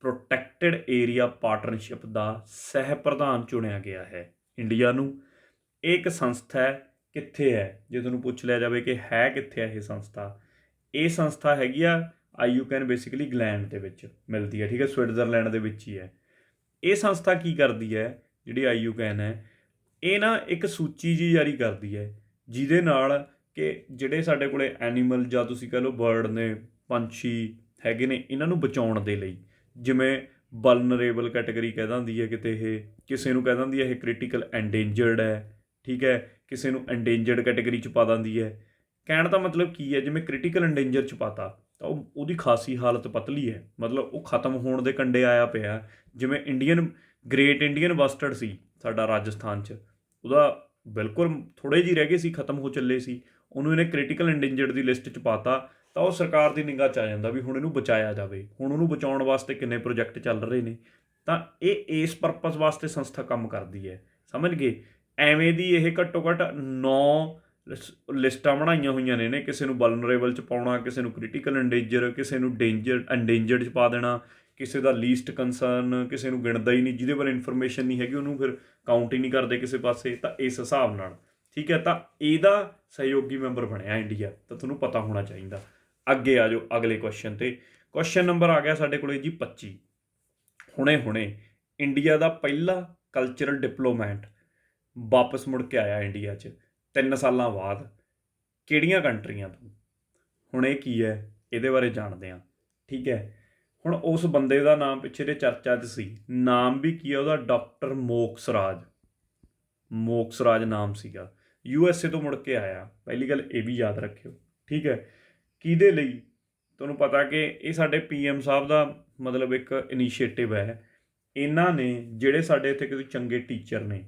S1: ਪ੍ਰੋਟੈਕਟਡ ਏਰੀਆ ਪਾਰਟਨਰਸ਼ਿਪ ਦਾ ਸਹਿ ਪ੍ਰਧਾਨ ਚੁਣਿਆ ਗਿਆ ਹੈ? ਇੰਡੀਆ ਨੂੰ। ਇਹ ਇੱਕ ਸੰਸਥਾ ਹੈ, ਕਿੱਥੇ ਹੈ? ਜੇ ਤੁਹਾਨੂੰ ਪੁੱਛ ਲਿਆ ਜਾਵੇ ਕਿ ਹੈ ਕਿੱਥੇ ਹੈ ਇਹ ਸੰਸਥਾ, ਇਹ ਸੰਸਥਾ ਹੈਗੀ ਆ IUCAN ਬੇਸਿਕਲੀ ਇੰਗਲੈਂਡ ਦੇ ਵਿੱਚ ਮਿਲਦੀ ਹੈ, ਠੀਕ ਹੈ, ਸਵਿਟਜ਼ਰਲੈਂਡ ਦੇ ਵਿੱਚ ਹੀ ਹੈ। ਇਹ ਸੰਸਥਾ ਕੀ ਕਰਦੀ ਹੈ ਜਿਹੜੀ IUCAN ਹੈ? ਇਹ ਨਾ ਇੱਕ ਸੂਚੀ ਜਿਹੀ ਜਾਰੀ ਕਰਦੀ ਹੈ ਜਿਹਦੇ ਨਾਲ ਕਿ ਜਿਹੜੇ ਸਾਡੇ ਕੋਲੇ ਐਨੀਮਲ ਜਾਂ ਤੁਸੀਂ ਕਹਿ ਲਓ ਬਰਡ ਨੇ, ਪੰਛੀ ਹੈਗੇ ਨੇ, ਇਹਨਾਂ ਨੂੰ ਬਚਾਉਣ ਦੇ ਲਈ, ਜਿਵੇਂ ਵਲਨਰੇਬਲ ਕੈਟਾਗਰੀ ਕਹਿ ਦਿੰਦੀ ਹੈ ਕਿਤੇ, ਇਹ ਕਿਸੇ ਨੂੰ ਕਹਿ ਦਿੰਦੀ ਹੈ ਇਹ ਕ੍ਰਿਟੀਕਲ ਐਂਡੇਂਜਰਡ ਹੈ, ਠੀਕ ਹੈ, ਕਿਸੇ ਨੂੰ ਐਂਡੇਂਜਰਡ ਕੈਟਾਗਰੀ 'ਚ ਪਾ ਦਿੰਦੀ ਹੈ। ਕਹਿਣ ਦਾ ਮਤਲਬ ਕੀ ਹੈ? ਜਿਵੇਂ ਕ੍ਰਿਟੀਕਲ ਐਂਡੇਂਜਰ 'ਚ ਪਾਤਾ ਤਾਂ ਉਹਦੀ ਖਾਸੀ ਹਾਲਤ ਪਤਲੀ ਹੈ, ਮਤਲਬ ਉਹ ਖਤਮ ਹੋਣ ਦੇ ਕੰਢੇ ਆਇਆ ਪਿਆ। ਜਿਵੇਂ ਗ੍ਰੇਟ ਇੰਡੀਅਨ ਬਸਟਰਡ ਸੀ ਸਾਡਾ ਰਾਜਸਥਾਨ 'ਚ, ਉਹਦਾ ਬਿਲਕੁਲ ਥੋੜ੍ਹੇ ਜਿਹੇ ਰਹਿ ਗਏ ਸੀ, ਖਤਮ ਹੋ ਚੱਲੇ ਸੀ, ਉਹਨੂੰ ਇਹਨੇ ਕ੍ਰਿਟੀਕਲ ਐਂਡੇਂਜਰਡ ਦੀ ਲਿਸਟ 'ਚ ਪਾਤਾ, ਤਾਂ ਉਹ ਸਰਕਾਰ ਦੀ ਨਿਗਾਹ 'ਚ ਆ ਜਾਂਦਾ ਵੀ ਹੁਣ ਇਹਨੂੰ ਬਚਾਇਆ ਜਾਵੇ। ਹੁਣ ਉਹਨੂੰ ਬਚਾਉਣ ਵਾਸਤੇ ਕਿੰਨੇ ਪ੍ਰੋਜੈਕਟ ਚੱਲ ਰਹੇ ਨੇ, ਤਾਂ ਇਹ ਇਸ ਪਰਪਸ ਵਾਸਤੇ ਸੰਸਥਾ ਕੰਮ ਕਰਦੀ ਹੈ, ਸਮਝ ਗਏ। ਐਵੇਂ ਦੀ ਇਹ ਘੱਟੋ ਘੱਟ 9 ਲਿਸਟਾਂ ਬਣਾਈਆਂ ਹੋਈਆਂ ਨੇ ਇਹਨੇ, ਕਿਸੇ ਨੂੰ ਵਲਨਰੇਬਲ 'ਚ ਪਾਉਣਾ, ਕਿਸੇ ਨੂੰ ਕ੍ਰਿਟੀਕਲ ਐਂਡੇਂਜਰ, ਕਿਸੇ ਨੂੰ ਐਂਡੇਂਜਰਡ 'ਚ ਪਾ ਦੇਣਾ, ਕਿਸੇ ਦਾ ਲੀਸਟ ਕੰਸਰਨ, ਕਿਸੇ ਨੂੰ ਗਿਣਦਾ ਹੀ ਨਹੀਂ, ਜਿਹਦੇ ਬਾਰੇ ਇਨਫੋਰਮੇਸ਼ਨ ਨਹੀਂ ਹੈਗੀ ਉਹਨੂੰ ਫਿਰ ਕਾਊਂਟ ਹੀ ਨਹੀਂ ਕਰਦੇ ਕਿਸੇ ਪਾਸੇ। ਤਾਂ ਇਸ ਹਿਸਾਬ ਨਾਲ, ਠੀਕ ਹੈ, ਤਾਂ ਇਹਦਾ ਸਹਿਯੋਗੀ ਮੈਂਬਰ ਬਣਿਆ ਇੰਡੀਆ, ਤਾਂ ਤੁਹਾਨੂੰ ਪਤਾ ਹੋਣਾ ਚਾਹੀਦਾ। ਅੱਗੇ ਆ ਜਾਓ ਅਗਲੇ ਕੁਐਸਚਨ 'ਤੇ। ਕੁਐਸਚਨ ਨੰਬਰ ਆ ਗਿਆ ਸਾਡੇ ਕੋਲੇ ਜੀ 25। ਹੁਣੇ ਇੰਡੀਆ ਦਾ ਪਹਿਲਾ ਕਲਚਰਲ ਡਿਪਲੋਮੈਟ ਵਾਪਸ ਮੁੜ ਕੇ ਆਇਆ ਇੰਡੀਆ 'ਚ 3 ਸਾਲਾਂ ਬਾਅਦ, ਕਿਹੜੀਆਂ ਕੰਟਰੀਆਂ ਤੋਂ? ਹੁਣ ਇਹ ਕੀ ਹੈ ਇਹਦੇ ਬਾਰੇ ਜਾਣਦੇ ਹਾਂ, ਠੀਕ ਹੈ। ਹੁਣ ਉਸ ਬੰਦੇ ਦਾ ਨਾਮ ਪਿੱਛੇ ਦੇ ਚਰਚਾ 'ਚ ਸੀ, ਨਾਮ ਵੀ ਕੀ ਹੈ ਉਹਦਾ? ਡਾਕਟਰ ਮੋਕਸਰਾਜ ਨਾਮ ਸੀਗਾ। USA ਤੋਂ ਮੁੜ ਕੇ ਆਇਆ, ਪਹਿਲੀ ਗੱਲ ਇਹ ਵੀ ਯਾਦ ਰੱਖਿਓ, ਠੀਕ ਹੈ। ਕਿਹਦੇ ਲਈ? ਤੁਹਾਨੂੰ ਪਤਾ ਕਿ ਇਹ ਸਾਡੇ PM ਸਾਹਿਬ ਦਾ ਮਤਲਬ ਇੱਕ ਇਨੀਸ਼ੀਏਟਿਵ ਹੈ। ਇਹਨਾਂ ਨੇ ਜਿਹੜੇ ਸਾਡੇ ਇੱਥੇ ਕਿਸੇ ਚੰਗੇ ਟੀਚਰ ਨੇ,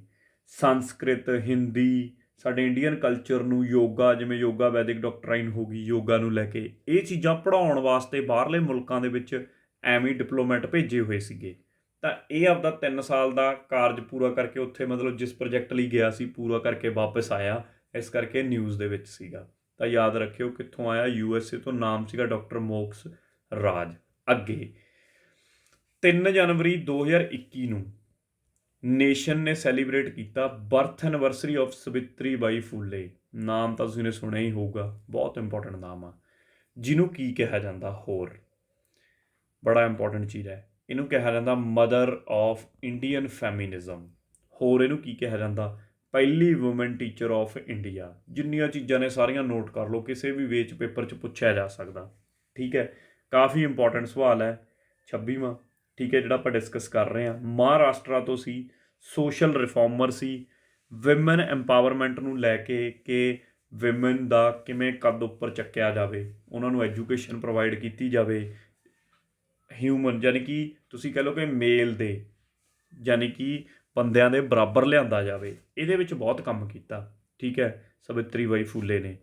S1: ਸੰਸਕ੍ਰਿਤ, ਹਿੰਦੀ, ਸਾਡੇ ਇੰਡੀਅਨ ਕਲਚਰ ਨੂੰ, ਯੋਗਾ, ਜਿਵੇਂ ਯੋਗਾ ਵੈਦਿਕ ਡਾਕਟਰਾਈਨ ਹੋ ਗਈ, ਯੋਗਾ ਨੂੰ ਲੈ ਕੇ ਇਹ ਚੀਜ਼ਾਂ ਪੜ੍ਹਾਉਣ ਵਾਸਤੇ ਬਾਹਰਲੇ ਮੁਲਕਾਂ ਦੇ ਵਿੱਚ ਐਵੇਂ ਡਿਪਲੋਮੈਟ ਭੇਜੇ ਹੋਏ ਸੀਗੇ। ਤਾਂ ਇਹ ਆਪਦਾ 3 ਸਾਲ ਦਾ ਕਾਰਜ ਪੂਰਾ ਕਰਕੇ ਉੱਥੇ, ਮਤਲਬ ਜਿਸ ਪ੍ਰੋਜੈਕਟ ਲਈ ਗਿਆ ਸੀ, ਪੂਰਾ ਕਰਕੇ ਵਾਪਸ ਆਇਆ, ਇਸ ਕਰਕੇ ਨਿਊਜ਼ ਦੇ ਵਿੱਚ ਸੀਗਾ। ਤਾਂ ਯਾਦ ਰੱਖਿਓ ਕਿੱਥੋਂ ਆਇਆ? USA ਤੋਂ, ਨਾਮ ਸੀਗਾ ਡਾਕਟਰ ਮੋਕਸ ਰਾਜ। ਅੱਗੇ 3 ਜਨਵਰੀ 2021 ਨੂੰ ਨੇਸ਼ਨ ਨੇ ਸੈਲੀਬ੍ਰੇਟ ਕੀਤਾ ਬਰਥ ਐਨਵਰਸਰੀ ਆਫ ਸਵਿਤਰੀ ਬਾਈ ਫੂਲੇ। ਨਾਮ ਤਾਂ ਤੁਸੀਂ ਨੇ ਸੁਣਿਆ ਹੀ ਹੋਊਗਾ, ਬਹੁਤ ਇੰਪੋਰਟੈਂਟ ਨਾਮ ਆ। ਜਿਹਨੂੰ ਕੀ ਕਿਹਾ ਜਾਂਦਾ? ਹੋਰ ਬੜਾ ਇੰਪੋਰਟੈਂਟ ਚੀਜ਼ ਹੈ, ਇਹਨੂੰ ਕਿਹਾ ਜਾਂਦਾ ਮਦਰ ਆਫ ਇੰਡੀਅਨ ਫੈਮਿਨਿਜ਼ਮ। ਹੋਰ ਇਹਨੂੰ ਕੀ ਕਿਹਾ ਜਾਂਦਾ? ਪਹਿਲੀ ਵੂਮਨ ਟੀਚਰ ਆਫ ਇੰਡੀਆ। ਜਿੰਨੀਆਂ ਚੀਜ਼ਾਂ ਨੇ ਸਾਰੀਆਂ ਨੋਟ ਕਰ ਲਓ, ਕਿਸੇ ਵੀ ਵੇ 'ਚ ਪੇਪਰ 'ਚ ਪੁੱਛਿਆ ਜਾ ਸਕਦਾ, ਠੀਕ ਹੈ। ਕਾਫੀ ਇੰਪੋਰਟੈਂਟ ਸਵਾਲ ਹੈ। 26ਵਾਂ, ਠੀਕ ਹੈ, ਜਿਹੜਾ ਆਪਾਂ ਡਿਸਕਸ ਕਰ ਰਹੇ ਹਾਂ। ਮਹਾਰਾਸ਼ਟਰਾ ਤੋਂ ਸੀ, ਸੋਸ਼ਲ ਰਿਫਾਰਮਰ ਸੀ, ਵਿਮਨ ਐਮਪਾਵਰਮੈਂਟ ਨੂੰ ਲੈ ਕੇ ਕਿ ਵਿਮਨ ਦਾ ਕਿਵੇਂ ਕੱਦ ਉੱਪਰ ਚੱਕਿਆ ਜਾਵੇ, ਉਹਨਾਂ ਨੂੰ ਐਜੂਕੇਸ਼ਨ ਪ੍ਰੋਵਾਈਡ ਕੀਤੀ ਜਾਵੇ, ਹਿਊਮਨ ਯਾਨੀ ਕਿ ਤੁਸੀਂ ਕਹਿ ਲਓ ਕਿ ਮੇਲ ਦੇ ਯਾਨੀ ਕਿ ਬੰਦਿਆਂ ਦੇ ਬਰਾਬਰ ਲਿਆਂਦਾ ਜਾਵੇ, ਇਹਦੇ ਵਿੱਚ ਬਹੁਤ ਕੰਮ ਕੀਤਾ। ਠੀਕ ਹੈ, ਸਾਵਿਤਰੀ ਬਾਈ ਫੂਲੇ ਨੇ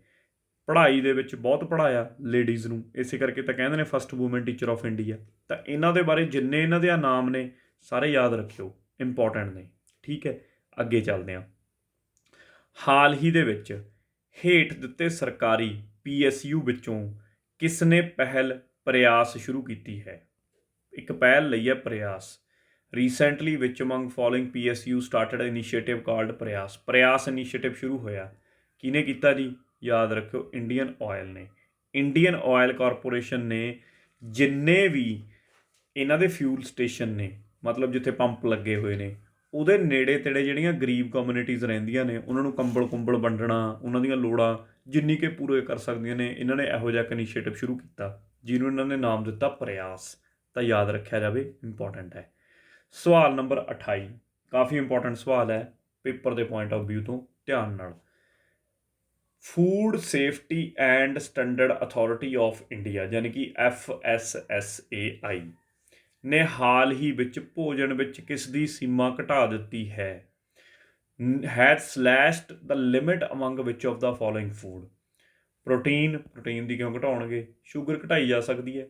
S1: ਪੜ੍ਹਾਈ ਦੇ ਵਿੱਚ ਬਹੁਤ ਪੜ੍ਹਾਇਆ ਲੇਡੀਜ਼ ਨੂੰ, ਇਸੇ ਕਰਕੇ ਤਾਂ ਕਹਿੰਦੇ ਨੇ first woman teacher of India. ਤਾਂ ਇਹਨਾਂ ਦੇ ਬਾਰੇ ਜਿੰਨੇ ਇਹਨਾਂ ਦੇ ਨਾਮ ਨੇ ਸਾਰੇ ਯਾਦ ਰੱਖਿਓ, ਇੰਪੋਰਟੈਂਟ ਨੇ। ਠੀਕ ਹੈ, ਅੱਗੇ ਚੱਲਦੇ ਹਾਂ। ਹਾਲ ਹੀ ਦੇ ਵਿੱਚ ਹੇਠ ਦਿੱਤੇ ਸਰਕਾਰੀ PSU ਵਿੱਚੋਂ ਕਿਸ ਨੇ ਪਹਿਲ ਪ੍ਰਯਾਸ ਸ਼ੁਰੂ ਕੀਤੀ ਹੈ? ਇੱਕ ਪਹਿਲ ਲਈ ਹੈ Prayas. Recently which among following PSU started initiative called Prayas initiative ਸ਼ੁਰੂ ਹੋਇਆ। ਕਿਹਨੇ ਕੀਤਾ ਜੀ? ਯਾਦ ਰੱਖਿਓ, ਇੰਡੀਅਨ ਆਇਲ ਨੇ। ਇੰਡੀਅਨ ਆਇਲ ਕਾਰਪੋਰੇਸ਼ਨ ਨੇ ਜਿੰਨੇ ਵੀ ਇਹਨਾਂ ਦੇ ਫਿਊਲ ਸਟੇਸ਼ਨ ਨੇ, ਮਤਲਬ ਜਿੱਥੇ ਪੰਪ ਲੱਗੇ ਹੋਏ ਨੇ, ਉਹਦੇ ਨੇੜੇ ਤੇੜੇ ਜਿਹੜੀਆਂ ਗਰੀਬ ਕਮਿਊਨਿਟੀਜ਼ ਰਹਿੰਦੀਆਂ ਨੇ ਉਹਨਾਂ ਨੂੰ ਕੰਬਲ ਕੁੰਬਲ ਵੰਡਣਾ, ਉਹਨਾਂ ਦੀਆਂ ਲੋੜਾਂ ਜਿੰਨੀ ਕਿ ਪੂਰੇ ਕਰ ਸਕਦੀਆਂ ਨੇ, ਇਹਨਾਂ ਨੇ ਇਹੋ ਜਿਹਾ ਇੱਕ ਇਨੀਸ਼ੀਏਟਿਵ ਸ਼ੁਰੂ ਕੀਤਾ ਜਿਹਨੂੰ ਇਹਨਾਂ ਨੇ ਨਾਮ ਦਿੱਤਾ ਪ੍ਰਯਾਸ। ਤਾਂ ਯਾਦ ਰੱਖਿਆ ਜਾਵੇ, ਇੰਪੋਰਟੈਂਟ ਹੈ। ਸਵਾਲ ਨੰਬਰ 28 ਕਾਫੀ ਇੰਪੋਰਟੈਂਟ ਸਵਾਲ ਹੈ ਪੇਪਰ ਦੇ ਪੁਆਇੰਟ ਆਫ ਵਿਊ ਤੋਂ, ਧਿਆਨ ਨਾਲ। Food safety and standard authority of India ਯਾਨੀ ਕਿ FSSAI ਨੇ ਹਾਲ ਹੀ ਵਿੱਚ ਭੋਜਨ ਵਿੱਚ ਕਿਸ ਦੀ ਸੀਮਾ ਘਟਾ ਦਿੱਤੀ ਹੈ? Has slashed the limit among which of the following food. Protein ਦੀ ਕਿਉਂ ਘਟਾਉਣਗੇ? ਸ਼ੂਗਰ ਘਟਾਈ ਜਾ ਸਕਦੀ ਹੈ,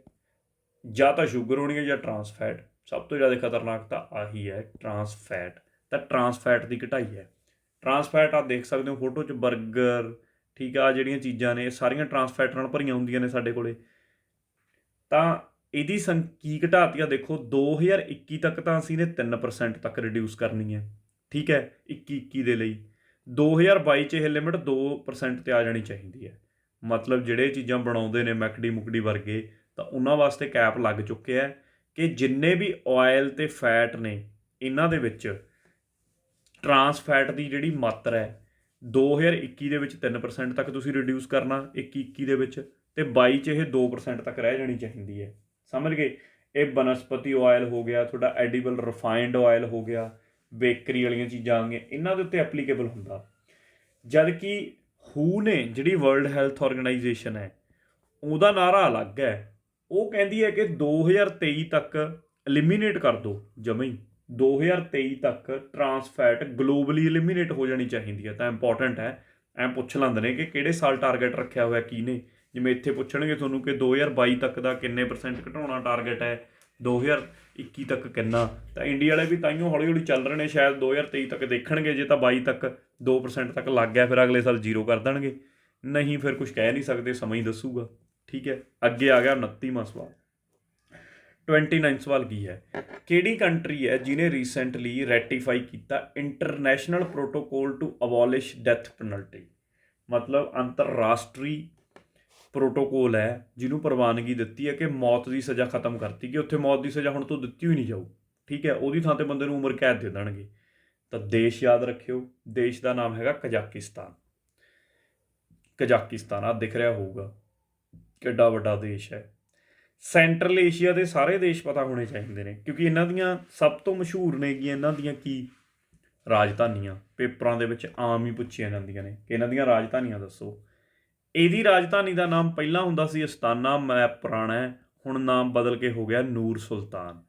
S1: ਜਾਂ ਤਾਂ ਸ਼ੂਗਰ ਹੋਣੀ ਹੈ ਜਾਂ ਟਰਾਂਸ ਫੈਟ। ਸਭ ਤੋਂ ਜ਼ਿਆਦਾ ਖਤਰਨਾਕ ਤਾਂ ਆਹੀ ਹੈ, ਟਰਾਂਸ ਫੈਟ। ਤਾਂ ਟਰਾਂਸ ਫੈਟ ਦੀ ਘਟਾਈ ਹੈ। ਟਰਾਂਸ ਫੈਟ ਆ ਦੇਖ ਸਕਦੇ ਹੋ ਫੋਟੋ 'ਚ, ਬਰਗਰ, ਠੀਕ ਆ, ਜਿਹੜੀਆਂ ਚੀਜ਼ਾਂ ਨੇ ਇਹ ਸਾਰੀਆਂ ਟਰਾਂਸ ਫੈਟ ਨਾਲ ਭਰੀਆਂ ਹੁੰਦੀਆਂ ਨੇ ਸਾਡੇ ਕੋਲੇ। ਤਾਂ ਇਹਦੀ ਕੀ ਘਟਾਤੀ ਆ ਦੇਖੋ, 2021 ਤੱਕ ਤਾਂ ਅਸੀਂ ਨੇ 3% ਤੱਕ ਰਿਡਿਊਸ ਕਰਨੀ ਹੈ। ਠੀਕ ਹੈ, 21 ਦੇ ਲਈ 2022 'ਚ ਇਹ ਲਿਮਿਟ 2% 'ਤੇ ਆ ਜਾਣੀ ਚਾਹੀਦੀ ਹੈ। ਮਤਲਬ ਜਿਹੜੇ ਚੀਜ਼ਾਂ ਬਣਾਉਂਦੇ ਨੇ ਮੈਕਡੀ ਮੁਕਡੀ ਵਰਗੇ, ਤਾਂ ਉਹਨਾਂ ਵਾਸਤੇ ਕੈਪ ਲੱਗ ਚੁੱਕਿਆ ਹੈ ਕਿ ਜਿੰਨੇ ਵੀ ਆਇਲ ਅਤੇ ਫੈਟ ਨੇ ਇਹਨਾਂ ਦੇ ਵਿੱਚ ਟਰਾਂਸ ਫੈਟ ਦੀ ਜਿਹੜੀ ਮਾਤਰਾ ਹੈ 2021 ਦੇ ਵਿੱਚ 3% ਤੱਕ ਤੁਸੀਂ ਰਿਡਿਊਸ ਕਰਨਾ, 21 ਦੇ ਵਿੱਚ, ਅਤੇ 22 'ਚ ਇਹ 2% ਤੱਕ ਰਹਿ ਜਾਣੀ ਚਾਹੀਦੀ ਹੈ। ਸਮਝ ਗਏ? ਇਹ ਬਨਸਪਤੀ ਆਇਲ ਹੋ ਗਿਆ, ਤੁਹਾਡਾ ਐਡੀਬਲ ਰਿਫਾਈਨਡ ਆਇਲ ਹੋ ਗਿਆ, ਬੇਕਰੀ ਵਾਲੀਆਂ ਚੀਜ਼ਾਂ ਆ ਗਈਆਂ, ਇਹਨਾਂ ਦੇ ਉੱਤੇ ਐਪਲੀਕੇਬਲ ਹੁੰਦਾ। ਜਦ ਕਿ WHO ਨੇ, ਜਿਹੜੀ ਵਰਲਡ ਹੈਲਥ ਆਰਗੇਨਾਈਜੇਸ਼ਨ ਹੈ, ਉਹਦਾ ਨਾਅਰਾ ਅਲੱਗ ਹੈ। ਉਹ ਕਹਿੰਦੀ ਹੈ ਕਿ 2023 ਤੱਕ ਐਲੀਮੀਨੇਟ ਕਰ ਦਿਓ ਜਮਾਂ ਹੀ, 2023 ਤੱਕ ਟਰਾਂਸ ਫੈਟ ਗਲੋਬਲੀ ਐਲੀਮੀਨੇਟ ਹੋ ਜਾਣੀ ਚਾਹੀਦੀ ਹੈ। ਤਾਂ ਇੰਪੋਰਟੈਂਟ ਹੈ, ਐਂ ਪੁੱਛ ਲੈਂਦੇ ਨੇ ਕਿ ਕਿਹੜੇ ਸਾਲ ਟਾਰਗੇਟ ਰੱਖਿਆ ਹੋਇਆ ਕੀ ਨੇ। ਜਿਵੇਂ ਇੱਥੇ ਪੁੱਛਣਗੇ ਤੁਹਾਨੂੰ ਕਿ 2022 ਤੱਕ ਦਾ ਕਿੰਨੇ % ਘਟਾਉਣਾ ਟਾਰਗੇਟ ਹੈ, 2021 ਤੱਕ ਕਿੰਨਾ। ਤਾਂ ਇੰਡੀਆ ਵਾਲੇ ਵੀ ਤਾਈਓ ਹੌਲੀ ਹੌਲੀ ਚੱਲ ਰਹੇ ਨੇ, ਸ਼ਾਇਦ 2023 ਤੱਕ ਦੇਖਣਗੇ, ਜੇ ਤਾਂ 22 ਤੱਕ 2% ਤੱਕ ਲੱਗ ਗਿਆ ਫਿਰ ਅਗਲੇ ਸਾਲ 0 ਕਰ ਦੇਣਗੇ, ਨਹੀਂ ਫਿਰ ਕੁਝ ਕਹਿ ਨਹੀਂ ਸਕਦੇ, ਸਮਾਂ ਹੀ ਦੱਸੂਗਾ। ਠੀਕ ਹੈ, ਅੱਗੇ ਆ ਗਿਆ 29ਵਾਂ ਸਵਾਲ। 29 ਸਵਾਲ ਕੀ ਹੈ? ਕਿਹੜੀ ਕੰਟਰੀ ਹੈ ਜਿਹਨੇ ਰੀਸੈਂਟਲੀ ਰੈਟੀਫਾਈ ਕੀਤਾ international protocol to abolish death penalty? ਮਤਲਬ ਅੰਤਰਰਾਸ਼ਟਰੀ ਪ੍ਰੋਟੋਕੋਲ ਹੈ ਜਿਹਨੂੰ ਪ੍ਰਵਾਨਗੀ ਦਿੱਤੀ ਹੈ ਕਿ ਮੌਤ ਦੀ ਸਜ਼ਾ ਖਤਮ ਕਰਤੀ, ਕਿ ਉੱਥੇ ਮੌਤ ਦੀ ਸਜ਼ਾ ਹੁਣ ਤੋਂ ਦਿੱਤੀ ਹੋਈ ਨਹੀਂ ਜਾਊ। ਠੀਕ ਹੈ, ਉਹਦੀ ਥਾਂ 'ਤੇ ਬੰਦੇ ਨੂੰ ਉਮਰ ਕੈਦ ਦੇ ਦੇਣਗੇ। ਤਾਂ ਦੇਸ਼ ਯਾਦ ਰੱਖਿਓ, ਦੇਸ਼ ਦਾ ਨਾਮ ਹੈਗਾ ਕਜ਼ਾਕਿਸਤਾਨ। ਕਜ਼ਾਕਿਸਤਾਨ ਆ ਦਿਖ ਰਿਹਾ ਹੋਊਗਾ, ਕਿੱਡਾ ਵੱਡਾ ਦੇਸ਼ ਹੈ। ਸੈਂਟਰਲ ਏਸ਼ੀਆ ਦੇ ਸਾਰੇ ਦੇਸ਼ ਪਤਾ ਹੋਣੇ ਚਾਹੀਦੇ ਨੇ, ਕਿਉਂਕਿ ਇਹਨਾਂ ਦੀਆਂ ਸਭ ਤੋਂ ਮਸ਼ਹੂਰ ਨੇਗੀਆਂ ਇਹਨਾਂ ਦੀਆਂ ਕੀ ਰਾਜਧਾਨੀਆਂ। ਪੇਪਰਾਂ ਦੇ ਵਿੱਚ ਆਮ ਹੀ ਪੁੱਛੀਆਂ ਜਾਂਦੀਆਂ ਨੇ ਕਿ ਇਹਨਾਂ ਦੀਆਂ ਰਾਜਧਾਨੀਆਂ ਦੱਸੋ। ਇਹਦੀ ਰਾਜਧਾਨੀ ਦਾ ਨਾਮ ਪਹਿਲਾਂ ਹੁੰਦਾ ਸੀ ਅਸਤਾਨਾ, ਮੈਪ ਪੁਰਾਣਾ ਹੈ, ਹੁਣ ਨਾਮ ਬਦਲ ਕੇ ਹੋ ਗਿਆ ਨੂਰ ਸੁਲਤਾਨ,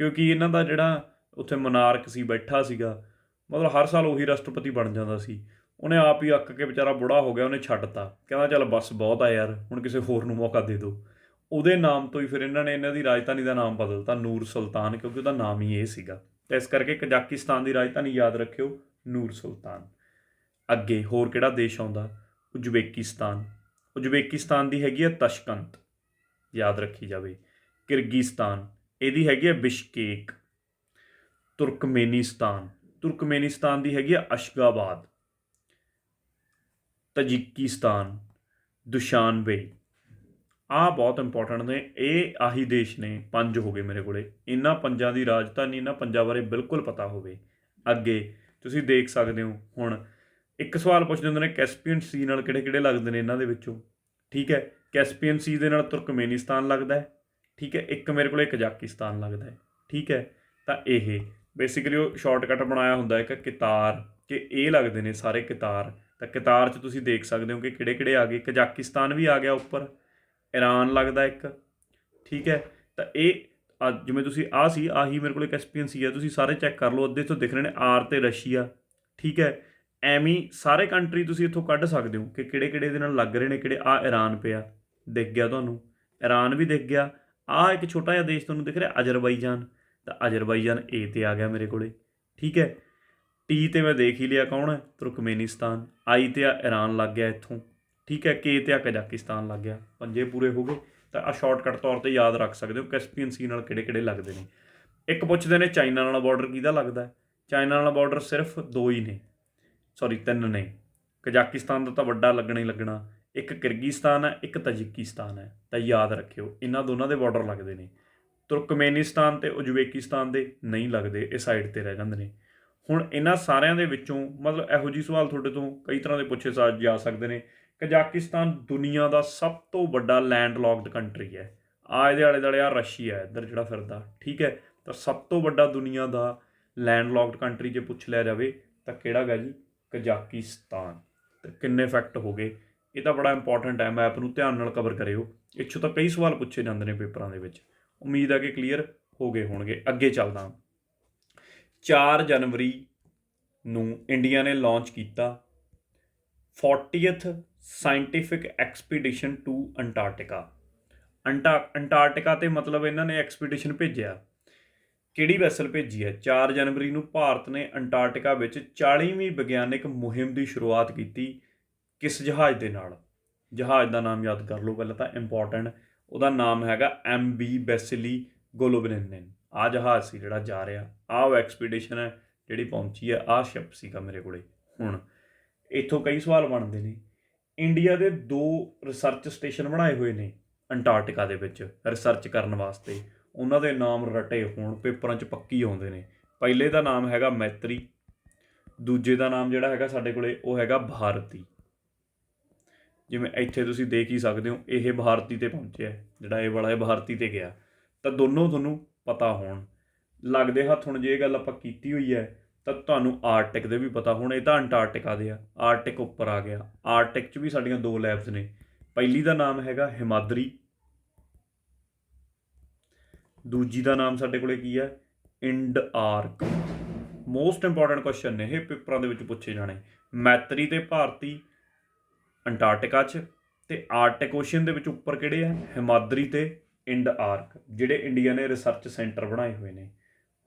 S1: ਕਿਉਂਕਿ ਇਹਨਾਂ ਦਾ ਜਿਹੜਾ ਉੱਥੇ ਮਨਾਰਕ ਸੀ ਬੈਠਾ ਸੀਗਾ, ਮਤਲਬ ਹਰ ਸਾਲ ਉਹੀ ਰਾਸ਼ਟਰਪਤੀ ਬਣ ਜਾਂਦਾ ਸੀ। ਉਹਨੇ ਆਪ ਹੀ ਅੱਕ ਕੇ ਵਿਚਾਰਾ ਬੁੜਾ ਹੋ ਗਿਆ, ਉਹਨੇ ਛੱਡਤਾ, ਕਹਿੰਦਾ ਚੱਲ ਬਸ ਬਹੁਤ ਆ ਯਾਰ, ਹੁਣ ਕਿਸੇ ਹੋਰ ਨੂੰ ਮੌਕਾ ਦੇ ਦਿਓ। ਉਹਦੇ ਨਾਮ ਤੋਂ ਹੀ ਫਿਰ ਇਹਨਾਂ ਨੇ ਇਹਨਾਂ ਦੀ ਰਾਜਧਾਨੀ ਦਾ ਨਾਮ ਬਦਲਤਾ ਨੂਰ ਸੁਲਤਾਨ, ਕਿਉਂਕਿ ਉਹਦਾ ਨਾਮ ਹੀ ਇਹ ਸੀਗਾ। ਤਾਂ ਇਸ ਕਰਕੇ ਕਜ਼ਾਕਿਸਤਾਨ ਦੀ ਰਾਜਧਾਨੀ ਯਾਦ ਰੱਖਿਓ, ਨੂਰ ਸੁਲਤਾਨ। ਅੱਗੇ ਹੋਰ ਕਿਹੜਾ ਦੇਸ਼ ਆਉਂਦਾ? ਉਜ਼ਬੇਕਿਸਤਾਨ। ਉਜ਼ਬੇਕਿਸਤਾਨ ਦੀ ਹੈਗੀ ਹੈ ਤਸ਼ਕੰਤ, ਯਾਦ ਰੱਖੀ ਜਾਵੇ। ਕਿਰਗਿਸਤਾਨ, ਇਹਦੀ ਹੈਗੀ ਹੈ ਬਿਸ਼ਕੇਕ। ਤੁਰਕਮੇਨਿਸਤਾਨ ਦੀ ਹੈਗੀ ਹੈ ਅਸ਼ਗਾਬਾਦ। ਤਜਿਕਿਸਤਾਨ, ਦੁਸ਼ਾਨਬੇ। ਆਹ ਬਹੁਤ ਇੰਪੋਰਟੈਂਟ ਨੇ, ਇਹ ਆਹੀ ਦੇਸ਼ ਨੇ, 5 ਹੋ ਗਏ ਮੇਰੇ ਕੋਲੇ। ਇਹਨਾਂ 5 ਦੀ ਰਾਜਧਾਨੀ, ਇਹਨਾਂ 5 ਬਾਰੇ ਬਿਲਕੁਲ ਪਤਾ ਹੋਵੇ। ਅੱਗੇ ਤੁਸੀਂ ਦੇਖ ਸਕਦੇ ਹੋ, ਹੁਣ ਇੱਕ ਸਵਾਲ ਪੁੱਛ ਦਿੰਦੇ ਨੇ ਕੈਸਪੀਅਨ ਸੀ ਨਾਲ ਕਿਹੜੇ ਕਿਹੜੇ ਲੱਗਦੇ ਨੇ ਇਹਨਾਂ ਦੇ ਵਿੱਚੋਂ। ਠੀਕ ਹੈ, ਕੈਸਪੀਅਨ ਸੀ ਦੇ ਨਾਲ ਤੁਰਕਮੇਨਿਸਤਾਨ ਲੱਗਦਾ ਹੈ। ਠੀਕ ਹੈ, ਇੱਕ ਮੇਰੇ ਕੋਲ ਕਜ਼ਾਕਿਸਤਾਨ ਲੱਗਦਾ ਹੈ। ਠੀਕ ਹੈ, ਤਾਂ ਇਹ ਬੇਸਿਕਲੀ ਉਹ ਸ਼ਾਰਟਕਟ ਬਣਾਇਆ ਹੁੰਦਾ ਇੱਕ ਕਿਤਾਰ, ਕਿ ਇਹ ਲੱਗਦੇ ਨੇ ਸਾਰੇ ਕਿਤਾਰ ਤਾਂ ਕਤਾਰ 'ਚ ਤੁਸੀਂ ਦੇਖ ਸਕਦੇ ਹੋ ਕਿ ਕਿਹੜੇ ਆ ਗਏ। ਕਜ਼ਾਕਿਸਤਾਨ ਵੀ ਆ ਗਿਆ ਉੱਪਰ, ਈਰਾਨ ਲੱਗਦਾ ਇੱਕ, ਠੀਕ ਹੈ। ਤਾਂ ਇਹ ਜਿਵੇਂ ਤੁਸੀਂ ਸੀ ਆਹੀ ਮੇਰੇ ਕੋਲ ਕੈਸਪੀਅਨ ਸੀ ਆ, ਤੁਸੀਂ ਸਾਰੇ ਚੈੱਕ ਕਰ ਲਓ, ਅੱਧੇ ਤੋਂ ਦਿਖ ਰਹੇ ਨੇ ਆਰ ਤੇ ਰਸ਼ੀਆ, ਠੀਕ ਹੈ। ਐਵੇਂ ਸਾਰੇ ਕੰਟਰੀ ਤੁਸੀਂ ਇੱਥੋਂ ਕੱਢ ਸਕਦੇ ਹੋ ਕਿ ਕਿਹੜੇ ਇਹਦੇ ਨਾਲ ਲੱਗ ਰਹੇ ਨੇ, ਕਿਹੜੇ। ਆ ਈਰਾਨ ਪਿਆ, ਦਿਖ ਗਿਆ ਤੁਹਾਨੂੰ, ਈਰਾਨ ਵੀ ਦਿਖ ਗਿਆ। ਆਹ ਇੱਕ ਛੋਟਾ ਜਿਹਾ ਦੇਸ਼ ਤੁਹਾਨੂੰ ਦਿਖ ਰਿਹਾ ਅਜ਼ਰਬਾਈਜਾਨ, ਤਾਂ ਅਜ਼ਰਬਾਈਜਾਨ ਏ 'ਤੇ ਆ ਗਿਆ ਮੇਰੇ ਕੋਲੇ, ਠੀਕ ਹੈ। ਟੀ 'ਤੇ ਮੈਂ ਦੇਖ ਹੀ ਲਿਆ ਕੌਣ ਹੈ, ਤੁਰਕਮੇਨਿਸਤਾਨ। ਆਈ 'ਤੇ ਆ ਈਰਾਨ ਲੱਗ ਗਿਆ ਇੱਥੋਂ, ਠੀਕ ਹੈ। ਕੇ 'ਤੇ ਆ ਕਜ਼ਾਕਿਸਤਾਨ ਲੱਗ ਗਿਆ। ਪੰਜੇ ਪੂਰੇ ਹੋ ਗਏ। ਤਾਂ ਆ ਸ਼ਾਰਟਕਟ ਤੌਰ 'ਤੇ ਯਾਦ ਰੱਖ ਸਕਦੇ ਹੋ ਕੈਸਪੀਅਨ ਸੀ ਨਾਲ ਕਿਹੜੇ ਲੱਗਦੇ ਨੇ। ਇੱਕ ਪੁੱਛਦੇ ਨੇ ਚਾਈਨਾ ਨਾਲ ਬਾਰਡਰ ਕਿਹਦਾ ਲੱਗਦਾ। ਚਾਈਨਾ ਨਾਲ ਬਾਰਡਰ ਸਿਰਫ 2 ਹੀ ਨੇ, ਸੌਰੀ 3 ਨੇ। ਕਜ਼ਾਕਿਸਤਾਨ ਦਾ ਤਾਂ ਵੱਡਾ ਲੱਗਣਾ ਹੀ ਲੱਗਣਾ, ਇੱਕ ਕਿਰਗਿਸਤਾਨ ਹੈ, ਇੱਕ ਤਜਿਕਿਸਤਾਨ ਹੈ। ਤਾਂ ਯਾਦ ਰੱਖਿਓ ਇਹਨਾਂ ਦੋਨਾਂ ਦੇ ਬਾਰਡਰ ਲੱਗਦੇ ਨੇ। ਤੁਰਕਮੇਨਿਸਤਾਨ ਅਤੇ ਉਜ਼ਬੇਕਿਸਤਾਨ ਦੇ ਨਹੀਂ ਲੱਗਦੇ, ਇਹ ਸਾਈਡ 'ਤੇ ਰਹਿ ਜਾਂਦੇ ਨੇ। ਹੁਣ ਇਹਨਾਂ ਸਾਰਿਆਂ ਦੇ ਵਿੱਚੋਂ ਮਤਲਬ ਇਹੋ ਜਿਹੀ ਸਵਾਲ ਤੁਹਾਡੇ ਤੋਂ ਕਈ ਤਰ੍ਹਾਂ ਦੇ ਪੁੱਛੇ ਜਾ ਸਕਦੇ ਨੇ। ਕਜ਼ਾਕਿਸਤਾਨ ਦੁਨੀਆ ਦਾ ਸਭ ਤੋਂ ਵੱਡਾ ਲੈਂਡ ਲੌਕਡ ਕੰਟਰੀ ਹੈ। ਇਹਦੇ ਆਲੇ ਦੁਆਲੇ ਰਸ਼ੀਆ ਇੱਧਰ ਜਿਹੜਾ ਫਿਰਦਾ, ਠੀਕ ਹੈ। ਤਾਂ ਸਭ ਤੋਂ ਵੱਡਾ ਦੁਨੀਆ ਦਾ ਲੈਂਡ ਲੌਕਡ ਕੰਟਰੀ ਜੇ ਪੁੱਛ ਲਿਆ ਜਾਵੇ ਤਾਂ ਕਿਹੜਾ ਗਾ ਜੀ, ਕਜ਼ਾਕਿਸਤਾਨ। ਤੇ ਕਿੰਨੇ ਫੈਕਟ ਹੋ ਗਏ, ਇਹ ਤਾਂ ਬੜਾ ਇੰਪੋਰਟੈਂਟ ਹੈ, ਮੈਪ ਨੂੰ ਧਿਆਨ ਨਾਲ ਕਵਰ ਕਰਿਓ। ਇੱਥੋਂ ਤਾਂ ਕਈ ਸਵਾਲ ਪੁੱਛੇ ਜਾਂਦੇ ਨੇ ਪੇਪਰਾਂ ਦੇ ਵਿੱਚ। ਉਮੀਦ ਹੈ ਕਿ ਕਲੀਅਰ ਹੋ ਗਏ ਹੋਣਗੇ। ਅੱਗੇ ਚੱਲਦਾ। 4 ਜਨਵਰੀ ਨੂੰ ਇੰਡੀਆ ਨੇ ਲਾਂਚ ਕੀਤਾ 40th scientific expedition to Antarctica. Antarctica 'ਤੇ ਮਤਲਬ ਇਹਨਾਂ ਨੇ ਐਕਸਪੀਡੀਸ਼ਨ ਭੇਜਿਆ। ਕਿਹੜੀ ਵੈਸਲ ਭੇਜੀ ਹੈ? 4 ਜਨਵਰੀ ਨੂੰ ਭਾਰਤ ਨੇ ਅੰਟਾਰਕਟਿਕਾ ਵਿੱਚ 40ਵੀਂ ਵਿਗਿਆਨਿਕ ਮੁਹਿੰਮ ਦੀ ਸ਼ੁਰੂਆਤ ਕੀਤੀ। ਕਿਸ ਜਹਾਜ਼ ਦੇ ਨਾਲ? ਜਹਾਜ਼ ਦਾ ਨਾਮ ਯਾਦ ਕਰ ਲਓ ਪਹਿਲਾਂ ਤਾਂ, ਇੰਪੋਰਟੈਂਟ। ਉਹਦਾ ਨਾਮ ਹੈਗਾ MV ਵੈਸਿਲੀ ਗੋਲੋਬਨਿਨ। ਆਹ ਜਹਾਜ਼ ਸੀ ਜਿਹੜਾ ਜਾ ਰਿਹਾ। ਉਹ ਐਕਸਪੀਡੀਸ਼ਨ ਹੈ ਜਿਹੜੀ ਪਹੁੰਚੀ ਹੈ। ਆਹ ਸ਼ਿਪ ਸੀਗਾ ਮੇਰੇ ਕੋਲੇ। ਹੁਣ ਇੱਥੋਂ ਕਈ ਸਵਾਲ ਬਣਦੇ ਨੇ। ਇੰਡੀਆ ਦੇ 2 ਰਿਸਰਚ ਸਟੇਸ਼ਨ ਬਣਾਏ ਹੋਏ ਨੇ ਅੰਟਾਰਕਟਿਕਾ ਦੇ ਵਿੱਚ ਰਿਸਰਚ ਕਰਨ ਵਾਸਤੇ। ਉਹਨਾਂ ਦੇ ਨਾਮ ਰਟੇ ਹੋਣ ਪੇਪਰਾਂ 'ਚ ਪੱਕੀ ਆਉਂਦੇ ਨੇ। ਪਹਿਲੇ ਦਾ ਨਾਮ ਹੈਗਾ ਮੈਤਰੀ, ਦੂਜੇ ਦਾ ਨਾਮ ਜਿਹੜਾ ਹੈਗਾ ਸਾਡੇ ਕੋਲੇ ਉਹ ਹੈਗਾ ਭਾਰਤੀ। ਜਿਵੇਂ ਇੱਥੇ ਤੁਸੀਂ ਦੇਖ ਹੀ ਸਕਦੇ ਹੋ, ਇਹ ਭਾਰਤੀ 'ਤੇ ਪਹੁੰਚਿਆ, ਜਿਹੜਾ ਇਹ ਵਾਲਾ ਇਹ ਭਾਰਤੀ 'ਤੇ ਗਿਆ। ਤਾਂ ਦੋਨੋਂ ਤੁਹਾਨੂੰ ਪਤਾ ਹੋਣ ਲੱਗਦੇ ਹੱਥ। ਹੁਣ ਜੇ ਇਹ ਗੱਲ ਆਪਾਂ ਕੀਤੀ ਹੋਈ ਹੈ ਤਾਂ ਤੁਹਾਨੂੰ ਆਰਟਿਕ ਦੇ ਵੀ ਪਤਾ ਹੋਣ। ਇਹ ਤਾਂ ਅੰਟਾਰਕਟਿਕਾ ਦੇ ਆ, ਆਰਟਿਕ ਉੱਪਰ ਆ ਗਿਆ। ਆਰਟਿਕ 'ਚ ਵੀ ਸਾਡੀਆਂ 2 ਲੈਬਸ ਨੇ। ਪਹਿਲੀ ਦਾ ਨਾਮ ਹੈਗਾ ਹਿਮਾਦਰੀ, ਦੂਜੀ ਦਾ ਨਾਮ ਸਾਡੇ ਕੋਲੇ ਕੀ ਹੈ, ਇੰਡਆਰਕ। ਮੋਸਟ ਇੰਪੋਰਟੈਂਟ ਕੁਐਸਚਨ ਨੇ ਇਹ, ਪੇਪਰਾਂ ਦੇ ਵਿੱਚ ਪੁੱਛੇ ਜਾਣੇ। ਮੈਤਰੀ ਤੇ ਭਾਰਤੀ ਅੰਟਾਰਕਟਿਕਾ 'ਚ, ਤੇ ਆਰਟਿਕ ਓਸ਼ਨ ਦੇ ਵਿੱਚ ਉੱਪਰ ਕਿਹੜੇ ਆ, ਹਿਮਾਦਰੀ ਤੇ ਇੰਡਆਰਕ, ਜਿਹੜੇ ਇੰਡੀਆ ਨੇ ਰਿਸਰਚ ਸੈਂਟਰ ਬਣਾਏ ਹੋਏ ਨੇ।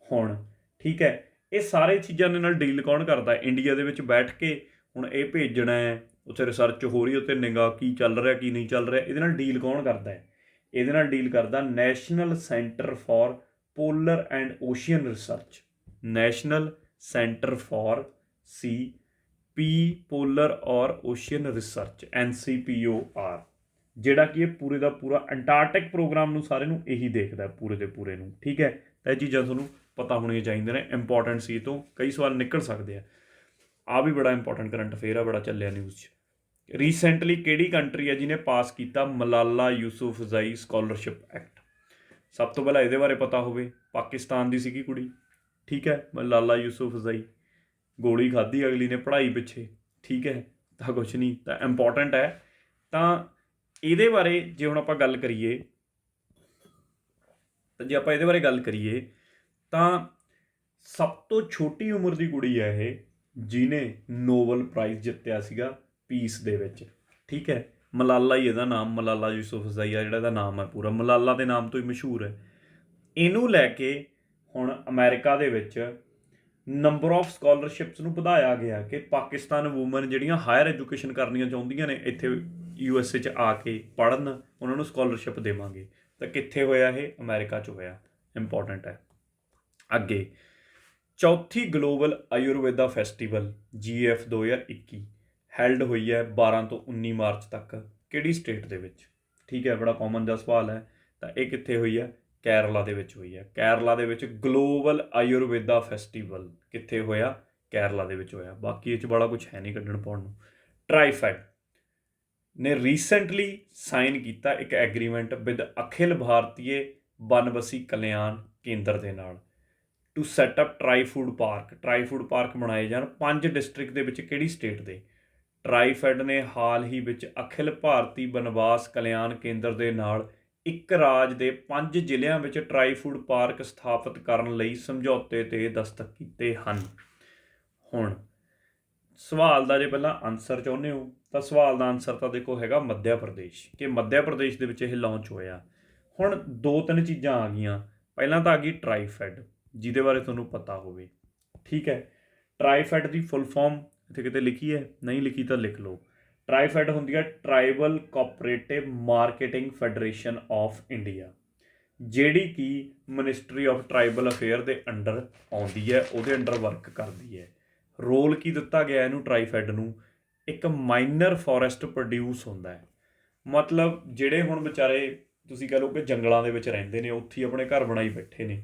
S1: ਹੁਣ ਠੀਕ ਹੈ, ਇਹ ਸਾਰੇ ਚੀਜ਼ਾਂ ਦੇ ਨਾਲ ਡੀਲ ਕੌਣ ਕਰਦਾ? ਇੰਡੀਆ ਦੇ ਵਿੱਚ ਬੈਠ ਕੇ ਹੁਣ ਇਹ ਭੇਜਣਾ ਹੈ, ਉੱਥੇ ਰਿਸਰਚ ਹੋ ਰਹੀ, ਉੱਥੇ ਨਿਗਾਹ ਕੀ ਚੱਲ ਰਿਹਾ ਕੀ ਨਹੀਂ ਚੱਲ ਰਿਹਾ, ਇਹਦੇ ਨਾਲ ਡੀਲ ਕੌਣ ਕਰਦਾ ਹੈ? ਇਹਦੇ ਨਾਲ ਡੀਲ ਕਰਦਾ national centre for polar and ocean research. National centre for polar ਔਰ ਓਸ਼ੀਅਨ ਰਿਸਰਚ, NCPOR, ਜਿਹੜਾ ਕਿ ਇਹ ਪੂਰੇ ਦਾ ਪੂਰਾ ਅੰਟਾਰਕਟਿਕ ਪ੍ਰੋਗਰਾਮ ਨੂੰ ਸਾਰੇ ਨੂੰ ਇਹੀ ਦੇਖਦਾ, ਪੂਰੇ ਦੇ ਪੂਰੇ ਨੂੰ। ਠੀਕ ਹੈ, ਤਾਂ ਇਹ ਚੀਜ਼ਾਂ ਤੁਹਾਨੂੰ ਪਤਾ ਹੋਣੀਆਂ ਚਾਹੀਦੀਆਂ ਨੇ। ਇੰਪੋਰਟੈਂਟ ਸੀ, ਤੋਂ ਕਈ ਸਵਾਲ ਨਿਕਲ ਸਕਦੇ ਆ ਵੀ ਬੜਾ ਇੰਪੋਰਟੈਂਟ ਕਰੰਟ ਅਫੇਅਰ ਆ, ਬੜਾ ਚੱਲਿਆ ਨਿਊਜ਼ 'ਚ। ਰੀਸੈਂਟਲੀ ਕਿਹੜੀ ਕੰਟਰੀ ਹੈ ਜਿਹਨੇ ਪਾਸ ਕੀਤਾ ਮਲਾਲਾ ਯੂਸੁਫਜ਼ਾਈ ਸਕਾਲਰਸ਼ਿਪ ਐਕਟ? ਸਭ ਤੋਂ ਪਹਿਲਾਂ ਇਹਦੇ ਬਾਰੇ ਪਤਾ ਹੋਵੇ। ਪਾਕਿਸਤਾਨ ਦੀ ਸੀਗੀ ਕੁੜੀ, ਠੀਕ ਹੈ, ਮਲਾਲਾ ਯੂਸੁਫਜ਼ਾਈ। ਗੋਲੀ ਖਾਧੀ ਅਗਲੀ ਨੇ ਪੜ੍ਹਾਈ ਪਿੱਛੇ, ਠੀਕ ਹੈ, ਤਾਂ ਕੁਛ ਨਹੀਂ, ਤਾਂ ਇੰਪੋਰਟੈਂਟ ਹੈ। ਤਾਂ ਇਹਦੇ ਬਾਰੇ ਜੇ ਹੁਣ ਆਪਾਂ ਗੱਲ ਕਰੀਏ ਤਾਂ ਸਭ ਤੋਂ ਛੋਟੀ ਉਮਰ ਦੀ ਕੁੜੀ ਹੈ ਇਹ, ਜਿਹਨੇ ਨੋਬਲ ਪ੍ਰਾਈਜ਼ ਜਿੱਤਿਆ ਸੀਗਾ ਪੀਸ ਦੇ ਵਿੱਚ। ਠੀਕ ਹੈ, ਮਲਾਲਾ ਹੀ ਇਹਦਾ ਨਾਮ, ਮਲਾਲਾ ਯੂਸੁਫਜ਼ਾਈ ਆ ਜਿਹੜਾ ਇਹਦਾ ਨਾਮ ਹੈ ਪੂਰਾ, ਮਲਾਲਾ ਦੇ ਨਾਮ ਤੋਂ ਹੀ ਮਸ਼ਹੂਰ ਹੈ। ਇਹਨੂੰ ਲੈ ਕੇ ਹੁਣ ਅਮਰੀਕਾ ਦੇ ਵਿੱਚ ਨੰਬਰ ਆਫ ਸਕਾਲਰਸ਼ਿਪਸ ਨੂੰ ਵਧਾਇਆ ਗਿਆ ਕਿ ਪਾਕਿਸਤਾਨ ਵੂਮਨ ਜਿਹੜੀਆਂ ਹਾਇਰ ਐਜੂਕੇਸ਼ਨ ਕਰਨੀਆਂ ਚਾਹੁੰਦੀਆਂ ਨੇ ਇੱਥੇ USA 'ਚ ਆ ਕੇ ਪੜ੍ਹਨ, ਉਹਨਾਂ ਨੂੰ ਸਕਾਲਰਸ਼ਿਪ ਦੇਵਾਂਗੇ। ਤਾਂ ਕਿੱਥੇ ਹੋਇਆ ਇਹ? ਅਮਰੀਕਾ 'ਚ ਹੋਇਆ। ਇੰਪੋਰਟੈਂਟ ਹੈ। ਅੱਗੇ, ਚੌਥੀ global Ayurveda festival GF 2021 held ਹੋਈ ਹੈ 12 ਤੋਂ 19 ਮਾਰਚ ਤੱਕ। ਕਿਹੜੀ ਸਟੇਟ ਦੇ ਵਿੱਚ? ਠੀਕ ਹੈ, ਬੜਾ ਕਾਮਨ ਜਿਹਾ ਸਵਾਲ ਹੈ। ਤਾਂ ਇਹ ਕਿੱਥੇ ਹੋਈ ਹੈ? ਕੇਰਲਾ ਦੇ ਵਿੱਚ ਹੋਈ ਹੈ। ਕੇਰਲਾ ਦੇ ਵਿੱਚ ਗਲੋਬਲ ਆਯੁਰਵੇਦਾ ਫੈਸਟੀਵਲ ਕਿੱਥੇ ਹੋਇਆ? ਕੇਰਲਾ ਦੇ ਵਿੱਚ ਹੋਇਆ। ਬਾਕੀ ਇਹ 'ਚ ਬੜਾ ਕੁਛ ਹੈ ਨਹੀਂ ਕੱਢਣ ਪਾਉਣ ਨੂੰ। ਟ੍ਰਾਈਫੈਡ ਨੇ ਰੀਸੈਂਟਲੀ ਸਾਈਨ ਕੀਤਾ ਇੱਕ ਐਗਰੀਮੈਂਟ ਵਿਦ ਅਖਿਲ ਭਾਰਤੀਏ ਬਨਵਸੀ ਕਲਿਆਣ ਕੇਂਦਰ ਦੇ ਨਾਲ to set up tri food park. Tri food park ਬਣਾਏ ਜਾਣ 5 ਡਿਸਟ੍ਰਿਕਟ ਦੇ ਵਿੱਚ। ਕਿਹੜੀ ਸਟੇਟ ਦੇ? ਟਰਾਈਫੈਡ ਨੇ ਹਾਲ ਹੀ ਵਿੱਚ ਅਖਿਲ ਭਾਰਤੀ ਬਨਵਾਸ ਕਲਿਆਣ ਕੇਂਦਰ ਦੇ ਨਾਲ ਇੱਕ ਰਾਜ ਦੇ 5 ਜ਼ਿਲ੍ਹਿਆਂ ਵਿੱਚ ਟਰਾਈ ਫੂਡ ਪਾਰਕ ਸਥਾਪਿਤ ਕਰਨ ਲਈ ਸਮਝੌਤੇ 'ਤੇ ਦਸਤਖਤ ਕੀਤੇ ਹਨ। ਹੁਣ ਸਵਾਲ ਦਾ ਜੇ ਪਹਿਲਾਂ ਆਨਸਰ ਚਾਹੁੰਦੇ ਹੋ ਤਾਂ ਸਵਾਲ ਦਾ ਆਨਸਰ ਤਾਂ ਦੇਖੋ ਹੈਗਾ ਮੱਧ ਪ੍ਰਦੇਸ਼, ਕਿ ਮੱਧ ਪ੍ਰਦੇਸ਼ ਦੇ ਵਿੱਚ ਇਹ ਲਾਂਚ ਹੋਇਆ। ਹੁਣ 2-3 ਚੀਜ਼ਾਂ ਆ ਗਈਆਂ। ਪਹਿਲਾਂ ਤਾਂ ਆ ਗਈ ਟਰਾਈਫੈਡ, ਜਿਹਦੇ ਬਾਰੇ ਤੁਹਾਨੂੰ ਪਤਾ ਹੋਵੇ, ਠੀਕ ਹੈ। ਟਰਾਈਫੈਡ ਦੀ ਫੁੱਲ ਫਾਰਮ ਇੱਥੇ ਕਿਤੇ ਲਿਖੀ ਹੈ, ਨਹੀਂ ਲਿਖੀ ਤਾਂ ਲਿਖ ਲਓ। ਟਰਾਈਫੈਡ ਹੁੰਦੀ ਹੈ tribal cooperative marketing federation of India, ਜਿਹੜੀ ਕਿ ਮਿਨਿਸਟਰੀ ਆਫ ਟਰਾਈਬਲ ਅਫੇਅਰ ਦੇ ਅੰਡਰ ਆਉਂਦੀ ਹੈ, ਉਹਦੇ ਅੰਡਰ ਵਰਕ ਕਰਦੀ ਹੈ। ਰੋਲ ਕੀ ਦਿੱਤਾ ਗਿਆ ਇਹਨੂੰ ਟਰਾਈਫੈਡ ਨੂੰ? ਇੱਕ ਮਾਈਨਰ ਫੋਰੈਸਟ ਪ੍ਰੋਡਿਊਸ ਹੁੰਦਾ ਹੈ। ਮਤਲਬ ਜਿਹੜੇ ਹੁਣ ਵਿਚਾਰੇ ਤੁਸੀਂ ਕਹਿ ਲਓ ਕਿ ਜੰਗਲਾਂ ਦੇ ਵਿੱਚ ਰਹਿੰਦੇ ਨੇ, ਉੱਥੇ ਹੀ ਆਪਣੇ ਘਰ ਬਣਾਈ ਬੈਠੇ ਨੇ,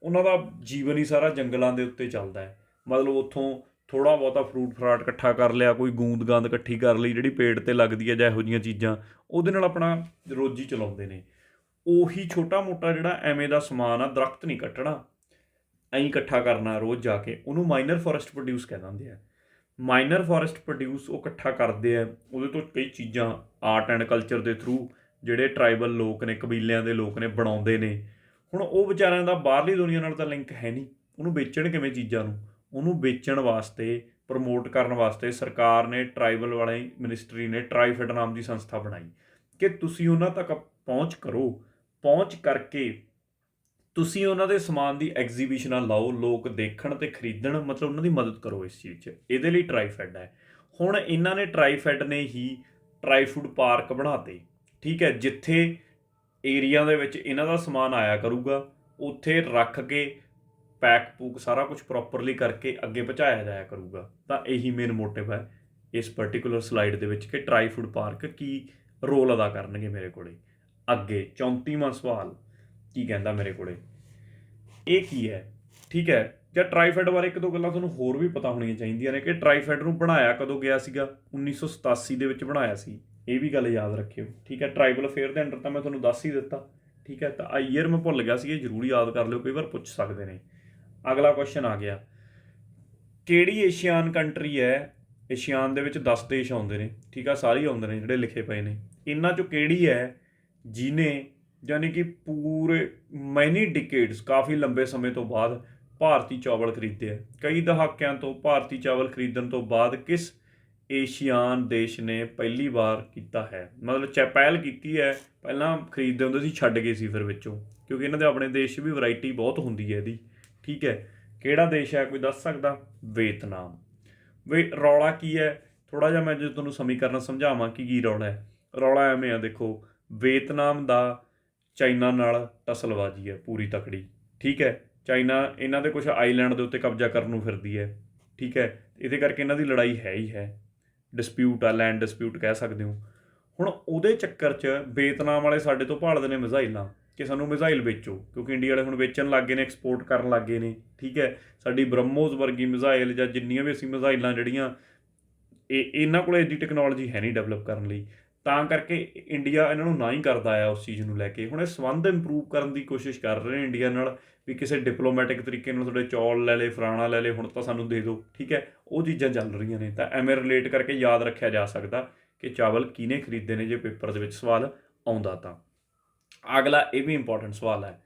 S1: ਉਹਨਾਂ ਦਾ ਜੀਵਨ ਹੀ ਸਾਰਾ ਜੰਗਲਾਂ ਦੇ ਉੱਤੇ ਚੱਲਦਾ ਹੈ। ਮਤਲਬ ਉੱਥੋਂ ਥੋੜ੍ਹਾ ਬਹੁਤਾ ਫਰੂਟ ਫਰਾਟ ਇਕੱਠਾ ਕਰ ਲਿਆ, ਕੋਈ ਗੂੰਦ ਗਾਂਦ ਇਕੱਠੀ ਕਰ ਲਈ ਜਿਹੜੀ ਪੇਟ 'ਤੇ ਲੱਗਦੀ ਹੈ ਜਾਂ ਇਹੋ ਜਿਹੀਆਂ ਚੀਜ਼ਾਂ, ਉਹਦੇ ਨਾਲ ਆਪਣਾ ਰੋਜੀ ਚਲਾਉਂਦੇ ਨੇ। ਉਹੀ ਛੋਟਾ ਮੋਟਾ ਜਿਹੜਾ ਐਵੇਂ ਦਾ ਸਮਾਨ ਆ, ਦਰਖਤ ਨਹੀਂ ਕੱਟਣਾ, ਐਂ ਇਕੱਠਾ ਕਰਨਾ ਰੋਜ਼ ਜਾ ਕੇ, ਉਹਨੂੰ ਮਾਈਨਰ ਫੋਰੈਸਟ ਪ੍ਰੋਡਿਊਸ ਕਹਿ ਦਿੰਦੇ ਆ। ਮਾਈਨਰ ਫੋਰੈਸਟ ਪ੍ਰੋਡਿਊਸ ਉਹ ਇਕੱਠਾ ਕਰਦੇ ਆ, ਉਹਦੇ ਤੋਂ ਕਈ ਚੀਜ਼ਾਂ ਆਰਟ ਐਂਡ ਕਲਚਰ ਦੇ ਥਰੂ ਜਿਹੜੇ ਟਰਾਈਬਲ ਲੋਕ ਨੇ, ਕਬੀਲਿਆਂ ਦੇ ਲੋਕ ਨੇ, ਬਣਾਉਂਦੇ ਨੇ। ਹੁਣ ਉਹ ਵਿਚਾਰਿਆਂ ਦਾ ਬਾਹਰਲੀ ਦੁਨੀਆ ਨਾਲ ਤਾਂ ਲਿੰਕ ਹੈ ਨਹੀਂ, ਉਹਨੂੰ ਵੇਚਣ ਕਿਵੇਂ ਚੀਜ਼ਾਂ ਨੂੰ? ਉਹਨੂੰ ਵੇਚਣ ਵਾਸਤੇ, ਪ੍ਰਮੋਟ ਕਰਨ ਵਾਸਤੇ ਸਰਕਾਰ ਨੇ, ਟਰਾਈਬਲ ਵਾਲੇ ਮਿਨਿਸਟਰੀ ਨੇ ਟਰਾਈਫੈਡ ਨਾਮ ਦੀ ਸੰਸਥਾ ਬਣਾਈ ਕਿ ਤੁਸੀਂ ਉਹਨਾਂ ਤੱਕ ਪਹੁੰਚ ਕਰੋ। ਪਹੁੰਚ ਕਰਕੇ ਤੁਸੀਂ ਉਹਨਾਂ ਦੇ ਸਮਾਨ ਦੀ ਐਗਜ਼ੀਬਿਸ਼ਨਾਂ ਲਾਓ, ਲੋਕ ਦੇਖਣ ਅਤੇ ਖਰੀਦਣ, ਮਤਲਬ ਉਹਨਾਂ ਦੀ ਮਦਦ ਕਰੋ ਇਸ ਚੀਜ਼ 'ਚ। ਇਹਦੇ ਲਈ ਟਰਾਈਫੈਡ ਹੈ। ਹੁਣ ਇਹਨਾਂ ਨੇ ਟਰਾਈਫੈਡ ਨੇ ਹੀ ਟਰਾਈ ਫੂਡ ਪਾਰਕ ਬਣਾਤੇ, ਠੀਕ ਹੈ, ਜਿੱਥੇ ਏਰੀਆ ਦੇ ਵਿੱਚ ਇਹਨਾਂ ਦਾ ਸਮਾਨ ਆਇਆ ਕਰੂਗਾ, ਉੱਥੇ ਰੱਖ ਕੇ ਪੈਕ ਪੂਕ ਸਾਰਾ ਕੁਝ ਪ੍ਰੋਪਰਲੀ ਕਰਕੇ ਅੱਗੇ ਪਹੁੰਚਾਇਆ ਜਾਇਆ ਕਰੂਗਾ। ਤਾਂ ਇਹੀ ਮੇਨ ਮੋਟਿਵ ਹੈ ਇਸ ਪਰਟੀਕੂਲਰ ਸਲਾਈਡ ਦੇ ਵਿੱਚ ਕਿ ਟਰਾਈ ਫੂਡ ਪਾਰਕ ਕੀ ਰੋਲ ਅਦਾ ਕਰਨਗੇ ਮੇਰੇ ਕੋਲੇ। ਅੱਗੇ 34ਵਾਂ ਸਵਾਲ ਕੀ ਕਹਿੰਦਾ ਮੇਰੇ ਕੋਲੇ, ਇਹ ਕੀ ਹੈ, ਠੀਕ ਹੈ। ਜਾਂ ਟਰਾਈਫੈਡ ਬਾਰੇ 1-2 ਗੱਲਾਂ ਤੁਹਾਨੂੰ ਹੋਰ ਵੀ ਪਤਾ ਹੋਣੀਆਂ ਚਾਹੀਦੀਆਂ ਨੇ ਕਿ ਟਰਾਈਫੈਡ ਨੂੰ ਬਣਾਇਆ ਕਦੋਂ ਗਿਆ ਸੀਗਾ। 1987 ਦੇ ਵਿੱਚ ਬਣਾਇਆ ਸੀ, ਇਹ ਵੀ ਗੱਲ ਯਾਦ ਰੱਖਿਓ, ਠੀਕ ਹੈ। ਟਰਾਈਬਲ ਅਫੇਅਰ ਦੇ ਅੰਡਰ ਤਾਂ ਮੈਂ ਤੁਹਾਨੂੰ ਦੱਸ ਹੀ ਦਿੱਤਾ, ਠੀਕ ਹੈ। ਤਾਂ ਈਅਰ ਮੈਂ ਭੁੱਲ ਗਿਆ ਸੀ, ਇਹ ਜ਼ਰੂਰ ਯਾਦ ਕਰ ਲਿਓ, ਕਈ ਵਾਰ ਪੁੱਛ ਸਕਦੇ ਨੇ। ਅਗਲਾ ਕੁਐਸਚਨ ਆ ਗਿਆ, ਕਿਹੜੀ ਏਸ਼ੀਆਨ ਕੰਟਰੀ ਹੈ? ਏਸ਼ੀਆਨ ਦੇ ਵਿੱਚ 10 ਦੇਸ਼ ਆਉਂਦੇ ਨੇ, ਠੀਕ ਆ, ਸਾਰੇ ਆਉਂਦੇ ਨੇ ਜਿਹੜੇ ਲਿਖੇ ਪਏ ਨੇ। ਇਹਨਾਂ 'ਚੋਂ ਕਿਹੜੀ ਹੈ ਜਿਹਨੇ ਯਾਨੀ ਕਿ ਪੂਰੇ ਮੈਨੀ ਡਿਕੇਡਸ, ਕਾਫੀ ਲੰਬੇ ਸਮੇਂ ਤੋਂ ਬਾਅਦ ਭਾਰਤੀ ਚਾਵਲ ਖਰੀਦੇ ਆ? ਕਈ ਦਹਾਕਿਆਂ ਤੋਂ ਭਾਰਤੀ ਚਾਵਲ ਖਰੀਦਣ ਤੋਂ ਬਾਅਦ ਕਿਸ ਏਸ਼ੀਆਨ ਦੇਸ਼ ਨੇ ਪਹਿਲੀ ਵਾਰ ਕੀਤਾ ਹੈ? ਮਤਲਬ ਪਹਿਲ ਕੀਤੀ ਹੈ, ਪਹਿਲਾਂ ਖਰੀਦਦੇ ਹੁੰਦੇ ਸੀ, ਛੱਡ ਗਏ ਸੀ ਫਿਰ ਵਿੱਚੋਂ, ਕਿਉਂਕਿ ਇਹਨਾਂ ਦੇ ਆਪਣੇ ਦੇਸ਼ 'ਚ ਵੀ ਵੈਰਾਈਟੀ ਬਹੁਤ ਹੁੰਦੀ ਹੈ ਇਹਦੀ, ਠੀਕ ਹੈ। ਕਿਹੜਾ ਦੇਸ਼ ਹੈ, ਕੋਈ ਦੱਸ ਸਕਦਾ? ਵੀਅਤਨਾਮ। ਰੌਲਾ ਕੀ ਹੈ? ਥੋੜ੍ਹਾ ਜਿਹਾ ਮੈਂ ਜੇ ਤੁਹਾਨੂੰ ਸਮੀਕਰਨ ਸਮਝਾਵਾਂ ਕਿ ਕੀ ਰੌਲਾ ਹੈ। ਰੌਲਾ ਐਵੇਂ ਆ, ਦੇਖੋ, ਵੀਅਤਨਾਮ ਦਾ ਚਾਈਨਾ ਨਾਲ ਟਸਲਬਾਜ਼ੀ ਹੈ ਪੂਰੀ ਤਕੜੀ, ਠੀਕ ਹੈ। ਚਾਈਨਾ ਇਹਨਾਂ ਦੇ ਕੁਝ ਆਈਲੈਂਡ ਦੇ ਉੱਤੇ ਕਬਜ਼ਾ ਕਰਨ ਨੂੰ ਫਿਰਦੀ ਹੈ, ਠੀਕ ਹੈ। ਇਹਦੇ ਕਰਕੇ ਇਹਨਾਂ ਦੀ ਲੜਾਈ ਹੈ ਹੀ ਹੈ, ਡਿਸਪਿਊਟ ਆ, ਲੈਂਡ ਡਿਸਪਿਊਟ ਕਹਿ ਸਕਦੇ ਹੋ। ਹੁਣ ਉਹਦੇ ਚੱਕਰ 'ਚ ਵੀਅਤਨਾਮ ਵਾਲੇ ਸਾਡੇ ਤੋਂ ਭਾਲਦੇ ਨੇ ਮਿਜ਼ਾਈਲਾਂ, ਕਿ ਸਾਨੂੰ ਮਿਜ਼ਾਈਲ ਵੇਚੋ, ਕਿਉਂਕਿ ਇੰਡੀਆ ਵਾਲੇ ਹੁਣ ਵੇਚਣ ਲੱਗ ਗਏ ਨੇ, ਐਕਸਪੋਰਟ ਕਰਨ ਲੱਗ ਗਏ ਨੇ, ਠੀਕ ਹੈ। ਸਾਡੀ ਬ੍ਰਹਮੋਸ ਵਰਗੀ ਮਿਜ਼ਾਈਲ ਜਾਂ ਜਿੰਨੀਆਂ ਵੀ ਅਸੀਂ ਮਿਜ਼ਾਈਲਾਂ ਜਿਹੜੀਆਂ ਇਹਨਾਂ ਕੋਲ ਐਡੀ ਟੈਕਨੋਲੋਜੀ ਹੈ ਨਹੀਂ ਡਿਵੈਲਪ ਕਰਨ ਲਈ, ਤਾਂ ਕਰਕੇ ਇੰਡੀਆ ਇਹਨਾਂ ਨੂੰ ਨਾ ਹੀ ਕਰਦਾ ਆ ਉਸ ਚੀਜ਼ ਨੂੰ ਲੈ ਕੇ। ਹੁਣ ਇਹ ਸੰਬੰਧ ਇੰਪਰੂਵ ਕਰਨ ਦੀ ਕੋਸ਼ਿਸ਼ ਕਰ ਰਹੇ ਨੇ ਇੰਡੀਆ ਨਾਲ, ਵੀ ਕਿਸੇ ਡਿਪਲੋਮੈਟਿਕ ਤਰੀਕੇ ਨਾਲ ਤੁਹਾਡੇ ਚੌਲ ਲੈ ਲਏ, ਫਲਾਣਾ ਲੈ ਲਏ, ਹੁਣ ਤਾਂ ਸਾਨੂੰ ਦੇ ਦਿਓ, ਠੀਕ ਹੈ। ਉਹ ਚੀਜ਼ਾਂ ਚੱਲ ਰਹੀਆਂ ਨੇ, ਤਾਂ ਐਵੇਂ ਰਿਲੇਟ ਕਰਕੇ ਯਾਦ ਰੱਖਿਆ ਜਾ ਸਕਦਾ ਕਿ ਚਾਵਲ ਕਿਹਨੇ ਖਰੀਦੇ ਨੇ, ਜੇ ਪੇਪਰ ਦੇ ਵਿੱਚ ਸਵਾਲ ਆਉਂਦਾ ਤਾਂ। ਅਗਲਾ ਇਹ ਵੀ ਇੰਪੋਰਟੈਂਟ ਸਵਾਲ ਹੈ,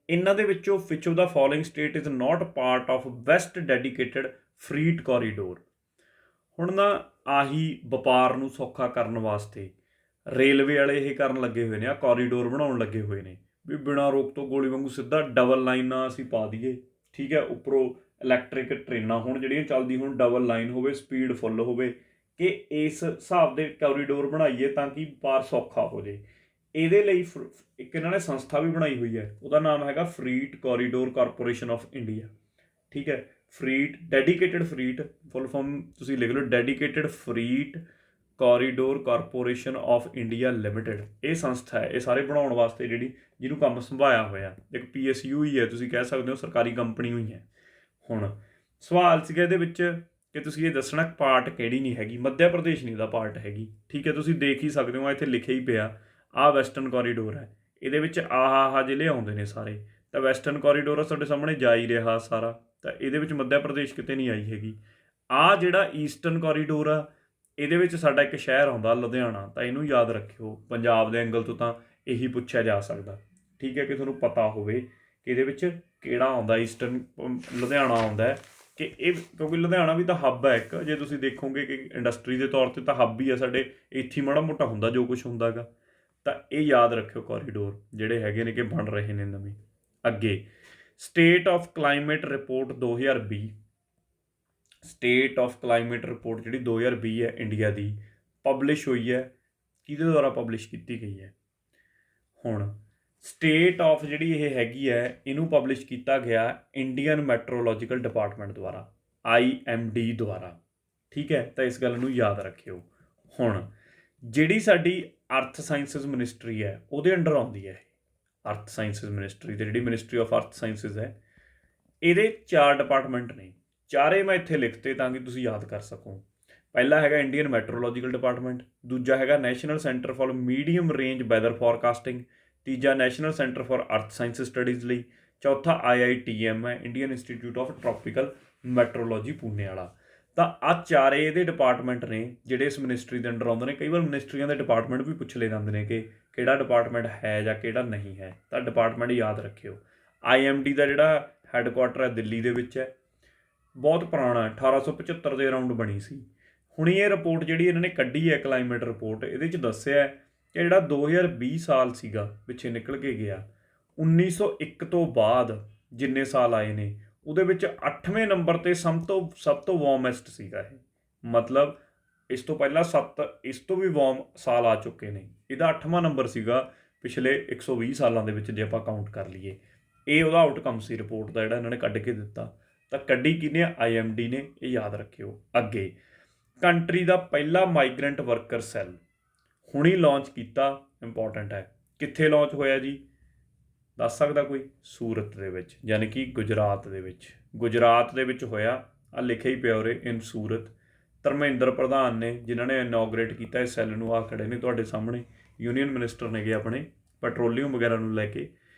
S1: ਇਹਨਾਂ ਦੇ ਵਿੱਚੋਂ which of the following state is not part of West Dedicated Freight Corridor. ਹੁਣ ਨਾ ਆਹੀ ਵਪਾਰ ਨੂੰ ਸੌਖਾ ਕਰਨ ਵਾਸਤੇ ਰੇਲਵੇ ਵਾਲੇ ਇਹ ਕਰਨ ਲੱਗੇ ਹੋਏ ਨੇ, ਆ ਕੋਰੀਡੋਰ ਬਣਾਉਣ ਲੱਗੇ ਹੋਏ ਨੇ, ਵੀ ਬਿਨਾਂ ਰੋਕ ਤੋਂ ਗੋਲੀ ਵਾਂਗੂ ਸਿੱਧਾ ਡਬਲ ਲਾਈਨਾਂ ਅਸੀਂ ਪਾ ਦਈਏ, ਠੀਕ ਹੈ। ਉੱਪਰੋਂ ਇਲੈਕਟ੍ਰਿਕ ਟ੍ਰੇਨਾਂ ਹੁਣ ਜਿਹੜੀਆਂ ਚੱਲਦੀ, ਹੁਣ ਡਬਲ ਲਾਈਨ ਹੋਵੇ, ਸਪੀਡ ਫੁੱਲ ਹੋਵੇ, ਕਿ ਇਸ ਹਿਸਾਬ ਦੇ ਕੋਰੀਡੋਰ ਬਣਾਈਏ ਤਾਂ ਕਿ ਵਪਾਰ ਸੌਖਾ ਹੋ ਜਾਏ। ਇਹਦੇ ਲਈ ਇੱਕ ਇਹਨਾਂ ਨੇ ਸੰਸਥਾ ਵੀ ਬਣਾਈ ਹੋਈ ਹੈ, ਉਹਦਾ ਨਾਮ ਹੈਗਾ ਫਰੀਟ ਕੋਰੀਡੋਰ ਕਾਰਪੋਰੇਸ਼ਨ ਆਫ ਇੰਡੀਆ, ਠੀਕ ਹੈ। ਫਰੀਟ, ਡੈਡੀਕੇਟਡ ਫਰੀਟ, ਫੁੱਲ ਫਾਰਮ ਤੁਸੀਂ ਲਿਖ ਲਓ, Dedicated Freight Corridor Corporation of India Limited. ਇਹ ਸੰਸਥਾ ਹੈ, ਇਹ ਸਾਰੇ ਬਣਾਉਣ ਵਾਸਤੇ ਜਿਹਨੂੰ ਕੰਮ ਸੰਭਾਇਆ ਹੋਇਆ। ਇੱਕ PSU ਹੀ ਹੈ, ਤੁਸੀਂ ਕਹਿ ਸਕਦੇ ਹੋ ਸਰਕਾਰੀ ਕੰਪਨੀ ਹੋਈ ਹੈ। ਹੁਣ ਸਵਾਲ ਸੀਗਾ ਇਹਦੇ ਵਿੱਚ ਕਿ ਤੁਸੀਂ ਇਹ ਦੱਸਣਾ ਪਾਰਟ ਕਿਹੜੀ ਨਹੀਂ ਹੈਗੀ। ਮੱਧ ਪ੍ਰਦੇਸ਼ ਨਹੀਂ ਇਹਦਾ ਪਾਰਟ ਹੈਗੀ, ਠੀਕ ਹੈ। ਤੁਸੀਂ ਦੇਖ ਹੀ ਸਕਦੇ ਹੋ, ਇੱਥੇ ਲਿਖਿਆ ਹੀ ਪਿਆ, ਆਹ ਵੈਸਟਰਨ ਕੋਰੀਡੋਰ ਹੈ, ਇਹਦੇ ਵਿੱਚ ਆਹ ਜ਼ਿਲ੍ਹੇ ਆਉਂਦੇ ਨੇ ਸਾਰੇ, ਤਾਂ ਵੈਸਟਰਨ ਕੋਰੀਡੋਰ ਆ ਤੁਹਾਡੇ ਸਾਹਮਣੇ ਜਾ ਹੀ ਰਿਹਾ ਸਾਰਾ, ਤਾਂ ਇਹਦੇ ਵਿੱਚ ਮੱਧ ਪ੍ਰਦੇਸ਼ ਕਿਤੇ ਨਹੀਂ ਆਈ ਹੈਗੀ। ਆਹ ਜਿਹੜਾ ਈਸਟਰਨ ਕੋਰੀਡੋਰ ਆ, ਇਹਦੇ ਵਿੱਚ ਸਾਡਾ ਇੱਕ ਸ਼ਹਿਰ ਆਉਂਦਾ ਲੁਧਿਆਣਾ, ਤਾਂ ਇਹਨੂੰ ਯਾਦ ਰੱਖਿਓ। ਪੰਜਾਬ ਦੇ ਐਂਗਲ ਤੋਂ ਤਾਂ ਇਹੀ ਪੁੱਛਿਆ ਜਾ ਸਕਦਾ, ਠੀਕ ਹੈ, ਕਿ ਤੁਹਾਨੂੰ ਪਤਾ ਹੋਵੇ ਕਿ ਇਹਦੇ ਵਿੱਚ ਕਿਹੜਾ ਆਉਂਦਾ। ਈਸਟਰਨ ਲੁਧਿਆਣਾ ਆਉਂਦਾ ਕਿ ਇਹ, ਕਿਉਂਕਿ ਲੁਧਿਆਣਾ ਵੀ ਤਾਂ ਹੱਬ ਹੈ ਇੱਕ, ਜੇ ਤੁਸੀਂ ਦੇਖੋਗੇ ਕਿ ਇੰਡਸਟਰੀ ਦੇ ਤੌਰ 'ਤੇ ਤਾਂ ਹੱਬ ਹੀ ਆ ਸਾਡੇ, ਇੱਥੇ ਮਾੜਾ ਮੋਟਾ ਹੁੰਦਾ ਜੋ ਕੁਛ ਹੁੰਦਾ ਗਾ। ਤਾਂ ਇਹ ਯਾਦ ਰੱਖਿਓ ਕੋਰੀਡੋਰ ਜਿਹੜੇ ਹੈਗੇ ਨੇ ਕਿ ਬਣ ਰਹੇ ਨੇ ਨਵੇਂ। ਅੱਗੇ state of climate report 2020, state of climate report ਜਿਹੜੀ 2020 ਹੈ ਇੰਡੀਆ ਦੀ, ਪਬਲਿਸ਼ ਹੋਈ ਹੈ, ਕਿਹਦੇ ਦੁਆਰਾ ਪਬਲਿਸ਼ ਕੀਤੀ ਗਈ ਹੈ? ਹੁਣ ਸਟੇਟ ਆਫ ਜਿਹੜੀ ਇਹ ਹੈਗੀ ਹੈ, ਇਹਨੂੰ ਪਬਲਿਸ਼ ਕੀਤਾ ਗਿਆ ਇੰਡੀਅਨ ਮੈਟਰੋਲੋਜੀਕਲ ਡਿਪਾਰਟਮੈਂਟ ਦੁਆਰਾ, IMD ਦੁਆਰਾ, ਠੀਕ ਹੈ। ਤਾਂ ਇਸ ਗੱਲ ਨੂੰ ਯਾਦ ਰੱਖਿਓ। ਹੁਣ ਜਿਹੜੀ ਸਾਡੀ ਅਰਥ ਸਾਇੰਸਿਸ ਮਿਨਿਸਟਰੀ ਹੈ ਉਹਦੇ ਅੰਡਰ ਆਉਂਦੀ ਹੈ ਅਰਥ ਸਾਇੰਸਿਸ ਮਿਨਿਸਟਰੀ, ਤੇ ਜਿਹੜੀ ਮਿਨਿਸਟਰੀ ਆਫ ਅਰਥ ਸਾਇੰਸਿਸ ਹੈ ਇਹਦੇ 4 ਡਿਪਾਰਟਮੈਂਟ ਨੇ, ਚਾਰੇ ਮੈਂ ਇੱਥੇ ਲਿਖਤੇ ਤਾਂ ਕਿ ਤੁਸੀਂ ਯਾਦ ਕਰ ਸਕੋ। ਪਹਿਲਾ ਹੈਗਾ ਇੰਡੀਅਨ ਮੈਟਰੋਲੋਜੀਕਲ ਡਿਪਾਰਟਮੈਂਟ, ਦੂਜਾ ਹੈਗਾ National Centre for Medium Range Weather Forecasting, ਤੀਜਾ National Centre for Earth Science Studies ਲਈ, ਚੌਥਾ IITM ਹੈ, Indian Institute of Tropical Meteorology Pune ਵਾਲਾ। ਤਾਂ ਆਹ ਚਾਰੇ ਇਹਦੇ ਡਿਪਾਰਟਮੈਂਟ ਨੇ ਜਿਹੜੇ ਇਸ ਮਿਨਿਸਟਰੀ ਦੇ ਅੰਡਰ ਆਉਂਦੇ ਨੇ। ਕਈ ਵਾਰ ਮਿਨਿਸਟਰੀਆਂ ਦੇ ਡਿਪਾਰਟਮੈਂਟ ਵੀ ਪੁੱਛ ਲਏ ਜਾਂਦੇ ਨੇ ਕਿ ਕਿਹੜਾ ਡਿਪਾਰਟਮੈਂਟ ਹੈ ਜਾਂ ਕਿਹੜਾ ਨਹੀਂ ਹੈ, ਤਾਂ ਡਿਪਾਰਟਮੈਂਟ ਯਾਦ ਰੱਖਿਓ। IMD ਦਾ ਜਿਹੜਾ ਹੈੱਡਕੁਆਟਰ ਹੈ ਦਿੱਲੀ ਦੇ ਵਿੱਚ ਹੈ, ਬਹੁਤ ਪੁਰਾਣਾ 1875 ਦੇ ਅਰਾਊਂਡ ਬਣੀ ਸੀ। ਹੁਣ ਇਹ ਰਿਪੋਰਟ ਜਿਹੜੀ ਇਹਨਾਂ ਨੇ ਕੱਢੀ ਹੈ ਕਲਾਈਮੇਟ ਰਿਪੋਰਟ, ਇਹਦੇ 'ਚ ਦੱਸਿਆ ਕਿ ਜਿਹੜਾ 2020 ਸਾਲ ਸੀਗਾ ਪਿੱਛੇ ਨਿਕਲ ਕੇ ਗਿਆ, 1901 ਤੋਂ ਬਾਅਦ ਜਿੰਨੇ ਸਾਲ ਆਏ ਨੇ ਉਹਦੇ ਵਿੱਚ 8ਵੇਂ ਨੰਬਰ 'ਤੇ ਸਭ ਤੋਂ ਵਾਰਮੈਸਟ ਸੀਗਾ ਇਹ। ਮਤਲਬ ਇਸ ਤੋਂ ਪਹਿਲਾਂ 7 ਇਸ ਤੋਂ ਵੀ ਵਾਰਮ ਸਾਲ ਆ ਚੁੱਕੇ ਨੇ, ਇਹਦਾ 8ਵਾਂ ਨੰਬਰ ਸੀਗਾ ਪਿਛਲੇ 120 ਸਾਲਾਂ ਦੇ ਵਿੱਚ ਜੇ ਆਪਾਂ ਕਾਊਂਟ ਕਰ ਲਈਏ। ਇਹ ਉਹਦਾ ਆਊਟਕਮ ਸੀ ਰਿਪੋਰਟ ਦਾ ਜਿਹੜਾ ਇਹਨਾਂ ਨੇ ਕੱਢ ਕੇ ਦਿੱਤਾ। ਤਾਂ ਕੱਢੀ ਕਿਹਨੇ? IMD ਨੇ, ਇਹ ਯਾਦ ਰੱਖਿਓ। ਅੱਗੇ ਕੰਟਰੀ ਦਾ ਪਹਿਲਾ ਮਾਈਗਰੈਂਟ ਵਰਕਰ ਸੈੱਲ ਹੁਣੀ ਲਾਂਚ ਕੀਤਾ, ਇੰਪੋਰਟੈਂਟ ਹੈ। ਕਿੱਥੇ ਲਾਂਚ ਹੋਇਆ ਜੀ, ਦੱਸ ਸਕਦਾ ਕੋਈ? ਸੂਰਤ ਦੇ ਵਿੱਚ, ਯਾਨੀ ਕਿ ਗੁਜਰਾਤ ਦੇ ਵਿੱਚ। ਗੁਜਰਾਤ ਦੇ ਵਿੱਚ ਹੋਇਆ, ਆ ਲਿਖਿਆ ਹੀ ਪਿਆ ਉਰੇ, ਇਨ ਸੂਰਤ। ਧਰਮਿੰਦਰ ਪ੍ਰਧਾਨ ਨੇ ਜਿਨ੍ਹਾਂ ਨੇ ਇਨੋਗਰੇਟ ਕੀਤਾ ਇਸ ਸੈੱਲ ਨੂੰ, ਆ ਖੜੇ ਨੇ ਤੁਹਾਡੇ ਸਾਹਮਣੇ, ਯੂਨੀਅਨ ਮਿਨਿਸਟਰ ਨੇਗੇ ਆਪਣੇ ਪੈਟਰੋਲੀਅਮ ਵਗੈਰਾ ਨੂੰ ਲੈ ਕੇ।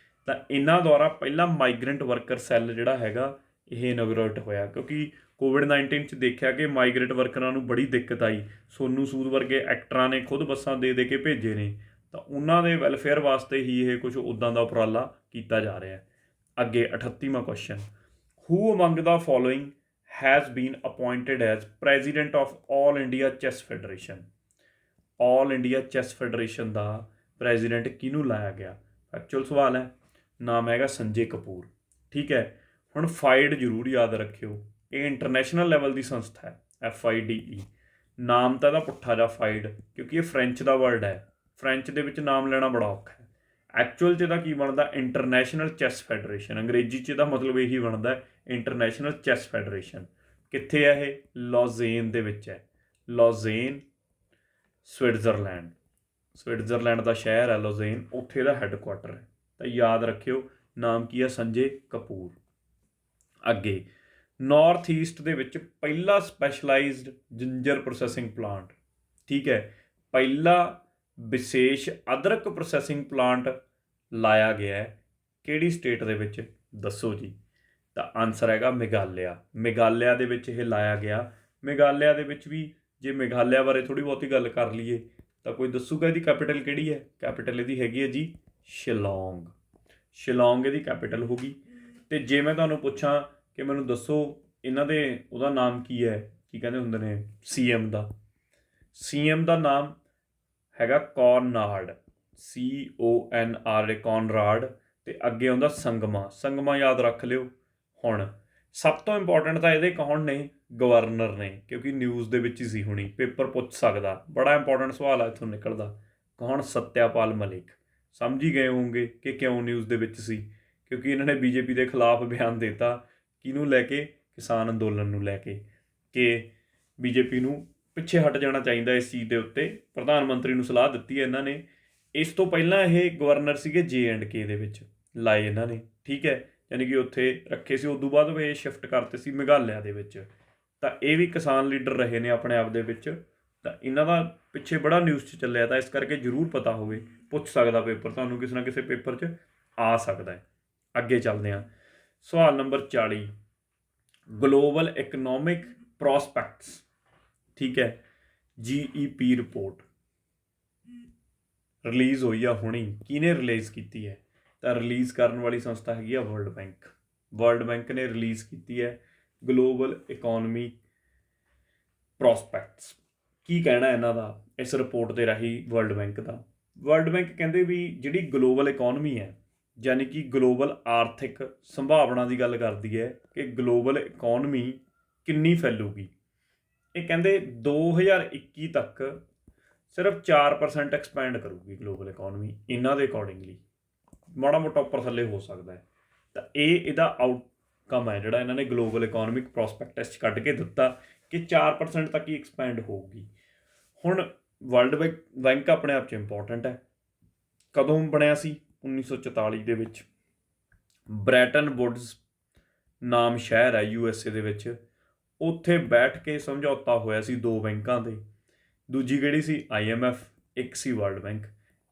S1: ਤਾਂ ਇਹਨਾਂ ਦੁਆਰਾ ਪਹਿਲਾ ਮਾਈਗਰੈਂਟ ਵਰਕਰ ਸੈੱਲ ਜਿਹੜਾ ਹੈਗਾ ਇਹ ਇਨੋਗਰੇਟ ਹੋਇਆ, ਕਿਉਂਕਿ ਕੋਵਿਡ-19 'ਚ ਦੇਖਿਆ ਕਿ ਮਾਈਗਰੇਟ ਵਰਕਰਾਂ ਨੂੰ ਬੜੀ ਦਿੱਕਤ ਆਈ। ਸੋਨੂ ਸੂਦ ਵਰਗੇ ਐਕਟਰਾਂ ਨੇ ਖੁਦ ਬੱਸਾਂ ਦੇ ਕੇ ਭੇਜੇ ਨੇ, ਤਾਂ ਉਹਨਾਂ ਦੇ ਵੈਲਫੇਅਰ ਵਾਸਤੇ ਹੀ ਇਹ ਕੁਝ ਉੱਦਾਂ ਦਾ ਉਪਰਾਲਾ ਕੀਤਾ ਜਾ ਰਿਹਾ ਹੈ। ਅੱਗੇ 38ਵਾਂ question, who among the following has been appointed as president of All India Chess Federation? All India Chess Federation ਦਾ ਪ੍ਰੈਜ਼ੀਡੈਂਟ ਕਿਹਨੂੰ ਲਾਇਆ ਗਿਆ? ਐਕਚੁਅਲ ਸਵਾਲ ਹੈ। ਨਾਮ ਹੈਗਾ ਸੰਜੇ ਕਪੂਰ, ਠੀਕ ਹੈ। ਹੁਣ FIDE ਜ਼ਰੂਰ ਯਾਦ ਰੱਖਿਓ, ਇਹ ਇੰਟਰਨੈਸ਼ਨਲ ਲੈਵਲ ਦੀ ਸੰਸਥਾ ਹੈ, FIDE। ਨਾਮ ਤਾਂ ਇਹਦਾ ਪੁੱਠਾ ਜਾ FIDE, ਕਿਉਂਕਿ ਇਹ ਫ੍ਰੈਂਚ ਦਾ ਵਰਡ ਹੈ, ਫ੍ਰੈਂਚ ਦੇ ਵਿੱਚ ਨਾਮ ਲੈਣਾ ਬੜਾ ਔਖਾ ਹੈ। ਐਕਚੁਅਲ 'ਚ ਇਹਦਾ ਕੀ ਬਣਦਾ? International chess federation. ਅੰਗਰੇਜ਼ੀ 'ਚ ਇਹਦਾ ਮਤਲਬ ਇਹੀ ਬਣਦਾ, ਇੰਟਰਨੈਸ਼ਨਲ ਚੈਸ ਫੈਡਰੇਸ਼ਨ। ਕਿੱਥੇ ਹੈ ਇਹ? ਲੌਜ਼ੇਨ ਦੇ ਵਿੱਚ ਹੈ, ਲੌਜ਼ੇਨ, ਸਵਿਟਜ਼ਰਲੈਂਡ। ਸਵਿਟਜ਼ਰਲੈਂਡ ਦਾ ਸ਼ਹਿਰ ਹੈ ਲੌਜ਼ੇਨ, ਉੱਥੇ ਦਾ ਹੈੱਡਕੁਆਟਰ ਹੈ। ਤਾਂ ਯਾਦ ਰੱਖਿਓ, ਨਾਮ ਕੀ ਹੈ? ਸੰਜੇ ਕਪੂਰ। ਅੱਗੇ ਨਾਰਥ ਈਸਟ ਦੇ ਵਿੱਚ ਪਹਿਲਾ ਸਪੈਸ਼ਲਾਈਜ਼ਡ ਜਿੰਜਰ ਪ੍ਰੋਸੈਸਿੰਗ ਪਲਾਂਟ, ਠੀਕ ਹੈ, ਪਹਿਲਾ ਵਿਸ਼ੇਸ਼ ਅਦਰਕ ਪ੍ਰੋਸੈਸਿੰਗ ਪਲਾਂਟ ਲਾਇਆ ਗਿਆ ਹੈ ਕਿਹੜੀ ਸਟੇਟ ਦੇ ਵਿੱਚ? ਦੱਸੋ ਜੀ। ਤਾਂ ਆਨਸਰ ਹੈਗਾ ਮੇਘਾਲਿਆ। ਮੇਘਾਲਿਆ ਦੇ ਵਿੱਚ ਇਹ ਲਾਇਆ ਗਿਆ। ਮੇਘਾਲਿਆ ਦੇ ਵਿੱਚ ਵੀ ਜੇ ਮੇਘਾਲਿਆ ਬਾਰੇ ਥੋੜ੍ਹੀ ਬਹੁਤੀ ਗੱਲ ਕਰ ਲਈਏ ਤਾਂ ਕੋਈ ਦੱਸੂਗਾ ਇਹਦੀ ਕੈਪੀਟਲ ਕਿਹੜੀ ਹੈ? ਕੈਪੀਟਲ ਇਹਦੀ ਹੈਗੀ ਹੈ ਜੀ ਸ਼ਿਲੌਂਗ। ਸ਼ਿਲੌਂਗ ਇਹਦੀ ਕੈਪੀਟਲ ਹੋਗੀ। ਅਤੇ ਜੇ ਮੈਂ ਤੁਹਾਨੂੰ ਪੁੱਛਾਂ ਕਿ ਮੈਨੂੰ ਦੱਸੋ ਇਹਨਾਂ ਦੇ ਉਹਦਾ ਨਾਮ ਕੀ ਹੈ, ਕੀ ਕਹਿੰਦੇ ਹੁੰਦੇ ਨੇ CM ਦਾ? CM ਦਾ ਨਾਮ ਹੈਗਾ ਕੌਰਨਾਡ, CONRA, ਕੌਨਰਾਡ। ਅਤੇ ਅੱਗੇ ਆਉਂਦਾ ਸੰਗਮਾ, ਸੰਗਮਾ ਯਾਦ ਰੱਖ ਲਿਓ। ਹੁਣ ਸਭ ਤੋਂ ਇੰਪੋਰਟੈਂਟ ਤਾਂ ਇਹਦੇ ਕੌਣ ਨੇ? ਗਵਰਨਰ ਨੇ, ਕਿਉਂਕਿ ਨਿਊਜ਼ ਦੇ ਵਿੱਚ ਹੀ ਸੀ ਹੁਣੀ, ਪੇਪਰ ਪੁੱਛ ਸਕਦਾ, ਬੜਾ ਇੰਪੋਰਟੈਂਟ ਸਵਾਲ ਆ ਇੱਥੋਂ ਨਿਕਲਦਾ। ਕੌਣ? ਸਤਿਆਪਾਲ ਮਲਿਕ। ਸਮਝ ਹੀ ਗਏ ਹੋਵੋਗੇ ਕਿ ਕਿਉਂ ਨਿਊਜ਼ ਦੇ ਵਿੱਚ ਸੀ, ਕਿਉਂਕਿ ਇਹਨਾਂ ਨੇ BJP ਦੇ ਖਿਲਾਫ ਬਿਆਨ ਦਿੱਤਾ। ਕਿਹਨੂੰ ਲੈ ਕੇ? ਕਿਸਾਨ ਅੰਦੋਲਨ ਨੂੰ ਲੈ ਕੇ, ਕਿ BJP ਨੂੰ ਪਿੱਛੇ ਹਟ ਜਾਣਾ ਚਾਹੀਦਾ ਇਸ ਚੀਜ਼ ਦੇ ਉੱਤੇ। ਪ੍ਰਧਾਨ ਮੰਤਰੀ ਨੂੰ ਸਲਾਹ ਦਿੱਤੀ ਹੈ ਇਹਨਾਂ ਨੇ। ਇਸ ਤੋਂ ਪਹਿਲਾਂ ਇਹ ਗਵਰਨਰ ਸੀਗੇ JNK ਦੇ ਵਿੱਚ ਲਾਏ ਇਹਨਾਂ ਨੇ, ਠੀਕ ਹੈ, ਯਾਨੀ ਕਿ ਉੱਥੇ ਰੱਖੇ ਸੀ। ਉਦੋਂ ਬਾਅਦ ਇਹ ਸ਼ਿਫਟ ਕਰਤੇ ਸੀ ਮੇਘਾਲਿਆ ਦੇ ਵਿੱਚ। ਤਾਂ ਇਹ ਵੀ ਕਿਸਾਨ ਲੀਡਰ ਰਹੇ ਨੇ ਆਪਣੇ ਆਪ ਦੇ ਵਿੱਚ। ਤਾਂ ਇਹਨਾਂ ਦਾ ਪਿੱਛੇ ਬੜਾ ਨਿਊਜ਼ 'ਚ ਚੱਲਿਆ, ਤਾਂ ਇਸ ਕਰਕੇ ਜ਼ਰੂਰ ਪਤਾ ਹੋਵੇ, ਪੁੱਛ ਸਕਦਾ ਪੇਪਰ ਤੁਹਾਨੂੰ, ਕਿਸੇ ਨਾ ਕਿਸੇ ਪੇਪਰ 'ਚ ਆ ਸਕਦਾ ਹੈ। ਅੱਗੇ ਚੱਲਦੇ ਹਾਂ, ਸਵਾਲ ਨੰਬਰ 40, ਗਲੋਬਲ ਇਕਨੋਮਿਕ ਪ੍ਰੋਸਪੈਕਟਸ, ਠੀਕ ਹੈ, GEP ਰਿਪੋਰਟ ਰਿਲੀਜ਼ ਹੋਈ ਆ ਹੁਣੀ। ਕਿਹਨੇ ਰਿਲੀਜ਼ ਕੀਤੀ ਹੈ? ਤਾਂ ਰਿਲੀਜ਼ ਕਰਨ ਵਾਲੀ ਸੰਸਥਾ ਹੈਗੀ ਆ ਵਰਲਡ ਬੈਂਕ। ਵਰਲਡ ਬੈਂਕ ਨੇ ਰਿਲੀਜ਼ ਕੀਤੀ ਹੈ ਗਲੋਬਲ ਇਕੋਨਮੀ ਪ੍ਰੋਸਪੈਕਟਸ। ਕੀ ਕਹਿਣਾ ਇਹਨਾਂ ਦਾ ਇਸ ਰਿਪੋਰਟ ਦੇ ਰਾਹੀਂ ਵਰਲਡ ਬੈਂਕ ਦਾ? ਵਰਲਡ ਬੈਂਕ ਕਹਿੰਦੇ ਵੀ ਜਿਹੜੀ ਗਲੋਬਲ ਇਕੋਨਮੀ ਹੈ, ਯਾਨੀ ਕਿ ਗਲੋਬਲ ਆਰਥਿਕ ਸੰਭਾਵਨਾ ਦੀ ਗੱਲ ਕਰਦੀ ਹੈ ਕਿ ਗਲੋਬਲ ਇਕੋਨਮੀ ਕਿੰਨੀ ਫੈਲੂਗੀ। ਇਹ ਕਹਿੰਦੇ 2021 ਤੱਕ ਸਿਰਫ 4% ਐਕਸਪੈਂਡ ਕਰੂਗੀ ਗਲੋਬਲ ਇਕੋਨਮੀ। ਇਹਨਾਂ ਦੇ ਅਕੋਰਡਿੰਗਲੀ ਮਾੜਾ ਮੋਟਾ ਉੱਪਰ ਥੱਲੇ ਹੋ ਸਕਦਾ ਹੈ। ਤਾਂ ਇਹਦਾ ਆਊਟਕਮ ਹੈ ਜਿਹੜਾ ਇਹਨਾਂ ਨੇ ਗਲੋਬਲ ਇਕੋਨਮਿਕ ਪ੍ਰੋਸਪੈਕਟਸ 'ਚ ਕੱਢ ਕੇ ਦਿੱਤਾ ਕਿ 4% ਤੱਕ ਹੀ ਐਕਸਪੈਂਡ ਹੋਊਗੀ। ਹੁਣ ਵਰਲਡ ਬੈਂਕ ਆਪਣੇ ਆਪ 'ਚ ਇੰਪੋਰਟੈਂਟ ਹੈ। ਕਦੋਂ ਬਣਿਆ ਸੀ? 1944 ਦੇ ਵਿੱਚ। ਬ੍ਰੈਟਨ ਵੁਡਸ ਨਾਮ ਸ਼ਹਿਰ ਹੈ USA ਦੇ ਵਿੱਚ। ਉੱਥੇ ਬੈਠ ਕੇ ਸਮਝੌਤਾ ਹੋਇਆ ਸੀ ਦੋ ਬੈਂਕਾਂ ਦੇ। ਦੂਜੀ ਕਿਹੜੀ ਸੀ? IMF। ਇੱਕ ਸੀ ਵਰਲਡ ਬੈਂਕ।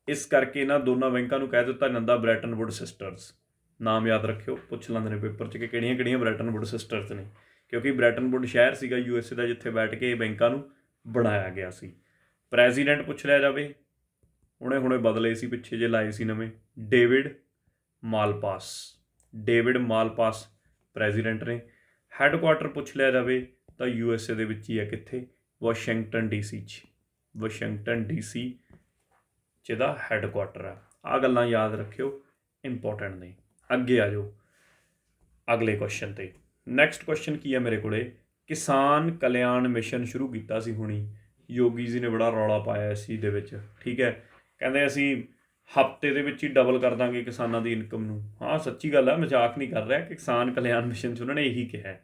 S1: ਇਸ ਕਰਕੇ ਇਹਨਾਂ ਦੋਨਾਂ ਬੈਂਕਾਂ ਨੂੰ ਕਹਿ ਦਿੱਤਾ ਜਾਂਦਾ ਬ੍ਰੈਟਨ ਵੁਡ ਸਿਸਟਰਸ। ਨਾਮ ਯਾਦ ਰੱਖਿਓ, ਪੁੱਛ ਲੈਂਦੇ ਨੇ ਪੇਪਰ 'ਚ ਕਿ ਕਿਹੜੀਆਂ ਕਿਹੜੀਆਂ ਬ੍ਰੈਟਨ ਵੁਡ ਸਿਸਟਰਸ ਨੇ, ਕਿਉਂਕਿ ਬ੍ਰੈਟਨ ਵੁਡ ਸ਼ਹਿਰ ਸੀਗਾ USA ਦਾ ਜਿੱਥੇ ਬੈਠ ਕੇ ਇਹ ਬੈਂਕਾਂ ਨੂੰ ਬਣਾਇਆ ਗਿਆ ਸੀ। ਪ੍ਰੈਜ਼ੀਡੈਂਟ ਪੁੱਛ ਲਿਆ ਜਾਵੇ, ਹੁਣੇ ਬਦਲੇ ਸੀ, ਪਿੱਛੇ ਜੇ ਲਾਏ ਸੀ ਨਵੇਂ, ਡੇਵਿਡ ਮਾਲਪਾਸ। ਡੇਵਿਡ ਮਾਲਪਾਸ ਪ੍ਰੈਜ਼ੀਡੈਂਟ ਨੇ। ਹੈੱਡਕੁਆਟਰ ਪੁੱਛ ਲਿਆ ਜਾਵੇ ਤਾਂ USA ਦੇ ਵਿੱਚ ਹੀ ਹੈ। ਕਿੱਥੇ? ਵਾਸ਼ਿੰਗਟਨ DC 'ਚ। ਵਾਸ਼ਿੰਗਟਨ DC 'ਚ ਇਹਦਾ ਹੈੱਡਕੁਆਟਰ ਆ। ਆਹ ਗੱਲਾਂ ਯਾਦ ਰੱਖਿਓ, ਇੰਪੋਰਟੈਂਟ ਨੇ। ਅੱਗੇ ਆ ਜਾਓ ਅਗਲੇ ਕੁਐਸਚਨ 'ਤੇ। ਨੈਕਸਟ ਕੁਐਸਚਨ ਕੀ ਹੈ ਮੇਰੇ ਕੋਲੇ? ਕਿਸਾਨ ਕਲਿਆਣ ਮਿਸ਼ਨ ਸ਼ੁਰੂ ਕੀਤਾ ਸੀ ਹੁਣੀ। ਯੋਗੀ ਜੀ ਨੇ ਬੜਾ ਰੌਲਾ ਪਾਇਆ ਇਸ ਚੀਜ਼ ਦੇ ਵਿੱਚ। ਠੀਕ ਹੈ, ਕਹਿੰਦੇ ਅਸੀਂ ਹਫ਼ਤੇ ਦੇ ਵਿੱਚ ਹੀ ਡਬਲ ਕਰ ਦਾਂਗੇ ਕਿਸਾਨਾਂ ਦੀ ਇਨਕਮ ਨੂੰ। ਹਾਂ ਸੱਚੀ ਗੱਲ ਹੈ, ਮਜ਼ਾਕ ਨਹੀਂ ਕਰ ਰਿਹਾ। ਕਿਸਾਨ ਕਲਿਆਣ ਮਿਸ਼ਨ 'ਚ ਉਹਨਾਂ ਨੇ ਇਹੀ ਕਿਹਾ।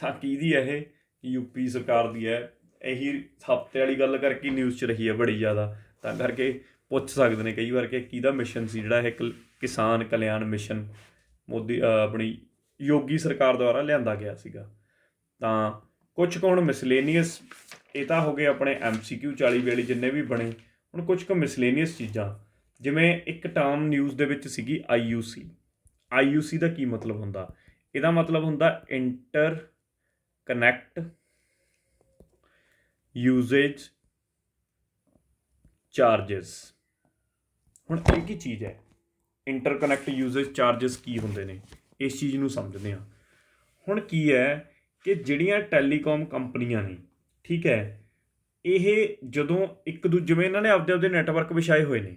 S1: ਤਾਂ ਕਿਹਦੀ ਹੈ ਇਹ? UP ਸਰਕਾਰ ਦੀ ਹੈ। ਇਹੀ ਹਫ਼ਤੇ ਵਾਲੀ ਗੱਲ ਕਰਕੇ ਨਿਊਜ਼ 'ਚ ਰਹੀ ਹੈ ਬੜੀ ਜ਼ਿਆਦਾ, ਤਾਂ ਕਰਕੇ ਪੁੱਛ ਸਕਦੇ ਨੇ ਕਈ ਵਾਰ ਕਿ ਕਿਹਦਾ ਮਿਸ਼ਨ ਸੀ ਜਿਹੜਾ ਇਹ ਕਿਸਾਨ ਕਲਿਆਣ ਮਿਸ਼ਨ ਮੋਦੀ ਆਪਣੀ ਯੋਗੀ ਸਰਕਾਰ ਦੁਆਰਾ ਲਿਆਂਦਾ ਗਿਆ ਸੀਗਾ। ਤਾਂ ਕੁਛ ਕੁ ਹੁਣ ਮਿਸਲੇਨੀਅਸ, ਇਹ ਤਾਂ ਹੋ ਗਏ ਆਪਣੇ MCQ 40-42 ਜਿੰਨੇ ਵੀ ਬਣੇ। ਹੁਣ ਕੁਛ ਕੁ ਮਿਸਲੇਨੀਅਸ ਚੀਜ਼ਾਂ, ਜਿਵੇਂ ਇੱਕ ਟਰਮ ਨਿਊਜ਼ ਦੇ ਵਿੱਚ ਸੀਗੀ IUC। IUC ਦਾ ਕੀ ਮਤਲਬ ਹੁੰਦਾ? ਇਹਦਾ ਮਤਲਬ ਹੁੰਦਾ ਇੰਟਰ ਕਨੈਕਟ ਯੂਜੇਜ ਚਾਰਜਸ। ਹੁਣ ਇਹ ਕੀ ਚੀਜ਼ ਹੈ? ਇੰਟਰਕਨੈਕਟ ਯੂਜੇਜ ਚਾਰਜਸ ਕੀ ਹੁੰਦੇ ਨੇ? ਇਸ ਚੀਜ਼ ਨੂੰ ਸਮਝਦੇ ਹਾਂ। ਹੁਣ ਕੀ ਹੈ ਕਿ ਜਿਹੜੀਆਂ ਟੈਲੀਕਾਮ ਕੰਪਨੀਆਂ ਨੇ, ਠੀਕ ਹੈ, ਇਹ ਜਦੋਂ ਇੱਕ ਦੂਜੇ, ਜਿਵੇਂ ਇਹਨਾਂ ਨੇ ਆਪਦੇ ਨੈਟਵਰਕ ਵਿਛਾਏ ਹੋਏ ਨੇ,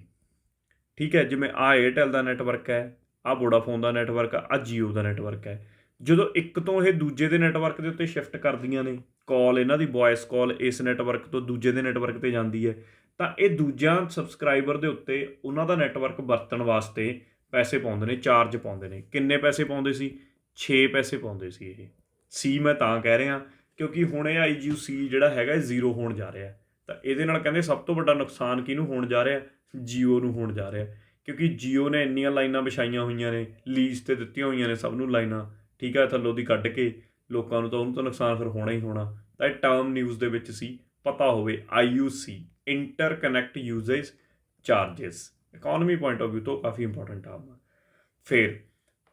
S1: ਠੀਕ ਹੈ, ਜਿਵੇਂ ਆਹ ਏਅਰਟੈਲ ਦਾ ਨੈਟਵਰਕ ਹੈ, ਆਹ ਵੋਡਾਫੋਨ ਦਾ ਨੈਟਵਰਕ ਆ, ਆਹ ਜੀਓ ਦਾ ਨੈਟਵਰਕ ਹੈ। ਜਦੋਂ ਇੱਕ ਤੋਂ ਇਹ ਦੂਜੇ ਦੇ ਨੈਟਵਰਕ ਦੇ ਉੱਤੇ ਸ਼ਿਫਟ ਕਰਦੀਆਂ ਨੇ, ਕਾਲ ਇਹਨਾਂ ਦੀ ਵੋਇਸ ਕਾਲ ਇਸ ਨੈਟਵਰਕ ਤੋਂ ਦੂਜੇ ਦੇ ਨੈਟਵਰਕ 'ਤੇ ਜਾਂਦੀ ਹੈ, ਤਾਂ ਇਹ ਦੂਜਿਆਂ ਸਬਸਕ੍ਰਾਈਬਰ ਦੇ ਉੱਤੇ ਉਹਨਾਂ ਦਾ ਨੈਟਵਰਕ ਵਰਤਣ ਵਾਸਤੇ ਪੈਸੇ ਪਾਉਂਦੇ ਨੇ, ਚਾਰਜ ਪਾਉਂਦੇ ਨੇ। ਕਿੰਨੇ ਪੈਸੇ ਪਾਉਂਦੇ ਸੀ? 6 ਪੈਸੇ ਪਾਉਂਦੇ ਸੀ। ਇਹ ਸੀ ਮੈਂ ਤਾਂ ਕਹਿ ਰਿਹਾ ਕਿਉਂਕਿ ਹੁਣ ਇਹ IUC ਜਿਹੜਾ ਹੈਗਾ ਇਹ 0 ਹੋਣ ਜਾ ਰਿਹਾ। ਤਾਂ ਇਹਦੇ ਨਾਲ ਕਹਿੰਦੇ ਸਭ ਤੋਂ ਵੱਡਾ ਨੁਕਸਾਨ ਕਿਹਨੂੰ ਹੋਣ ਜਾ ਰਿਹਾ? ਜੀਓ ਨੂੰ ਹੋਣ ਜਾ ਰਿਹਾ, ਕਿਉਂਕਿ ਜੀਓ ਨੇ ਇੰਨੀਆਂ ਲਾਈਨਾਂ ਵਿਛਾਈਆਂ ਹੋਈਆਂ ਨੇ, ਲੀਜ਼ 'ਤੇ ਦਿੱਤੀਆਂ ਹੋਈਆਂ ਨੇ ਸਭ ਨੂੰ ਲਾਈਨਾਂ, ਠੀਕ ਹੈ, ਥੱਲੋਂ ਦੀ ਕੱਢ ਕੇ ਲੋਕਾਂ ਨੂੰ, ਤਾਂ ਉਹਨੂੰ ਤਾਂ ਨੁਕਸਾਨ ਫਿਰ ਹੋਣਾ ਹੀ ਹੋਣਾ। ਤਾਂ ਇਹ ਟਰਮ ਨਿਊਜ਼ ਦੇ ਵਿੱਚ ਸੀ, ਪਤਾ ਹੋਵੇ। IUC interconnect usage charges, economy point of view ਤੋਂ ਕਾਫੀ ਇੰਪੋਰਟੈਂਟ ਆ। ਫਿਰ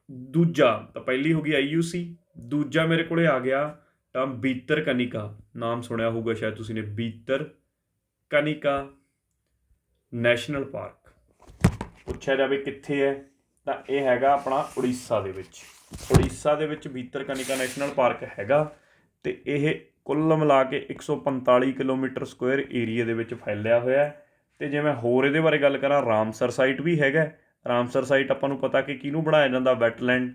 S1: ਦੂਜਾ, ਤਾਂ ਪਹਿਲੀ ਹੋ ਗਈ IUC। ਦੂਜਾ ਮੇਰੇ ਕੋਲੇ ਆ ਗਿਆ ਟਰਮ ਭੀਤਰਕਨਿਕਾ। ਨਾਮ ਸੁਣਿਆ ਹੋਊਗਾ ਸ਼ਾਇਦ ਤੁਸੀਂ ਨੇ, ਭੀਤਰਕਨਿਕਾ ਨੈਸ਼ਨਲ ਪਾਰਕ। ਪੁੱਛਿਆ ਜਾਵੇ ਕਿੱਥੇ ਹੈ, ਤਾਂ ਇਹ ਹੈਗਾ ਆਪਣਾ ਉੜੀਸਾ ਦੇ ਵਿੱਚ। ਉੜੀਸਾ ਦੇ ਵਿੱਚ ਭੀਤਰਕਨਿਕਾ ਨੈਸ਼ਨਲ ਪਾਰਕ ਹੈਗਾ, ਅਤੇ ਇਹ ਕੁੱਲ ਮਿਲਾ ਕੇ 145 ਕਿਲੋਮੀਟਰ ਸਕੁਆਇਰ ਏਰੀਏ ਦੇ ਵਿੱਚ ਫੈਲਿਆ ਹੋਇਆ। ਅਤੇ ਜੇ ਮੈਂ ਹੋਰ ਇਹਦੇ ਬਾਰੇ ਗੱਲ ਕਰਾਂ, ਰਾਮਸਰ ਸਾਈਟ ਵੀ ਹੈਗਾ। ਰਾਮਸਰ ਸਾਈਟ ਆਪਾਂ ਨੂੰ ਪਤਾ ਕਿ ਕਿਹਨੂੰ ਬਣਾਇਆ ਜਾਂਦਾ? ਵੈਟਲੈਂਡ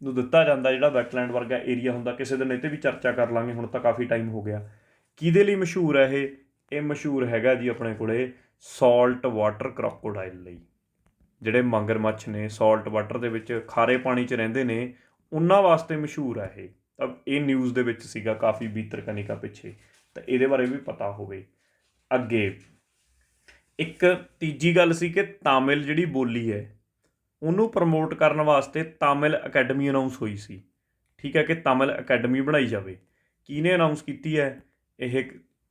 S1: ਨੂੰ ਦਿੱਤਾ ਜਾਂਦਾ, ਜਿਹੜਾ ਵੈਟਲੈਂਡ ਵਰਗਾ ਏਰੀਆ ਹੁੰਦਾ। ਕਿਸੇ ਦਿਨ ਇਹ 'ਤੇ ਵੀ ਚਰਚਾ ਕਰ ਲਾਂਗੇ, ਹੁਣ ਤਾਂ ਕਾਫੀ ਟਾਈਮ ਹੋ ਗਿਆ। ਕਿਹਦੇ ਲਈ ਮਸ਼ਹੂਰ ਹੈ ਇਹ? ਇਹ ਮਸ਼ਹੂਰ ਹੈਗਾ ਜੀ ਆਪਣੇ ਕੋਲੇ ਸਾਲਟ ਵਾਟਰ ਕ੍ਰੋਕੋਡਾਈਲ ਲਈ। ਜਿਹੜੇ ਮਗਰਮੱਛ ਨੇ ਸਾਲਟ ਵਾਟਰ ਦੇ ਵਿੱਚ, ਖਾਰੇ ਪਾਣੀ 'ਚ ਰਹਿੰਦੇ ਨੇ, ਉਹਨਾਂ ਵਾਸਤੇ ਮਸ਼ਹੂਰ ਹੈ ਇਹ। ਤਾਂ ਇਹ ਨਿਊਜ਼ ਦੇ ਵਿੱਚ ਸੀਗਾ ਕਾਫੀ ਭੀਤਰਕਨਿਕਾ ਪਿੱਛੇ, ਤਾਂ ਇਹਦੇ ਬਾਰੇ ਵੀ ਪਤਾ ਹੋਵੇ। ਅੱਗੇ ਇੱਕ ਤੀਜੀ ਗੱਲ ਸੀ ਕਿ ਤਾਮਿਲ ਜਿਹੜੀ ਬੋਲੀ ਹੈ ਉਹਨੂੰ ਪ੍ਰਮੋਟ ਕਰਨ ਵਾਸਤੇ ਤਾਮਿਲ ਅਕੈਡਮੀ ਅਨਾਊਂਸ ਹੋਈ ਸੀ, ਠੀਕ ਹੈ, ਕਿ ਤਾਮਿਲ ਅਕੈਡਮੀ ਬਣਾਈ ਜਾਵੇ। ਕਿਹਨੇ ਅਨਾਊਂਸ ਕੀਤੀ ਹੈ? ਇਹ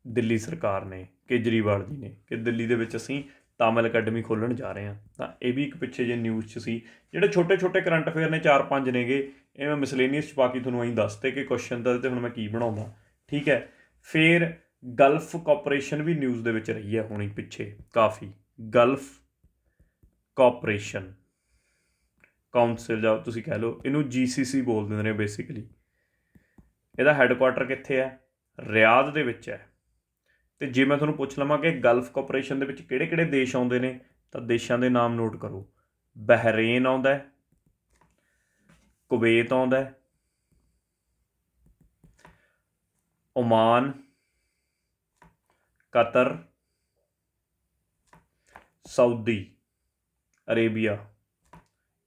S1: ਦਿੱਲੀ ਸਰਕਾਰ ਨੇ, ਕੇਜਰੀਵਾਲ ਜੀ ਨੇ, ਕਿ ਦਿੱਲੀ ਦੇ ਵਿੱਚ ਅਸੀਂ ਤਾਮਿਲ ਅਕੈਡਮੀ ਖੋਲ੍ਹਣ ਜਾ ਰਹੇ ਹਾਂ। ਤਾਂ ਇਹ ਵੀ ਇੱਕ ਪਿੱਛੇ ਜੇ ਨਿਊਜ਼ 'ਚ ਸੀ। ਜਿਹੜੇ ਛੋਟੇ ਛੋਟੇ ਕਰੰਟ ਅਫੇਅਰ ਨੇ 4-5 ਨੇਗੇ, ਇਹ ਮੈਂ ਮਿਸਲੇਨੀਅਸ 'ਚ ਪਾ ਕੇ ਤੁਹਾਨੂੰ ਅਸੀਂ ਦੱਸਤੇ ਕਿ ਕੁਐਸਚਨ ਦਾ, ਅਤੇ ਹੁਣ ਮੈਂ ਕੀ ਬਣਾਉਂਦਾ, ਠੀਕ ਹੈ। ਫਿਰ ਗਲਫ ਕਾਰਪੋਰੇਸ਼ਨ ਵੀ ਨਿਊਜ਼ ਦੇ ਵਿੱਚ ਰਹੀ ਹੈ ਹੁਣੀ ਪਿੱਛੇ ਕਾਫੀ। ਗਲਫ ਕਾਰਪੋਰੇਸ਼ਨ ਕਾਉਂਸਲ ਜਾਂ ਤੁਸੀਂ ਕਹਿ ਲਓ, ਇਹਨੂੰ GCC ਬੋਲ ਦਿੰਦੇ ਨੇ ਬੇਸਿਕਲੀ। ਇਹਦਾ ਹੈੱਡਕੁਆਟਰ ਕਿੱਥੇ ਹੈ? ਰਿਆਦ ਦੇ ਵਿੱਚ ਹੈ। ਅਤੇ ਜੇ ਮੈਂ ਤੁਹਾਨੂੰ ਪੁੱਛ ਲਵਾਂ ਕਿ ਗਲਫ ਕਾਰਪੋਰੇਸ਼ਨ ਦੇ ਵਿੱਚ ਕਿਹੜੇ ਕਿਹੜੇ ਦੇਸ਼ ਆਉਂਦੇ ਨੇ, ਤਾਂ ਦੇਸ਼ਾਂ ਦੇ ਨਾਮ ਨੋਟ ਕਰੋ। ਬਹਿਰੇਨ ਆਉਂਦਾ, ਕੁਵੈਤ ਆਉਂਦਾ, ਓਮਾਨ, ਕਤਰ, ਸਾਊਦੀ ਅਰੇਬੀਆ,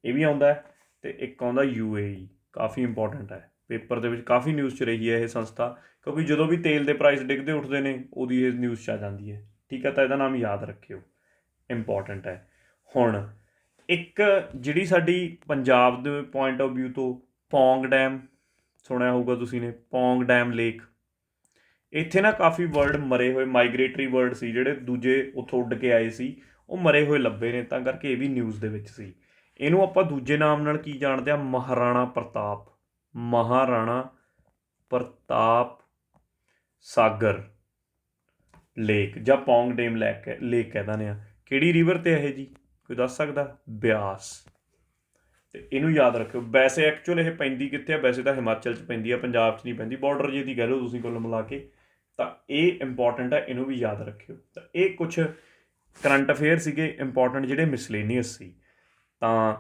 S1: ਇਹ ਵੀ ਆਉਂਦਾ। ਅਤੇ ਇੱਕ ਆਉਂਦਾ UAE। ਕਾਫੀ ਇੰਪੋਰਟੈਂਟ ਹੈ, ਪੇਪਰ ਦੇ ਵਿੱਚ ਕਾਫੀ ਨਿਊਜ਼ 'ਚ ਰਹੀ ਹੈ ਇਹ ਸੰਸਥਾ, ਕਿਉਂਕਿ ਜਦੋਂ ਵੀ ਤੇਲ ਦੇ ਪ੍ਰਾਈਸ ਡਿੱਗਦੇ ਉੱਠਦੇ ਨੇ ਉਹਦੀ ਇਹ ਨਿਊਜ਼ 'ਚ ਆ ਜਾਂਦੀ ਹੈ। ਠੀਕ ਹੈ, ਤਾਂ ਇਹਦਾ ਨਾਮ ਯਾਦ ਰੱਖਿਓ, ਇੰਪੋਰਟੈਂਟ ਹੈ। ਹੁਣ ਇੱਕ ਜਿਹੜੀ ਸਾਡੀ ਪੰਜਾਬ ਦੇ ਪੁਆਇੰਟ ਆਫ ਵਿਊ ਤੋਂ ਪੌਂਗ ਡੈਮ ਸੁਣਿਆ ਹੋਊਗਾ ਤੁਸੀਂ ਨੇ, ਪੌਂਗ ਡੈਮ ਲੇਕ। ਇੱਥੇ ਨਾ ਕਾਫੀ ਬਰਡ ਮਰੇ ਹੋਏ, ਮਾਈਗ੍ਰੇਟਰੀ ਬਰਡ ਸੀ ਜਿਹੜੇ ਦੂਜੇ ਉੱਥੋਂ ਉੱਡ ਕੇ ਆਏ ਸੀ, ਉਹ ਮਰੇ ਹੋਏ ਲੱਭੇ ਨੇ, ਤਾਂ ਕਰਕੇ ਇਹ ਵੀ ਨਿਊਜ਼ ਦੇ ਵਿੱਚ ਸੀ। ਇਹਨੂੰ ਆਪਾਂ ਦੂਜੇ ਨਾਮ ਨਾਲ ਕੀ ਜਾਣਦੇ ਹਾਂ? ਮਹਾਰਾਣਾ ਪ੍ਰਤਾਪ। ਮਹਾਰਾਣਾ ਪ੍ਰਤਾਪ ਸਾਗਰ ਲੇਕ ਜਾਂ ਪੌਂਗ ਡੈਮ ਲੇਕ ਕਹਿ ਦਿੰਦੇ ਹਾਂ। ਕਿਹੜੀ ਰਿਵਰ 'ਤੇ ਇਹ ਜੀ, ਕੋਈ ਦੱਸ ਸਕਦਾ? ਬਿਆਸ। ਅਤੇ ਇਹਨੂੰ ਯਾਦ ਰੱਖਿਓ। ਵੈਸੇ ਐਕਚੁਅਲ ਇਹ ਪੈਂਦੀ ਕਿੱਥੇ ਆ? ਵੈਸੇ ਤਾਂ ਹਿਮਾਚਲ 'ਚ ਪੈਂਦੀ ਆ, ਪੰਜਾਬ 'ਚ ਨਹੀਂ ਪੈਂਦੀ, ਬਾਰਡਰ ਜਿਹੀ ਦੀ ਕਹਿ ਲਓ ਤੁਸੀਂ ਕੁੱਲ ਮਿਲਾ ਕੇ। ਤਾਂ ਇਹ ਇੰਪੋਰਟੈਂਟ ਹੈ, ਇਹਨੂੰ ਵੀ ਯਾਦ ਰੱਖਿਓ। ਤਾਂ ਇਹ ਕੁਛ ਕਰੰਟ ਅਫੇਅਰ ਸੀਗੇ ਇੰਪੋਰਟੈਂਟ ਜਿਹੜੇ ਮਿਸਲੇਨੀਅਸ ਸੀ। ਤਾਂ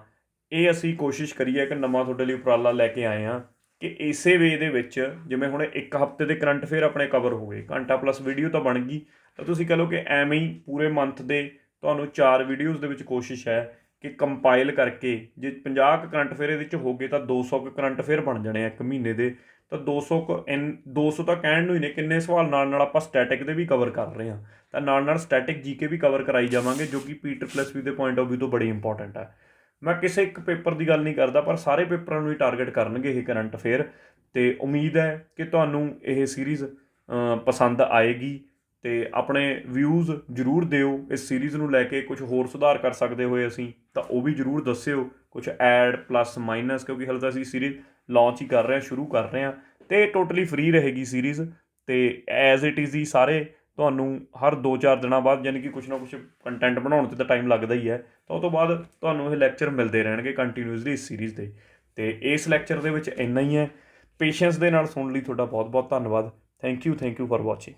S1: ਇਹ ਅਸੀਂ ਕੋਸ਼ਿਸ਼ ਕਰੀਏ ਕਿ ਨਵਾਂ ਤੁਹਾਡੇ ਲਈ ਉਪਰਾਲਾ ਲੈ ਕੇ ਆਏ ਹਾਂ ਕਿ ਇਸੇ ਵੇ ਦੇ ਵਿੱਚ, ਜਿਵੇਂ ਹੁਣ ਇੱਕ ਹਫ਼ਤੇ ਦੇ ਕਰੰਟ ਅਫੇਅਰ ਆਪਣੇ ਕਵਰ ਹੋ ਗਏ, ਘੰਟਾ ਪਲੱਸ ਵੀਡੀਓ ਤਾਂ ਬਣ ਗਈ, ਤਾਂ ਤੁਸੀਂ ਕਹਿ ਲਓ ਕਿ ਐਵੇਂ ਹੀ ਪੂਰੇ ਮੰਥ ਦੇ ਤੁਹਾਨੂੰ 4 ਵੀਡੀਓਜ਼ ਦੇ ਵਿੱਚ ਕੋਸ਼ਿਸ਼ ਹੈ ਕਿ ਕੰਪਾਈਲ ਕਰਕੇ, ਜੇ 50 ਕਰੰਟ ਅਫੇਅਰ ਇਹਦੇ 'ਚ ਹੋ ਗਏ ਤਾਂ 200 ਕਰੰਟ ਅਫੇਅਰ ਬਣ ਜਾਣੇ ਆ ਇੱਕ ਮਹੀਨੇ ਦੇ। ਤਾਂ 200 ਤਾਂ ਕਹਿਣ ਨੂੰ ਹੀ ਨੇ, ਕਿੰਨੇ ਸਵਾਲ ਨਾਲ ਨਾਲ ਆਪਾਂ ਸਟੈਟਿਕ ਦੇ ਵੀ ਕਵਰ ਕਰ ਰਹੇ ਹਾਂ, ਤਾਂ ਨਾਲ ਨਾਲ ਸਟੈਟਿਕ GK ਵੀ ਕਵਰ ਕਰਾਈ ਜਾਵਾਂਗੇ, ਜੋ ਕਿ PEET+V ਦੇ ਪੁਆਇੰਟ ਆਫ ਵਿਊ ਤੋਂ ਬੜੀ ਇੰਪੋਰਟੈਂਟ ਹੈ। ਮੈਂ ਕਿਸੇ ਇੱਕ ਪੇਪਰ ਦੀ ਗੱਲ ਨਹੀਂ ਕਰਦਾ, ਪਰ ਸਾਰੇ ਪੇਪਰਾਂ ਨੂੰ ਹੀ ਟਾਰਗੇਟ ਕਰਨਗੇ ਇਹ ਕਰੰਟ ਅਫੇਅਰ। ਅਤੇ ਉਮੀਦ ਹੈ ਕਿ ਤੁਹਾਨੂੰ ਇਹ ਸੀਰੀਜ਼ ਪਸੰਦ ਆਏਗੀ, ਅਤੇ ਆਪਣੇ ਵਿਊਜ਼ ਜ਼ਰੂਰ ਦਿਓ ਇਸ ਸੀਰੀਜ਼ ਨੂੰ ਲੈ ਕੇ। ਕੁਛ ਹੋਰ ਸੁਧਾਰ ਕਰ ਸਕਦੇ ਹੋਏ ਅਸੀਂ, ਤਾਂ ਉਹ ਵੀ ਜ਼ਰੂਰ ਦੱਸਿਓ, ਕੁਛ ਐਡ ਪਲੱਸ ਮਾਈਨਸ, ਕਿਉਂਕਿ ਹਾਲੇ ਤਾਂ ਅਸੀਂ ਸੀਰੀਜ਼ ਲਾਂਚ ਹੀ ਕਰ ਰਹੇ ਹਾਂ, ਸ਼ੁਰੂ ਕਰ ਰਹੇ ਹਾਂ। ਅਤੇ ਟੋਟਲੀ ਫ੍ਰੀ ਰਹੇਗੀ ਸੀਰੀਜ਼, ਅਤੇ ਐਜ਼ ਇਟ ਇਜ਼ ਹੀ ਸਾਰੇ ਤੁਹਾਨੂੰ ਹਰ 2-4 ਦਿਨਾਂ ਬਾਅਦ, ਯਾਨੀ ਕਿ ਕੁਛ ਨਾ ਕੁਛ ਕੰਟੈਂਟ ਬਣਾਉਣ 'ਤੇ ਤਾਂ ਟਾਈਮ ਲੱਗਦਾ ਹੀ ਹੈ, ਤਾਂ ਉਹ ਤੋਂ ਬਾਅਦ ਤੁਹਾਨੂੰ ਇਹ ਲੈਕਚਰ ਮਿਲਦੇ ਰਹਿਣਗੇ ਕੰਟੀਨਿਊਸਲੀ ਇਸ ਸੀਰੀਜ਼ ਦੇ। ਅਤੇ ਇਸ ਲੈਕਚਰ ਦੇ ਵਿੱਚ ਇੰਨਾ ਹੀ ਹੈ। ਪੇਸ਼ੈਂਸ ਦੇ ਨਾਲ ਸੁਣਨ ਲਈ ਤੁਹਾਡਾ ਬਹੁਤ ਬਹੁਤ ਧੰਨਵਾਦ। Thank you for watching.